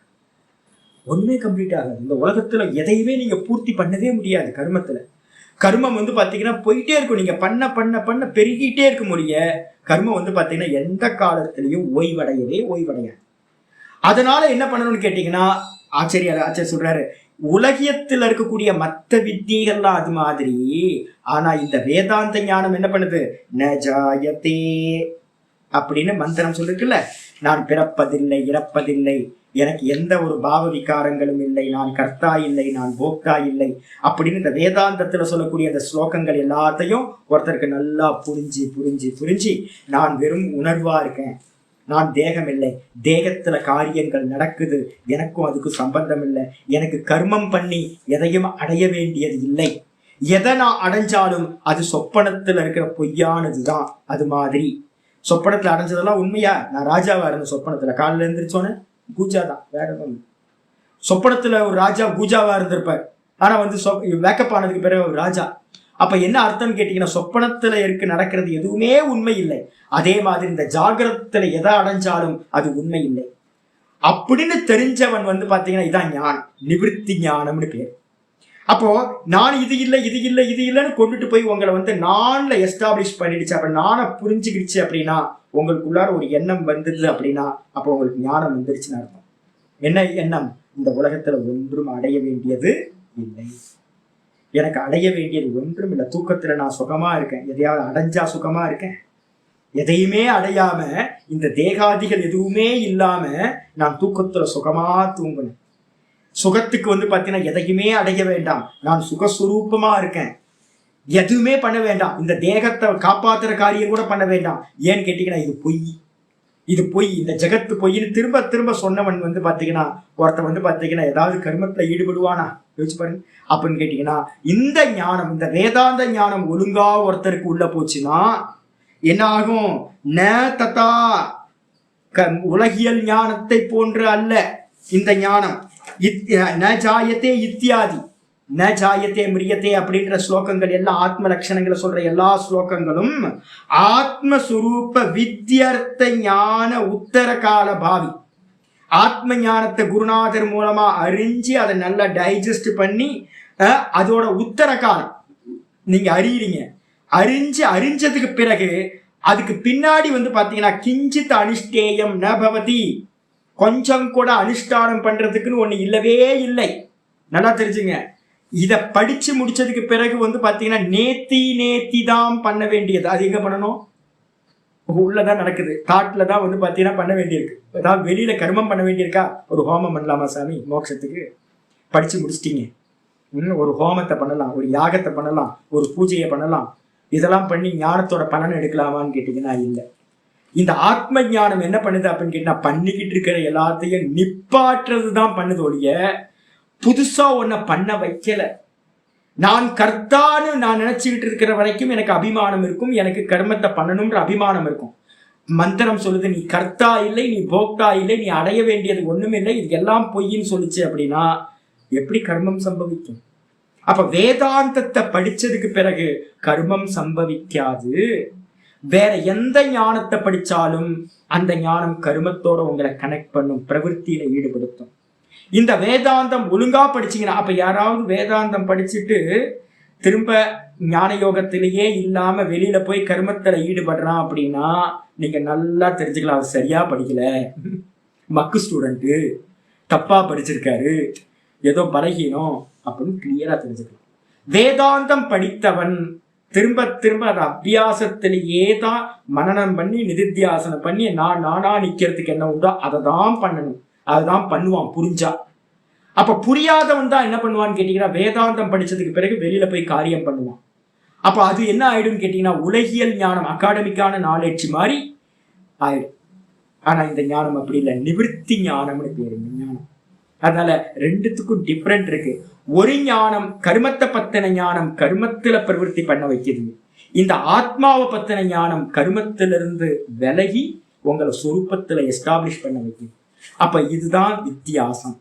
ஒண்ணுமே கம்ப்ளீட் ஆகாது. இந்த உலகத்துல எதையுமே நீங்க பூர்த்தி பண்ணவே முடியாது. கர்மத்துல கர்மம் வந்து பாத்தீங்கன்னா போயிட்டே இருக்கும். நீங்க பண்ண பண்ண பண்ண பெருகிட்டே இருக்க முடிய கர்மம் வந்து பாத்தீங்கன்னா எந்த காலத்திலையும் ஓய்வடையாது. அதனால என்ன பண்ணணும்னு கேட்டீங்கன்னா, ஆச்சரியர் சொல்றாரு, உலகியத்தில் இருக்கக்கூடிய மற்ற வித்தியெல்லாம் அது மாதிரி, ஆனா இந்த வேதாந்த ஞானம் என்ன பண்ணுது, ந ஜாயதே அப்படின்னு மந்திரம் சொல்லிருக்குல்ல, நான் பிறப்பதில்லை, இறப்பதில்லை, எனக்கு எந்த ஒரு பாவ விகாரங்களும் இல்லை, நான் கர்த்தா இல்லை, நான் போக்தா இல்லை அப்படின்னு இந்த வேதாந்தத்துல சொல்லக்கூடிய அந்த ஸ்லோகங்கள் எல்லாத்தையும் ஒருத்தருக்கு நல்லா புரிஞ்சு நான் வெறும் உணர்வா இருக்கேன், நான் தேகம் இல்லை, தேகத்துல காரியங்கள் நடக்குது, எனக்கும் அதுக்கும் சம்பந்தம் இல்லை, எனக்கு கர்மம் பண்ணி எதையும் அடைய வேண்டியது இல்லை, எதை நான் அடைஞ்சாலும் அது சொப்பனத்துல இருக்கிற பொய்யானதுதான். அது மாதிரி சொப்பனத்துல அடைஞ்சதெல்லாம் உண்மையா? நான் ராஜாவா இருந்த சொப்பனத்துல காலையில எழுந்திரிச்சோன்னே பூஜா தான், வேற ஒன்றும். சொப்பனத்துல ஒரு ராஜா பூஜாவா இருந்திருப்பார், ஆனா வந்து வேக்கப் ஆனதுக்கு பிறகு ஒரு ராஜா. அப்ப என்ன அர்த்தம்னு கேட்டீங்கன்னா, சொப்பனத்துல நடக்கிறது எதுவுமே உண்மை இல்லை. அதே மாதிரி இந்த ஜாகிரத்துல எதை அடைஞ்சாலும் அது உண்மை இல்லை அப்படின்னு தெரிஞ்சவன் வந்து பாத்தீங்கன்னா இதான் ஞானம், நிவிருத்தி ஞானம்னு பேர். அப்போ நான் இது இல்லை இது இல்லை இது இல்லைன்னு கொண்டுட்டு போய் உங்களை வந்து நான்ல எஸ்டாப்ளிஷ் பண்ணிடுச்சு. அப்ப நானை புரிஞ்சுக்கிடுச்சு அப்படின்னா, உங்களுக்குள்ளார ஒரு எண்ணம் வந்துடுது அப்படின்னா, அப்போ உங்களுக்கு ஞானம் வந்துருச்சுன்னு அர்த்தம். என்ன எண்ணம்? இந்த உலகத்துல ஒன்றும் அடைய வேண்டியது இல்லை, எனக்கு அடைய வேண்டியது ஒன்றும் இல்லை. தூக்கத்துல நான் சுகமா இருக்கேன், எதையாவது அடைஞ்சா சுகமா இருக்கேன். எதையுமே அடையாம, இந்த தேகாதிகள் எதுவுமே இல்லாம நான் தூக்கத்துல சுகமா தூங்குனேன். சுகத்துக்கு வந்து பாத்தீங்கன்னா எதையுமே அடைய வேண்டாம், நான் சுகஸ்வரூபமா இருக்கேன், எதுவுமே பண்ண வேண்டாம், இந்த தேகத்தை காப்பாத்துற காரியம் கூட பண்ண வேண்டாம். ஏன்னு கேட்டீங்கன்னா இது பொய், இந்த ஜெகத்து பொய்ன்னு திரும்ப திரும்ப சொன்னவன் வந்து பாத்தீங்கன்னா, ஒருத்தன் வந்து பாத்தீங்கன்னா ஏதாவது கர்மத்துல ஈடுபடுவானா? யோசிச்சு பாருங்க. அப்படின்னு கேட்டீங்கன்னா, இந்த ஞானம், இந்த வேதாந்த ஞானம் ஒழுங்கா ஒருத்தருக்கு உள்ள போச்சுன்னா என்ன ஆகும்? ந ததா, உலகியல் ஞானத்தை போன்று அல்ல இந்த ஞானம். ந ஜாயத்தே இத்தியாதி, ந ஜாயத்தே மிரியத்தே அப்படின்ற ஸ்லோகங்கள் எல்லாம், ஆத்ம லட்சணங்களை சொல்ற எல்லா ஸ்லோகங்களும் ஆத்மஸ்வரூப வித்யர்த்த ஞான உத்தர கால பாவி. ஆத்ம ஞானத்தை குருநாதர் மூலமா அறிஞ்சு அதை நல்லா டைஜஸ்ட் பண்ணி அதோட உத்தர காலம் நீங்க அறியறீங்க. அறிஞ்சதுக்கு பிறகு அதுக்கு பின்னாடி வந்து பாத்தீங்கன்னா கிஞ்சித் அனுஷ்டேயம் ந பவதி, கொஞ்சம் கூட அனுஷ்டானம் பண்றதுக்குன்னு ஒண்ணு இல்லவே இல்லை. நல்லா தெரிஞ்சுங்க. இத படிச்சு முடிச்சதுக்கு பிறகு வந்து பாத்தீங்கன்னா நேத்தி தான் பண்ண வேண்டியது. அது எங்க பண்ணணும்? உள்ளதான் நடக்குது, தாட்ல தான் வந்து பாத்தீங்கன்னா பண்ண வேண்டியிருக்கு. ஏதாவது வெளியில கர்மம் பண்ண வேண்டியிருக்கா? ஒரு ஹோமம் பண்ணலாமா சாமி மோட்சத்துக்கு? படிச்சு முடிச்சிட்டீங்க, ஒரு ஹோமத்தை பண்ணலாம், ஒரு யாகத்தை பண்ணலாம், ஒரு பூஜையை பண்ணலாம், இதெல்லாம் பண்ணி ஞானத்தோட பலன் எடுக்கலாமான்னு கேட்டீங்கன்னா இல்லை. இந்த ஆத்ம ஞானம் என்ன பண்ணுது அப்படின்னு கேட்டா, பண்ணிக்கிட்டு இருக்கிற எல்லாத்தையும் நிப்பாற்றுறதுதான் பண்ணுது ஒழிய புதுசா ஒன்ன பண்ண வைக்கல. நான் கர்த்தான்னு நான் நினைச்சுக்கிட்டு இருக்கிற வரைக்கும் எனக்கு அபிமானம் இருக்கும், எனக்கு கர்மத்தை பண்ணணும்ன்ற அபிமானம் இருக்கும். மந்திரம் சொல்லுது நீ கர்த்தா இல்லை, நீ போக்தா இல்லை, நீ அடைய வேண்டியது ஒண்ணும் இல்லை, இது எல்லாம் பொய்ன்னு சொல்லிச்சு அப்படின்னா எப்படி கர்மம் சம்பவிக்கும்? அப்ப வேதாந்தத்தை படிச்சதுக்கு பிறகு கர்மம் சம்பவிக்காது. வேற எந்த ஞானத்தை படிச்சாலும் அந்த ஞானம் கர்மத்தோட உங்களை கனெக்ட் பண்ணும், பிரவൃத்தியில ஈடுபடுத்தும். இந்த வேதாந்தம் ஒழுங்கா படிச்சீங்கன்னா, அப்ப யாராவது வேதாந்தம் படிச்சுட்டு திரும்ப ஞான யோகத்திலேயே இல்லாம வெளியில போய் கர்மத்துல ஈடுபடுறான் அப்படின்னா நீங்க நல்லா தெரிஞ்சுக்கலாம், அவர் சரியா படிக்கல, மக்கு ஸ்டூடெண்ட்டு, தப்பா படிச்சிருக்காரு, ஏதோ பலகீனம் அப்படின்னு கிளியரா தெரிஞ்சுக்கலாம். வேதாந்தம் படித்தவன் திரும்ப திரும்ப அந்த அபியாசத்திலேயே தான் மனனம் பண்ணி நிதித்தியாசனம் பண்ணி நானா நிக்கிறதுக்கு என்ன உண்டோ அதை தான் பண்ணணும், அதுதான் பண்ணுவான் புரிஞ்சா. அப்ப புரியாதவன் தான் என்ன பண்ணுவான்னு கேட்டீங்கன்னா, வேதாந்தம் படிச்சதுக்கு பிறகு வெளியில போய் காரியம் பண்ணுவான். அப்ப அது என்ன ஆயிடும்னு கேட்டீங்கன்னா, உலகியல் ஞானம், அகாடமிக்கான நாலேஜ் மாதிரி ஆயிடும். ஆனா இந்த ஞானம் அப்படி இல்லை, நிவிருத்தி ஞானம்னு பேரு ஞானம். அதனால ரெண்டுத்துக்கும் டிஃப்ரெண்ட் இருக்கு. ஒரு ஞானம் கர்மத்தை பத்தின ஞானம் கர்மத்துல பிரவருத்தி பண்ண வைக்கிறது. இந்த ஆத்மாவை பத்தின ஞானம் கர்மத்திலிருந்து விலகி உங்களை சொரூபத்துல எஸ்டாப்ளிஷ் பண்ண வைக்குது. அப்ப இதுதான் வித்தியாசம்.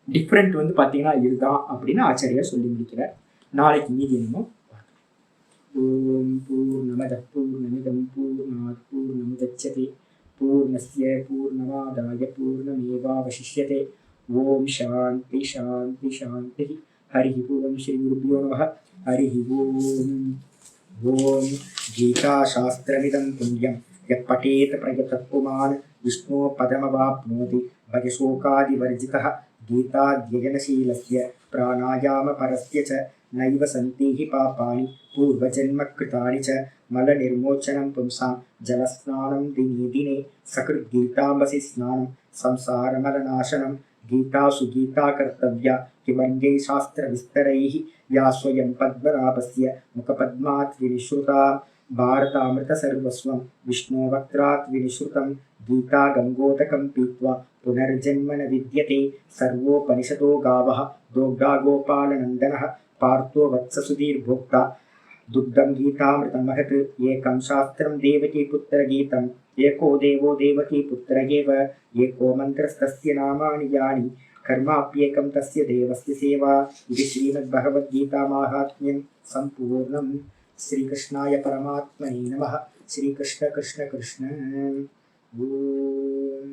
டிஃப்ரெண்ட் பாத்தீங்கன்னா இதுதான் அப்படின்னு ஆச்சாரியா சொல்லி முடிக்கிறார். நாளைக்கு மீதி என்னமோ. ஓம் பூர்ணமத பூர்ணமிதம் பூர்ணாத் பூர்ணமுதச்யதே பூர்ணஸ்ய பூர்ணமாதாய பூர்ணமேவாவசிஷ்யதே. ஓம் சாந்தி சாந்தி சாந்தி. ஹரி ஓம். ஸ்ரீ குருभ्यो நமः. ஹரி ஓம். ஓம் கீதா சாஸ்திரமிதம் புண்ணியம் யத் படேத் பிரயதத் புமான் விஷ்ணோ பதமவாப்னோதி பஜசோகாதிவர்ஜிதः. கீதாத்யயனசீலஸ்ய பிராணாயாமபரஸ்ய ச நைவ சந்தீஹி பாபானி பூர்வஜன்மக்ருதானி ச மலநிர்மோச்சனம் பும்சாம் ஜலஸ்நானம் தினே தினே சகிருத்கீதாம்பசி ஸ்நானம் சம்சாரமலநாசனம். गीतासु गीता कर्तव्या किमन्यै शास्त्रविस्तरैः या स्वयं पद्मनाभस्य मुखपद्मात् विनिश्रुता. भारतामृतसर्वस्वं विष्णोवक्त्रात् विनिश्रुतं. गीता गङ्गोदकं पीत्वा पुनर्जन्म न विद्यते. सर्वोपनिषदो गावः दोग्धा गोपालनन्दनः. पार्थो वत्ससुधीर्भोक्ता दुग्धं गीतामृतमहत्. एकं शास्त्रं देवकी पुत्रगीतम् एको देवो देवकी पुत्र एव. एको मन्त्रस्तस्य नामानि यानि कर्माप्येकं तस्य देवस्य सेवा. इति श्रीमद्भगवद्गीता माहात्म्यं सम्पूर्णं. श्रीकृष्णाय परमात्मने नमः. श्रीकृष्ण कृष्ण कृष्ण. ओम.